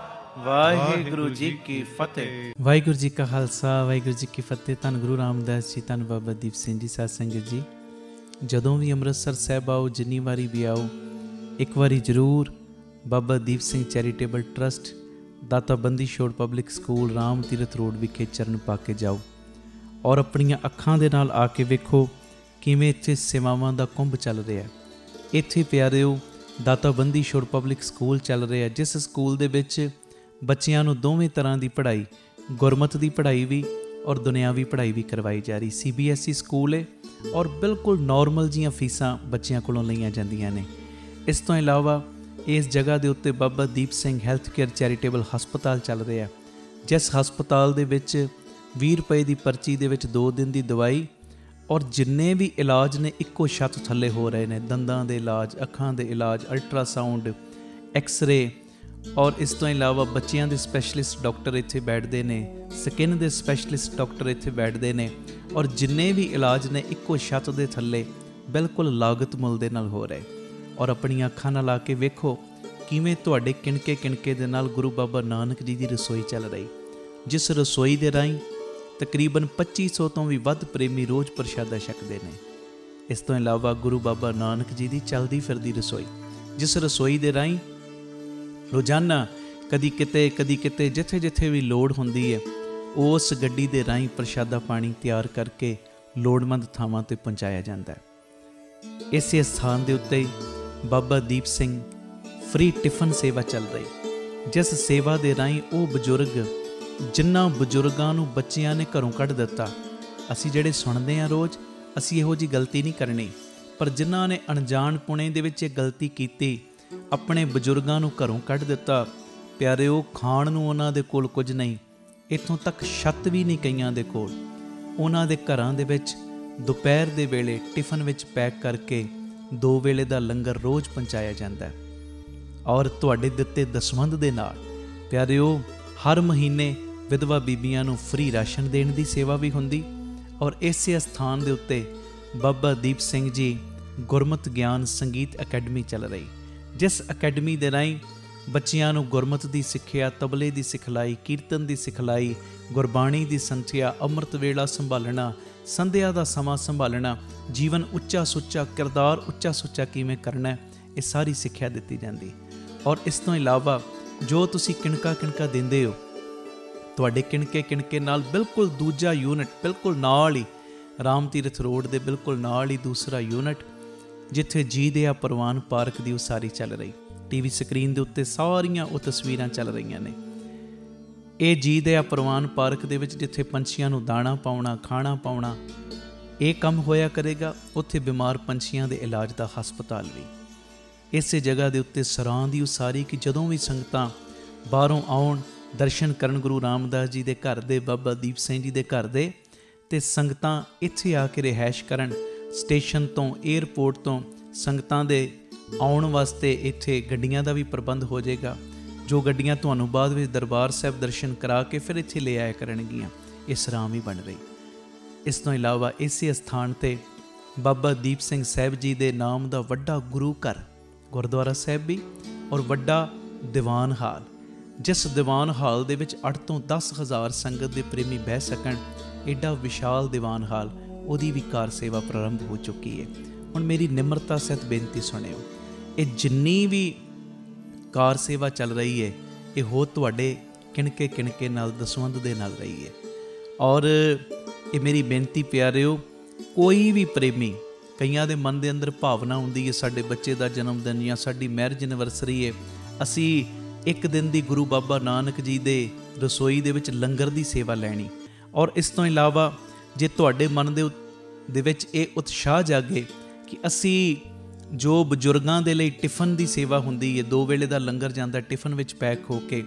ਵਾਹਿਗੁਰੂ ਜੀ ਕੀ ਫਤਿਹ। ਵਾਹਿਗੁਰੂ ਜੀ ਕਾ ਖਾਲਸਾ, ਵਾਹਿਗੁਰੂ ਜੀ ਕੀ ਫਤਿਹ। ਧੰਨ ਗੁਰੂ ਰਾਮਦਾਸ ਜੀ, ਧੰਨ ਬਾਬਾ ਦੀਪ ਸਿੰਘ ਜੀ। ਸਾਧ ਸੰਗਤ ਜੀ, ਜਦੋਂ ਵੀ ਅੰਮ੍ਰਿਤਸਰ ਸਾਹਿਬ ਆਓ, ਜਿੰਨੀ ਵਾਰੀ ਵੀ ਆਓ, ਇੱਕ ਵਾਰੀ ਜ਼ਰੂਰ ਬਾਬਾ ਦੀਪ ਸਿੰਘ ਚੈਰੀਟੇਬਲ ਟਰਸਟ, ਦਾਤਾ Bandi Chhor public school, Ram Tirath road ਵਿਖੇ ਚਰਨ ਪਾ ਕੇ ਜਾਓ ਔਰ ਆਪਣੀਆਂ ਅੱਖਾਂ ਦੇ ਨਾਲ ਆ ਕੇ ਵੇਖੋ ਕਿਵੇਂ ਇੱਥੇ ਸੇਵਾਵਾਂ ਦਾ ਕੁੰਭ ਚੱਲ ਰਿਹਾ। ਇੱਥੇ ਪਿਆਰਿਓ ਦਾਤਾ ਬੰਦੀ ਛੋੜ ਪਬਲਿਕ ਸਕੂਲ ਚੱਲ ਰਿਹਾ, ਜਿਸ ਸਕੂਲ ਦੇ ਵਿੱਚ ਬੱਚਿਆਂ ਨੂੰ ਦੋਵੇਂ ਤਰ੍ਹਾਂ ਦੀ ਪੜ੍ਹਾਈ, ਗੁਰਮਤ ਦੀ ਪੜ੍ਹਾਈ ਵੀ ਔਰ ਦੁਨਿਆਵੀ ਪੜ੍ਹਾਈ ਵੀ ਕਰਵਾਈ ਜਾ ਰਹੀ। CBSE ਸਕੂਲ ਹੈ ਔਰ ਬਿਲਕੁਲ ਨੋਰਮਲ ਜੀਆਂ ਫੀਸਾਂ ਬੱਚਿਆਂ ਕੋਲੋਂ ਲਈਆਂ ਜਾਂਦੀਆਂ ਨੇ। ਇਸ ਤੋਂ ਇਲਾਵਾ ਇਸ ਜਗ੍ਹਾ ਦੇ ਉੱਤੇ Baba Deep Singh health care charitable ਹਸਪਤਾਲ ਚੱਲ ਰਿਹਾ, ਜਿਸ ਹਸਪਤਾਲ ਦੇ ਵਿੱਚ 20 ਰੁਪਏ ਦੀ ਪਰਚੀ ਦੇ ਵਿੱਚ 2 ਦਿਨ ਦੀ ਦਵਾਈ ਔਰ ਜਿੰਨੇ ਵੀ ਇਲਾਜ ਨੇ ਇੱਕੋ ਛੱਤ ਥੱਲੇ ਹੋ ਰਹੇ ਨੇ। ਦੰਦਾਂ ਦੇ ਇਲਾਜ, ਅੱਖਾਂ ਦੇ ਇਲਾਜ, ਅਲਟਰਾਸਾਊਂਡ, ਐਕਸਰੇ ਔਰ ਇਸ ਤੋਂ ਇਲਾਵਾ ਬੱਚਿਆਂ ਦੇ ਸਪੈਸ਼ਲਿਸਟ ਡਾਕਟਰ ਇੱਥੇ ਬੈਠਦੇ ਨੇ, ਸਕਿਨ ਦੇ ਸਪੈਸ਼ਲਿਸਟ ਡਾਕਟਰ ਇੱਥੇ ਬੈਠਦੇ ਨੇ ਔਰ ਜਿੰਨੇ ਵੀ ਇਲਾਜ ਨੇ ਇੱਕੋ ਛੱਤ ਦੇ ਥੱਲੇ ਬਿਲਕੁਲ ਲਾਗਤ ਮੁੱਲ ਦੇ ਨਾਲ ਹੋ ਰਹੇ। ਔਰ ਆਪਣੀਆਂ ਅੱਖਾਂ ਨਾਲ ਆ ਕੇ ਵੇਖੋ ਕਿਵੇਂ ਤੁਹਾਡੇ ਕਿਣਕੇ ਦੇ ਨਾਲ ਗੁਰੂ ਬਾਬਾ ਨਾਨਕ ਜੀ ਦੀ ਰਸੋਈ ਚੱਲ ਰਹੀ, ਜਿਸ ਰਸੋਈ ਦੇ ਰਾਹੀਂ ਤਕਰੀਬਨ 2500 ਤੋਂ ਵੀ ਵੱਧ ਪ੍ਰੇਮੀ ਰੋਜ਼ ਪ੍ਰਸ਼ਾਦਾ ਛਕਦੇ ਨੇ। ਇਸ ਤੋਂ ਇਲਾਵਾ ਗੁਰੂ ਬਾਬਾ ਨਾਨਕ ਜੀ ਦੀ ਚੱਲਦੀ ਫਿਰਦੀ ਰਸੋਈ, ਜਿਸ ਰਸੋਈ ਦੇ ਰਾਹੀਂ ਰੋਜ਼ਾਨਾ ਕਦੀ ਕਿਤੇ ਜਿੱਥੇ ਵੀ ਲੋੜ ਹੁੰਦੀ ਹੈ, ਉਸ ਗੱਡੀ ਦੇ ਰਾਹੀਂ ਪ੍ਰਸ਼ਾਦਾ ਪਾਣੀ ਤਿਆਰ ਕਰਕੇ ਲੋੜਵੰਦ ਥਾਵਾਂ 'ਤੇ ਪਹੁੰਚਾਇਆ ਜਾਂਦਾ ਹੈ। ਇਸੇ ਸਥਾਨ ਦੇ ਉੱਤੇ ਬਾਬਾ ਦੀਪ ਸਿੰਘ ਫ੍ਰੀ ਟਿਫਨ ਸੇਵਾ ਚੱਲ ਰਹੀ, ਜਿਸ ਸੇਵਾ ਦੇ ਰਾਹੀਂ ਉਹ ਬਜ਼ੁਰਗ, ਜਿਨ੍ਹਾਂ ਬਜ਼ੁਰਗਾਂ ਨੂੰ ਬੱਚਿਆਂ ਨੇ ਘਰੋਂ ਕੱਢ ਦਿੱਤਾ, ਅਸੀਂ ਜਿਹੜੇ ਸੁਣਦੇ ਹਾਂ ਰੋਜ਼, ਅਸੀਂ ਇਹੋ ਜਿਹੀ ਗਲਤੀ ਨਹੀਂ ਕਰਨੀ, ਪਰ ਜਿਨ੍ਹਾਂ ਨੇ ਅਣਜਾਣ ਪੁਣੇ ਦੇ ਵਿੱਚ ਇਹ ਗਲਤੀ ਕੀਤੀ, ਆਪਣੇ ਬਜ਼ੁਰਗਾਂ ਨੂੰ ਘਰੋਂ ਕੱਢ ਦਿੱਤਾ, ਪਿਆਰਿਓ ਖਾਣ ਨੂੰ ਉਹਨਾਂ ਦੇ ਕੋਲ ਕੁਝ ਨਹੀਂ, ਇੱਥੋਂ ਤੱਕ ਛੱਤ ਵੀ ਨਹੀਂ ਕਈਆਂ ਦੇ ਕੋਲ। ਉਹਨਾਂ ਦੇ ਘਰਾਂ ਦੇ ਵਿੱਚ ਦੁਪਹਿਰ ਦੇ ਵੇਲੇ ਟਿਫਨ ਵਿੱਚ ਪੈਕ ਕਰਕੇ 2 ਵੇਲੇ ਦਾ ਲੰਗਰ ਰੋਜ਼ ਪਹੁੰਚਾਇਆ ਜਾਂਦਾ ਹੈ। ਔਰ ਤੁਹਾਡੇ ਦਿੱਤੇ ਦਸਵੰਧ ਦੇ ਨਾਲ ਪਿਆਰਿਓ ਹਰ ਮਹੀਨੇ ਵਿਧਵਾ ਬੀਬੀਆਂ ਨੂੰ ਫ੍ਰੀ ਰਾਸ਼ਨ ਦੇਣ ਦੀ ਸੇਵਾ ਵੀ ਹੁੰਦੀ। ਔਰ ਇਸੇ ਸਥਾਨ ਦੇ ਉੱਤੇ ਬਾਬਾ ਦੀਪ ਸਿੰਘ ਜੀ ਗੁਰਮਤਿ ਗਿਆਨ ਸੰਗੀਤ ਅਕੈਡਮੀ ਚੱਲ ਰਹੀ, ਜਿਸ ਅਕੈਡਮੀ ਦੇ ਰਾਹੀਂ ਬੱਚਿਆਂ ਨੂੰ ਗੁਰਮਤਿ ਦੀ ਸਿੱਖਿਆ, ਤਬਲੇ ਦੀ ਸਿਖਲਾਈ, ਕੀਰਤਨ ਦੀ ਸਿਖਲਾਈ, ਗੁਰਬਾਣੀ ਦੀ ਸੰਥਿਆ, ਅੰਮ੍ਰਿਤ ਵੇਲਾ ਸੰਭਾਲਣਾ, ਸੰਧਿਆ ਦਾ ਸਮਾਂ ਸੰਭਾਲਣਾ, ਜੀਵਨ ਉੱਚਾ ਸੁੱਚਾ, ਕਿਰਦਾਰ ਉੱਚਾ ਸੁੱਚਾ ਕਿਵੇਂ ਕਰਨਾ, ਇਹ ਸਾਰੀ ਸਿੱਖਿਆ ਦਿੱਤੀ ਜਾਂਦੀ। ਔਰ ਇਸ ਤੋਂ ਇਲਾਵਾ ਜੋ ਤੁਸੀਂ ਕਿਣਕਾ ਕਿਣਕਾ ਦਿੰਦੇ ਹੋ, ਤੁਹਾਡੇ ਕਿਣਕੇ ਨਾਲ ਬਿਲਕੁਲ ਦੂਜਾ ਯੂਨਿਟ ਬਿਲਕੁਲ ਨਾਲ ਹੀ ਰਾਮ ਤੀਰਥ ਰੋਡ ਦੇ ਬਿਲਕੁਲ ਨਾਲ ਹੀ ਦੂਸਰਾ ਯੂਨਿਟ, ਜਿੱਥੇ ਜੀ ਦਿਆ ਪ੍ਰਵਾਨ ਪਾਰਕ ਦੀ ਉਸਾਰੀ ਚੱਲ ਰਹੀ। ਟੀਵੀ ਸਕਰੀਨ ਦੇ ਉੱਤੇ ਸਾਰੀਆਂ ਉਹ ਤਸਵੀਰਾਂ ਚੱਲ ਰਹੀਆਂ ਨੇ। ਇਹ ਜੀ ਦਿਆ ਪ੍ਰਵਾਨ ਪਾਰਕ ਦੇ ਵਿੱਚ ਜਿੱਥੇ ਪੰਛੀਆਂ ਨੂੰ ਦਾਣਾ ਪਾਉਣਾ, ਖਾਣਾ ਪਾਉਣਾ, ਇਹ ਕੰਮ ਹੋਇਆ ਕਰੇਗਾ। ਉੱਥੇ ਬਿਮਾਰ ਪੰਛੀਆਂ ਦੇ ਇਲਾਜ ਦਾ ਹਸਪਤਾਲ ਵੀ। ਇਸੇ ਜਗ੍ਹਾ ਦੇ ਉੱਤੇ ਸਰਾਂ ਦੀ ਉਸਾਰੀ ਕਿ ਜਦੋਂ ਵੀ ਸੰਗਤਾਂ ਬਾਹਰੋਂ ਆਉਣ, ਦਰਸ਼ਨ ਕਰਨ ਗੁਰੂ ਰਾਮਦਾਸ ਜੀ ਦੇ ਘਰ ਦੇ, ਬਾਬਾ ਦੀਪ ਸਿੰਘ ਜੀ ਦੇ ਘਰ ਦੇ, ਅਤੇ ਸੰਗਤਾਂ ਇੱਥੇ ਆ ਕੇ ਰਿਹਾਇਸ਼ ਕਰਨ। ਸਟੇਸ਼ਨ ਤੋਂ, ਏਅਰਪੋਰਟ ਤੋਂ ਸੰਗਤਾਂ ਦੇ ਆਉਣ ਵਾਸਤੇ ਇੱਥੇ ਗੱਡੀਆਂ ਦਾ ਵੀ ਪ੍ਰਬੰਧ ਹੋ ਜਾਏਗਾ, ਜੋ ਗੱਡੀਆਂ ਤੁਹਾਨੂੰ ਬਾਅਦ ਵਿੱਚ ਦਰਬਾਰ ਸਾਹਿਬ ਦਰਸ਼ਨ ਕਰਾ ਕੇ ਫਿਰ ਇੱਥੇ ਲੈ ਆਇਆ ਕਰਨਗੀਆਂ। ਇਹ ਸਰਾਂ ਵੀ ਬਣ ਰਹੀ। ਇਸ ਤੋਂ ਇਲਾਵਾ ਇਸੇ ਸਥਾਨ 'ਤੇ ਬਾਬਾ ਦੀਪ ਸਿੰਘ ਸਾਹਿਬ ਜੀ ਦੇ ਨਾਮ ਦਾ ਵੱਡਾ ਗੁਰੂ ਘਰ, ਗੁਰਦੁਆਰਾ ਸਾਹਿਬ ਵੀ, ਔਰ ਵੱਡਾ ਦੀਵਾਨ ਹਾਲ, ਜਿਸ ਦੀਵਾਨ ਹਾਲ ਦੇ ਵਿੱਚ 8 ਤੋਂ 10,000 ਸੰਗਤ ਦੇ ਪ੍ਰੇਮੀ ਬਹਿ ਸਕਣ। ਐਡਾ ਵਿਸ਼ਾਲ ਦੀਵਾਨ ਹਾਲ, ਉਹਦੀ ਵੀ ਕਾਰ ਸੇਵਾ ਪ੍ਰਾਰੰਭ ਹੋ ਚੁੱਕੀ ਹੈ। ਹੁਣ ਮੇਰੀ ਨਿਮਰਤਾ ਸਹਿਤ ਬੇਨਤੀ ਸੁਣਿਓ, ਇਹ ਜਿੰਨੀ ਵੀ ਕਾਰ ਸੇਵਾ ਚੱਲ ਰਹੀ ਹੈ, ਇਹ ਹੋ ਤੁਹਾਡੇ ਕਿਣਕੇ ਨਾਲ ਦਸਵੰਧ ਦੇ ਨਾਲ ਰਹੀ ਹੈ। ਔਰ ਇਹ ਮੇਰੀ ਬੇਨਤੀ ਪਿਆਰਿਓ, ਕੋਈ ਵੀ ਪ੍ਰੇਮੀ, ਕਈਆਂ ਦੇ ਮਨ ਦੇ ਅੰਦਰ ਭਾਵਨਾ ਹੁੰਦੀ ਹੈ ਸਾਡੇ ਬੱਚੇ ਦਾ ਜਨਮ ਦਿਨ ਜਾਂ ਸਾਡੀ ਮੈਰਿਜ ਐਨਵਰਸਰੀ ਹੈ, ਅਸੀਂ ਇੱਕ ਦਿਨ ਦੀ ਗੁਰੂ ਬਾਬਾ ਨਾਨਕ ਜੀ ਦੇ ਰਸੋਈ ਦੇ ਵਿੱਚ ਲੰਗਰ ਦੀ ਸੇਵਾ ਲੈਣੀ। ਔਰ ਇਸ ਤੋਂ ਇਲਾਵਾ ਜੇ ਤੁਹਾਡੇ ਮਨ ਦੇ ਵਿੱਚ ਇਹ ਉਤਸ਼ਾਹ ਜਾਗੇ ਕਿ ਅਸੀਂ ਜੋ ਬਜ਼ੁਰਗਾਂ ਦੇ ਲਈ ਟਿਫਨ ਦੀ ਸੇਵਾ ਹੁੰਦੀ ਹੈ, 2 ਵੇਲੇ ਦਾ ਲੰਗਰ ਜਾਂਦਾ ਟਿਫਨ ਵਿੱਚ ਪੈਕ ਹੋ ਕੇ,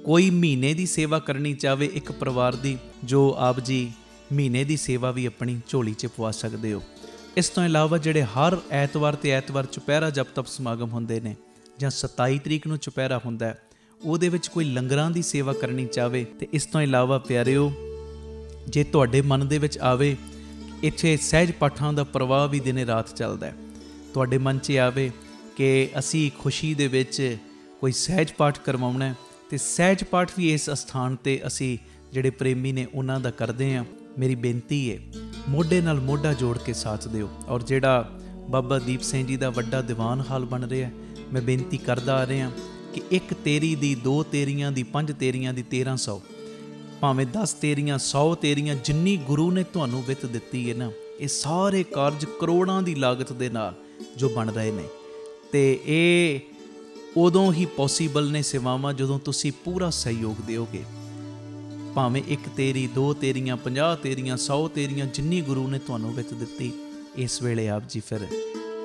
ਕੋਈ ਮਹੀਨੇ ਦੀ ਸੇਵਾ ਕਰਨੀ ਚਾਹਵੇ ਇੱਕ ਪਰਿਵਾਰ ਦੀ, ਜੋ ਆਪ ਜੀ ਮਹੀਨੇ ਦੀ ਸੇਵਾ ਵੀ ਆਪਣੀ ਝੋਲੀ 'ਚ ਪਵਾ ਸਕਦੇ ਹੋ। ਇਸ ਤੋਂ ਇਲਾਵਾ ਜਿਹੜੇ ਹਰ ਐਤਵਾਰ ਤੇ ਐਤਵਾਰ ਚੁਪਹਿਰਾ ਜਪ ਤਪ ਸਮਾਗਮ ਹੁੰਦੇ ਨੇ, ਜਾਂ 27 ਤਰੀਕ ਨੂੰ ਚੁਪਹਿਰਾ ਹੁੰਦਾ ਹੈ, ਉਹਦੇ ਵਿੱਚ ਕੋਈ ਲੰਗਰਾਂ ਦੀ ਸੇਵਾ ਕਰਨੀ ਚਾਹਵੇ। ਤੇ ਇਸ ਤੋਂ ਇਲਾਵਾ ਪਿਆਰਿਓ, ਜੇ ਤੁਹਾਡੇ ਮਨ ਦੇ ਵਿੱਚ ਆਵੇ ਇੱਥੇ ਸਹਿਜ ਪਾਠਾਂ ਦਾ ਪ੍ਰਵਾਹ ਵੀ ਦਿਨੇ ਰਾਤ ਚੱਲਦਾ ਹੈ, ਤੁਹਾਡੇ ਮਨ 'ਚ ਆਵੇ ਕਿ ਅਸੀਂ ਖੁਸ਼ੀ ਦੇ ਵਿੱਚ ਕੋਈ ਸਹਿਜ ਪਾਠ ਕਰਵਾਉਣਾ ਹੈ, ਤੇ ਸਹਿਜ ਪਾਠ ਵੀ ਇਸ ਅਸਥਾਨ 'ਤੇ ਅਸੀਂ ਜਿਹੜੇ ਪ੍ਰੇਮੀ ਨੇ ਉਹਨਾਂ ਦਾ ਕਰਦੇ ਹਾਂ। ਮੇਰੀ ਬੇਨਤੀ ਹੈ ਮੋਢੇ ਨਾਲ ਮੋਢਾ ਜੋੜ ਕੇ ਸਾਥ ਦਿਓ। ਔਰ ਜਿਹੜਾ ਬਾਬਾ ਦੀਪ ਸਿੰਘ ਜੀ ਦਾ ਵੱਡਾ ਦੀਵਾਨ ਹਾਲ ਬਣ ਰਿਹਾ, ਮੈਂ ਬੇਨਤੀ ਕਰਦਾ ਆ ਰਿਹਾ ਕਿ 1 ਤੇਰੀ ਦੀ, 2 ਤੇਰੀਆਂ ਦੀ, 5 ਤੇਰੀਆਂ ਦੀ, 1300, ਭਾਵੇਂ 10 ਤੇਰੀਆਂ, 100 ਤੇਰੀਆਂ, ਜਿੰਨੀ ਗੁਰੂ ਨੇ ਤੁਹਾਨੂੰ ਵਿੱਤ ਦਿੱਤੀ ਹੈ ਨਾ, ਇਹ ਸਾਰੇ ਕਾਰਜ ਕਰੋੜਾਂ ਦੀ ਲਾਗਤ ਦੇ ਨਾਲ ਜੋ ਬਣ ਰਹੇ ਨੇ, ਤੇ ਇਹ ਉਦੋਂ ਹੀ ਪੋਸੀਬਲ ਨੇ ਸੇਵਾਵਾਂ ਜਦੋਂ ਤੁਸੀਂ ਪੂਰਾ ਸਹਿਯੋਗ ਦਿਓਗੇ। ਭਾਵੇਂ 1 ਤੇਰੀ, 2 ਤੇਰੀਆਂ, 50 ਤੇਰੀਆਂ, 100 ਤੇਰੀਆਂ, ਜਿੰਨੀ ਗੁਰੂ ਨੇ ਤੁਹਾਨੂੰ ਵਿੱਤ ਦਿੱਤੀ, ਇਸ ਵੇਲੇ ਆਪ ਜੀ ਫਿਰ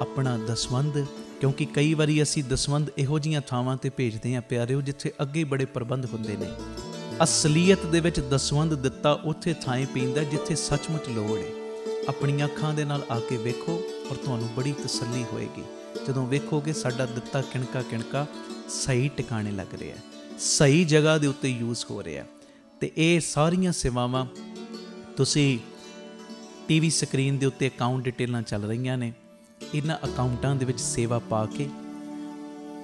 ਆਪਣਾ ਦਸਵੰਧ, ਕਿਉਂਕਿ ਕਈ ਵਾਰੀ ਅਸੀਂ ਦਸਵੰਧ ਇਹੋ ਜਿਹੀਆਂ ਥਾਵਾਂ 'ਤੇ ਭੇਜਦੇ ਹਾਂ ਪਿਆਰਿਓ ਜਿੱਥੇ ਅੱਗੇ ਬੜੇ ਪ੍ਰਬੰਧ ਹੁੰਦੇ ਨੇ। ਅਸਲੀਅਤ ਦੇ ਵਿੱਚ ਦਸਵੰਧ ਦਿੱਤਾ ਉੱਥੇ ਥਾਂ ਪੈਂਦਾ ਜਿੱਥੇ ਸੱਚਮੁੱਚ ਲੋੜ ਹੈ। ਆਪਣੀਆਂ ਅੱਖਾਂ ਦੇ ਨਾਲ ਆ ਕੇ ਵੇਖੋ ਔਰ ਤੁਹਾਨੂੰ ਬੜੀ ਤਸੱਲੀ ਹੋਏਗੀ ਜਦੋਂ ਵੇਖੋਗੇ ਸਾਡਾ ਦਿੱਤਾ ਕਿਣਕਾ ਸਹੀ ਟਿਕਾਣੇ ਲੱਗ ਰਿਹਾ, ਸਹੀ ਜਗ੍ਹਾ ਦੇ ਉੱਤੇ ਯੂਜ਼ ਹੋ ਰਿਹਾ। ਤੇ ਇਹ ਸਾਰੀਆਂ ਸੇਵਾਵਾਂ ਤੁਸੀਂ ਟੀਵੀ ਸਕਰੀਨ ਦੇ ਉੱਤੇ ਅਕਾਊਂਟ ਡਿਟੇਲਾਂ ਚੱਲ ਰਹੀਆਂ ਨੇ, ਇਹਨਾਂ ਅਕਾਊਂਟਾਂ ਦੇ ਵਿੱਚ ਸੇਵਾ ਪਾ ਕੇ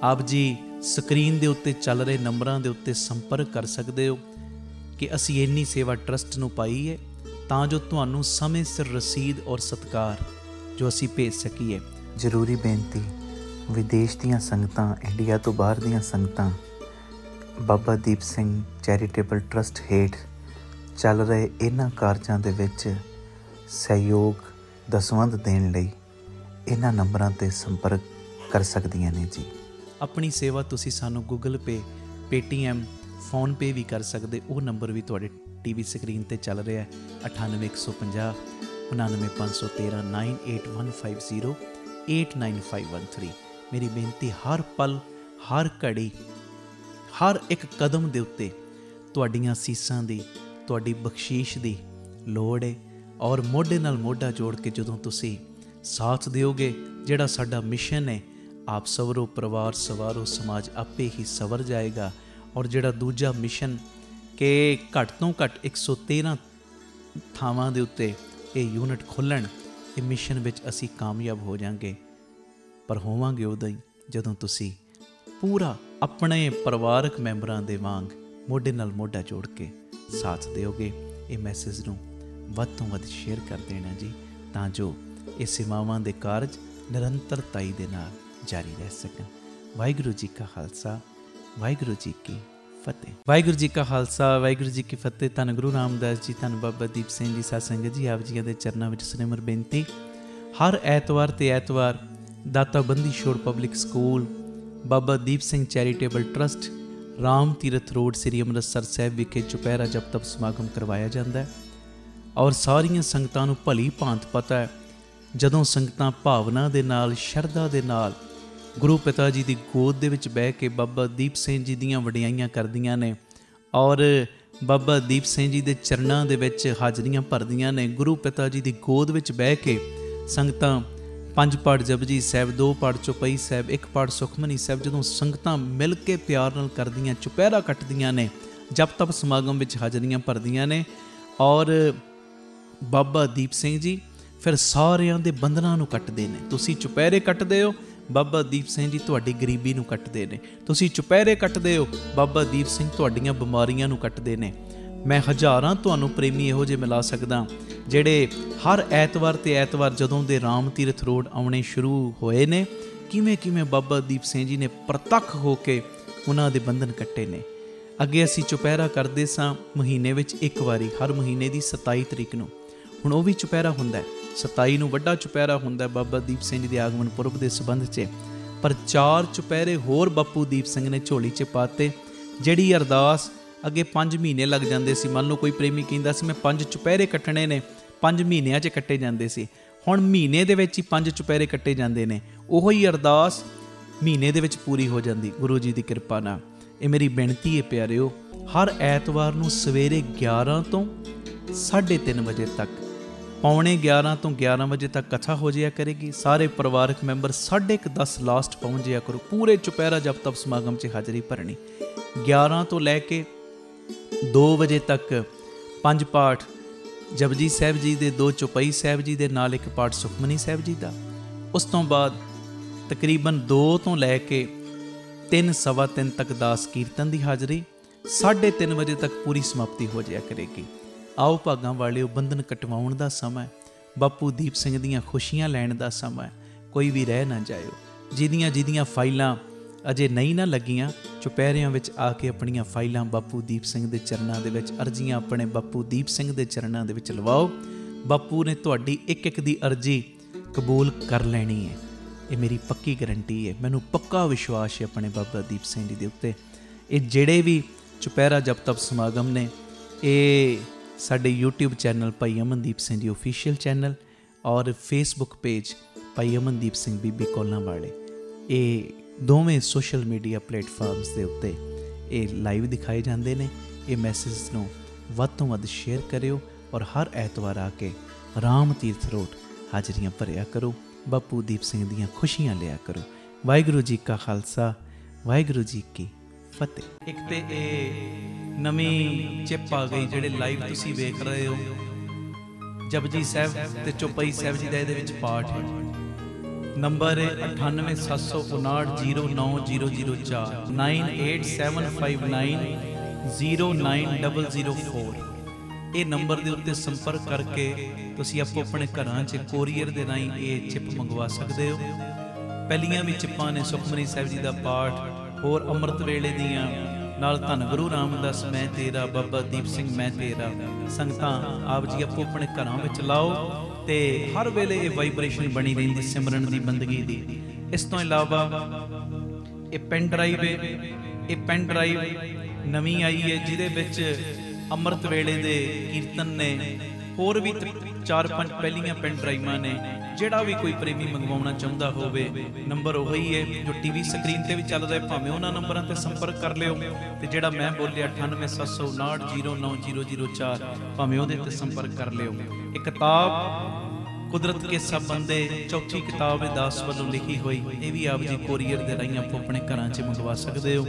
ਆਪ ਜੀ ਸਕਰੀਨ ਦੇ ਉੱਤੇ ਚੱਲ ਰਹੇ ਨੰਬਰਾਂ ਦੇ ਉੱਤੇ ਸੰਪਰਕ ਕਰ ਸਕਦੇ ਹੋ ਕਿ ਅਸੀਂ ਇੰਨੀ ਸੇਵਾ ਟਰਸਟ ਨੂੰ ਪਾਈ ਹੈ ਤਾਂ ਜੋ ਤੁਹਾਨੂੰ ਸਮੇਂ ਸਿਰ ਰਸੀਦ ਔਰ ਸਤਿਕਾਰ ਜੋ ਅਸੀਂ ਭੇਜ ਸਕੀਏ। ਜ਼ਰੂਰੀ ਬੇਨਤੀ, ਵਿਦੇਸ਼ ਦੀਆਂ ਸੰਗਤਾਂ, ਇੰਡੀਆ ਤੋਂ ਬਾਹਰ ਦੀਆਂ ਸੰਗਤਾਂ ਬਾਬਾ ਦੀਪ ਸਿੰਘ ਚੈਰੀਟੇਬਲ ਟਰਸਟ ਹੇਠ ਚੱਲ ਰਹੇ ਇਹਨਾਂ ਕਾਰਜਾਂ ਦੇ ਵਿੱਚ ਸਹਿਯੋਗ ਦਸਵੰਧ ਦੇਣ ਲਈ ਇਹਨਾਂ ਨੰਬਰਾਂ 'ਤੇ ਸੰਪਰਕ ਕਰ ਸਕਦੀਆਂ ਨੇ ਜੀ। ਆਪਣੀ ਸੇਵਾ ਤੁਸੀਂ ਸਾਨੂੰ ਗੂਗਲ ਪੇ, ਪੇਟੀਐਮ, ਫੋਨਪੇ ਵੀ ਕਰ ਸਕਦੇ। ਉਹ ਨੰਬਰ ਵੀ ਤੁਹਾਡੇ ਟੀਵੀ ਸਕਰੀਨ 'ਤੇ ਚੱਲ ਰਿਹਾ ਹੈ, 98 150 99513 98150 89513। ਮੇਰੀ ਬੇਨਤੀ, ਹਰ ਪਲ, ਹਰ ਘੜੀ, हर एक कदम दे उत्ते तुहाडीआं सीसां दी, तुहाडी बख्शीश दी लोड़ है। और मोढे नाल मोढा जोड़ के जदों तुसीं साथ दिओगे, जिहड़ा साडा मिशन है, आप सवरो परिवार सवारो समाज आपे ही सवर जाएगा। और जिहड़ा दूजा मिशन कि घट तो घट 113 ਥਾਵਾਂ ਦੇ ਉੱਤੇ ਇਹ ਯੂਨਿਟ ਖੋਲ੍ਹਣ, ਇਹ ਮਿਸ਼ਨ ਵਿੱਚ ਅਸੀਂ ਕਾਮਯਾਬ ਹੋ ਜਾਵਾਂਗੇ। ਪਰ ਹੋਵਾਂਗੇ ਉਦੋਂ ਹੀ ਜਦੋਂ ਤੁਸੀਂ ਪੂਰਾ ਆਪਣੇ ਪਰਿਵਾਰਕ ਮੈਂਬਰਾਂ ਦੇ ਵਾਂਗ ਮੋਢੇ ਨਾਲ ਮੋਢਾ ਜੋੜ ਕੇ ਸਾਥ ਦਿਓਗੇ। ਇਹ ਮੈਸੇਜ ਨੂੰ ਵੱਧ ਤੋਂ ਵੱਧ ਸ਼ੇਅਰ ਕਰ ਦੇਣਾ ਜੀ, ਤਾਂ ਜੋ ਇਹ ਸੇਵਾਵਾਂ ਦੇ ਕਾਰਜ ਨਿਰੰਤਰਤਾਈ ਦੇ ਨਾਲ ਜਾਰੀ ਰਹਿ ਸਕਣ। ਵਾਹਿਗੁਰੂ ਜੀ ਕਾ ਖਾਲਸਾ, ਵਾਹਿਗੁਰੂ ਜੀ ਕੀ ਫਤਿਹ। ਵਾਹਿਗੁਰੂ ਜੀ ਕਾ ਖਾਲਸਾ, ਵਾਹਿਗੁਰੂ ਜੀ ਕੀ ਫਤਿਹ। ਧੰਨ ਗੁਰੂ ਰਾਮਦਾਸ ਜੀ, ਧੰਨ ਬਾਬਾ ਦੀਪ ਸਿੰਘ ਜੀ। ਸਾਧ ਸੰਗਤ ਜੀ, ਆਪ ਜੀਆਂ ਦੇ ਚਰਨਾਂ ਵਿੱਚ ਸਿਮਰ ਬੇਨਤੀ। ਹਰ ਐਤਵਾਰ ਤੇ ਐਤਵਾਰ ਦਾਤਾ Bandi Chhor public school, Baba Deep Singh charitable trust, Ram Tirath road, ਸ੍ਰੀ ਅੰਮ੍ਰਿਤਸਰ ਸਾਹਿਬ ਵਿਖੇ ਚੁਪਹਿਰਾ ਜਪ ਤਪ ਸਮਾਗਮ ਕਰਵਾਇਆ ਜਾਂਦਾ ਹੈ। ਔਰ ਸਾਰੀਆਂ ਸੰਗਤਾਂ ਨੂੰ ਭਲੀ ਭਾਂਤ ਪਤਾ ਹੈ, ਜਦੋਂ ਸੰਗਤਾਂ ਭਾਵਨਾ ਦੇ ਨਾਲ, ਸ਼ਰਧਾ ਦੇ ਨਾਲ ਗੁਰੂ ਪਿਤਾ ਜੀ ਦੀ ਗੋਦ ਦੇ ਵਿੱਚ ਬਹਿ ਕੇ ਬਾਬਾ ਦੀਪ ਸਿੰਘ ਜੀ ਦੀਆਂ ਵਡਿਆਈਆਂ ਕਰਦੀਆਂ ਨੇ, ਔਰ ਬਾਬਾ ਦੀਪ ਸਿੰਘ ਜੀ ਦੇ ਚਰਨਾਂ ਦੇ ਵਿੱਚ ਹਾਜ਼ਰੀਆਂ ਭਰਦੀਆਂ ਨੇ। ਗੁਰੂ ਪਿਤਾ ਜੀ ਦੀ ਗੋਦ ਵਿੱਚ ਬਹਿ ਕੇ ਸੰਗਤਾਂ 5 ਪਾਠ ਜਪਜੀ ਸਾਹਿਬ, 2 ਪਾਠ ਚੌਪਈ ਸਾਹਿਬ, 1 ਪਾਠ ਸੁਖਮਨੀ ਸਾਹਿਬ, ਜਦੋਂ ਸੰਗਤਾਂ ਮਿਲ ਕੇ ਪਿਆਰ ਨਾਲ ਕਰਦੀਆਂ, ਚੁਪਹਿਰਾ ਕੱਟਦੀਆਂ ਨੇ, ਜਪ ਤਪ ਸਮਾਗਮ ਵਿੱਚ ਹਾਜ਼ਰੀਆਂ ਭਰਦੀਆਂ ਨੇ। ਔਰ ਬਾਬਾ ਦੀਪ ਸਿੰਘ ਜੀ ਫਿਰ ਸਾਰਿਆਂ ਦੇ ਬੰਧਨਾਂ ਨੂੰ ਕੱਟਦੇ ਨੇ। ਤੁਸੀਂ ਚੁਪਹਿਰੇ ਕੱਟਦੇ ਹੋ, ਬਾਬਾ ਦੀਪ ਸਿੰਘ ਜੀ ਤੁਹਾਡੀ ਗਰੀਬੀ ਨੂੰ ਕੱਟਦੇ ਨੇ। ਤੁਸੀਂ ਚੁਪਹਿਰੇ ਕੱਟਦੇ ਹੋ, ਬਾਬਾ ਦੀਪ ਸਿੰਘ ਤੁਹਾਡੀਆਂ ਬਿਮਾਰੀਆਂ ਨੂੰ ਕੱਟਦੇ ਨੇ। ਮੈਂ ਹਜ਼ਾਰਾਂ ਤੁਹਾਨੂੰ ਪ੍ਰੇਮੀ ਇਹੋ ਜਿਹੇ ਮਿਲਾ ਸਕਦਾ ਜਿਹੜੇ ਹਰ ਐਤਵਾਰ ਤੇ ਐਤਵਾਰ ਜਦੋਂ ਦੇ ਰਾਮ ਤੀਰਥ ਰੋਡ ਆਉਣੇ ਸ਼ੁਰੂ ਹੋਏ ਨੇ, ਕਿਵੇਂ ਬਾਬਾ ਦੀਪ ਸਿੰਘ ਜੀ ਨੇ ਪ੍ਰਤੱਖ ਹੋ ਕੇ ਉਹਨਾਂ ਦੇ ਬੰਧਨ ਕੱਟੇ ਨੇ। ਅੱਗੇ ਅਸੀਂ ਚੁਪਹਿਰਾ ਕਰਦੇ ਸਾਂ ਮਹੀਨੇ ਵਿੱਚ ਇੱਕ ਵਾਰੀ, ਹਰ ਮਹੀਨੇ ਦੀ 27 ਤਰੀਕ ਨੂੰ। ਹੁਣ ਉਹ ਵੀ ਚੁਪਹਿਰਾ ਹੁੰਦਾ, 27 ਨੂੰ ਵੱਡਾ ਚੁਪਹਿਰਾ ਹੁੰਦਾ ਬਾਬਾ ਦੀਪ ਸਿੰਘ ਜੀ ਦੇ ਆਗਮਨ ਪੁਰਬ ਦੇ ਸੰਬੰਧ 'ਚ। ਪਰ 4 ਚੁਪਹਿਰੇ ਹੋਰ ਬਾਪੂ ਦੀਪ ਸਿੰਘ ਨੇ ਝੋਲੀ 'ਚ ਪਾਤੇ। ਜਿਹੜੀ ਅਰਦਾਸ ਅੱਗੇ 5 ਮਹੀਨੇ ਲੱਗ ਜਾਂਦੇ ਸੀ, ਮੰਨ ਲਓ ਕੋਈ ਪ੍ਰੇਮੀ ਕਹਿੰਦਾ ਸੀ ਮੈਂ 5 ਚੁਪਹਿਰੇ ਕੱਟਣੇ ਨੇ, 5 ਮਹੀਨਿਆਂ 'ਚ ਕੱਟੇ ਜਾਂਦੇ ਸੀ। ਹੁਣ ਮਹੀਨੇ ਦੇ ਵਿੱਚ ਹੀ 5 ਚੁਪਹਿਰੇ ਕੱਟੇ ਜਾਂਦੇ ਨੇ। ਉਹੋ ਹੀ ਅਰਦਾਸ ਮਹੀਨੇ ਦੇ ਵਿੱਚ ਪੂਰੀ ਹੋ ਜਾਂਦੀ ਗੁਰੂ ਜੀ ਦੀ ਕਿਰਪਾ ਨਾਲ। ਇਹ ਮੇਰੀ ਬੇਨਤੀ ਹੈ ਪਿਆਰਿਓ, ਹਰ ਐਤਵਾਰ ਨੂੰ ਸਵੇਰੇ 11 ਤੋਂ 3:30 ਵਜੇ ਤੱਕ, ਪੌਣੇ 11 ਤੋਂ 11 ਵਜੇ ਤੱਕ ਕਥਾ ਹੋ ਜਾਇਆ ਕਰੇਗੀ। ਸਾਰੇ ਪਰਿਵਾਰਕ ਮੈਂਬਰ 10:30 ਲਾਸਟ ਪਹੁੰਚ ਜਾਇਆ ਕਰੋ। ਪੂਰੇ ਚੁਪਹਿਰਾ ਜਪ ਤਪ ਸਮਾਗਮ 'ਚ ਹਾਜ਼ਰੀ ਭਰਨੀ। 11 ਤੋਂ ਲੈ ਕੇ 2 ਵਜੇ ਤੱਕ 5 ਪਾਠ ਜਪਜੀ ਸਾਹਿਬ ਜੀ ਦੇ, 2 ਚੌਪਈ ਸਾਹਿਬ ਜੀ ਦੇ ਨਾਲ 1 ਪਾਠ ਸੁਖਮਨੀ ਸਾਹਿਬ ਜੀ ਦਾ। ਉਸ ਤੋਂ ਬਾਅਦ ਤਕਰੀਬਨ 2 ਤੋਂ ਲੈ ਕੇ 3, ਸਵਾ 3 ਤੱਕ ਦਾਸ ਕੀਰਤਨ ਦੀ ਹਾਜ਼ਰੀ। 3:30 ਵਜੇ ਤੱਕ ਪੂਰੀ ਸਮਾਪਤੀ ਹੋ ਜਾਇਆ ਕਰੇਗੀ। ਆਓ ਭਾਗਾਂ ਵਾਲਿਓ, ਬੰਧਨ ਕਟਵਾਉਣ ਦਾ ਸਮਾਂ, ਬਾਪੂ ਦੀਪ ਸਿੰਘ ਦੀਆਂ ਖੁਸ਼ੀਆਂ ਲੈਣ ਦਾ ਸਮਾਂ। ਕੋਈ ਵੀ ਰਹਿ ਨਾ ਜਾਇਓ। ਜਿਹਦੀਆਂ ਫਾਈਲਾਂ ਅਜੇ ਨਹੀਂ ਨਾ ਲੱਗੀਆਂ, ਚੁਪਹਿਰਿਆਂ ਵਿੱਚ ਆ ਕੇ ਆਪਣੀਆਂ ਫਾਈਲਾਂ ਬਾਪੂ ਦੀਪ ਸਿੰਘ ਦੇ ਚਰਨਾਂ ਦੇ ਵਿੱਚ, ਅਰਜ਼ੀਆਂ ਆਪਣੇ ਬਾਪੂ ਦੀਪ ਸਿੰਘ ਦੇ ਚਰਨਾਂ ਦੇ ਵਿੱਚ ਲਵਾਓ। ਬਾਪੂ ਨੇ ਤੁਹਾਡੀ ਇੱਕ ਦੀ ਅਰਜ਼ੀ ਕਬੂਲ ਕਰ ਲੈਣੀ ਹੈ। ਇਹ ਮੇਰੀ ਪੱਕੀ ਗਰੰਟੀ ਹੈ। ਮੈਨੂੰ ਪੱਕਾ ਵਿਸ਼ਵਾਸ ਹੈ ਆਪਣੇ ਬਾਬਾ ਦੀਪ ਸਿੰਘ ਜੀ ਦੇ ਉੱਤੇ। ਇਹ ਜਿਹੜੇ ਵੀ ਚੁਪਹਿਰਾ ਜਪ ਤਪ ਸਮਾਗਮ ਨੇ, ਇਹ ਸਾਡੇ YouTube ਚੈਨਲ ਭਾਈ ਅਮਨਦੀਪ ਸਿੰਘ ਜੀ ਓਫੀਸ਼ੀਅਲ ਚੈਨਲ ਔਰ Facebook ਪੇਜ ਭਾਈ ਅਮਨਦੀਪ ਸਿੰਘ ਬੀਬੀ ਕੋਲਾਂ ਵਾਲੇ, ਇਹ ਦੋਵੇਂ ਸੋਸ਼ਲ ਮੀਡੀਆ ਪਲੇਟਫਾਰਮਸ ਦੇ ਉੱਤੇ ਇਹ ਲਾਈਵ ਦਿਖਾਏ ਜਾਂਦੇ ਨੇ। ਇਹ ਮੈਸੇਜ ਨੂੰ ਵੱਧ ਤੋਂ ਵੱਧ ਸ਼ੇਅਰ ਕਰਿਓ ਔਰ ਹਰ ਐਤਵਾਰ ਆ ਕੇ ਰਾਮ ਤੀਰਥ ਰੋਡ ਹਾਜ਼ਰੀਆਂ ਭਰਿਆ ਕਰੋ। ਬਾਪੂ ਦੀਪ ਸਿੰਘ ਦੀਆਂ ਖੁਸ਼ੀਆਂ ਲਿਆ ਕਰੋ। ਵਾਹਿਗੁਰੂ ਜੀ ਕਾ ਖਾਲਸਾ, ਵਾਹਿਗੁਰੂ ਜੀ ਕੀ ਫਤਿਹ। ਇੱਕ ਤੇ ਇਹ ਨਵੀਂ ਚਿਪ ਆ ਗਈ ਜਿਹੜੇ ਲਾਈਵ ਤੁਸੀਂ ਵੇਖ ਰਹੇ ਹੋ, ਜਪਜੀ ਸਾਹਿਬ ਤੇ ਚੌਪਈ ਸਾਹਿਬ ਜੀ ਦਾ ਇਹਦੇ ਵਿੱਚ ਪਾਠ ਹੈ। ਨੰਬਰ ਹੈ 9875909004 9875909004। ਇਹ ਨੰਬਰ ਦੇ ਉੱਤੇ ਸੰਪਰਕ ਕਰਕੇ ਤੁਸੀਂ ਆਪੋ ਆਪਣੇ ਘਰਾਂ 'ਚ ਕੋਰੀਅਰ ਦੇ ਰਾਹੀਂ ਇਹ ਚਿਪ ਮੰਗਵਾ ਸਕਦੇ ਹੋ। ਪਹਿਲੀਆਂ ਵੀ ਚਿੱਪਾਂ ਨੇ ਸੁਖਮਨੀ ਸਾਹਿਬ ਜੀ ਦਾ ਪਾਠ, ਹੋਰ ਅੰਮ੍ਰਿਤ ਵੇਲੇ ਦੀਆਂ, ਨਾਲ ਧੰਨ ਗੁਰੂ ਰਾਮਦਾਸ ਮੈਂ ਤੇਰਾ, ਬਾਬਾ ਦੀਪ ਸਿੰਘ ਮੈਂ ਤੇਰਾ। ਸੰਗਤਾਂ ਆਪ ਜੀ ਆਪੋ ਆਪਣੇ ਘਰਾਂ ਵਿੱਚ ਲਾਓ ਤੇ ਹਰ ਵੇਲੇ ਇਹ ਵਾਈਬ੍ਰੇਸ਼ਨ ਬਣੀ ਰਹਿੰਦੀ ਸਿਮਰਨ ਦੀ, ਬੰਦਗੀ ਦੀ। ਇਸ ਤੋਂ ਇਲਾਵਾ ਇਹ ਪੈਨ ਡਰਾਈਵ ਹੈ, ਇਹ ਪੈਨ ਡਰਾਈਵ ਨਵੀਂ ਆਈ ਹੈ ਜਿਹਦੇ ਵਿੱਚ ਅੰਮ੍ਰਿਤ ਵੇਲੇ ਦੇ ਕੀਰਤਨ ਨੇ। ਹੋਰ ਵੀ 4-5 ਪਹਿਲੀਆਂ ਪੈਨ ਡਰਾਈਵਾਂ ਨੇ ਜਿਹੜਾ ਵੀ ਕੋਈ ਪ੍ਰੇਮੀ ਮੰਗਵਾਉਣਾ ਚਾਹੁੰਦਾ ਹੋਵੇ ਨੰਬਰ ਉਹੀ ਹੈ ਜੋ ਟੀਵੀ ਸਕਰੀਨ ਤੇ ਵੀ ਚੱਲਦਾ ਹੈ, ਭਾਵੇਂ ਉਹਨਾਂ ਨੰਬਰਾਂ ਤੇ ਸੰਪਰਕ ਕਰ ਲਿਓ ਤੇ ਜਿਹੜਾ ਮੈਂ ਬੋਲਿਆ 9879090004 ਭਾਵੇਂ ਉਹਦੇ ਤੇ ਸੰਪਰਕ ਕਰ ਲਿਓ। ਇਹ ਕਿਤਾਬ ਕੁਦਰਤ ਕੇ ਸਭ ਬੰਦੇ ਚੌਥੀ ਕਿਤਾਬ ਹੈ ਦਾਸ ਵੱਲੋਂ ਲਿਖੀ ਹੋਈ, ਇਹ ਵੀ ਆਪ ਜੀ ਕੋਰੀਅਰ ਦੇ ਰਾਹੀਂ ਆਪੋ ਆਪਣੇ ਘਰਾਂ 'ਚ ਮੰਗਵਾ ਸਕਦੇ ਹੋ।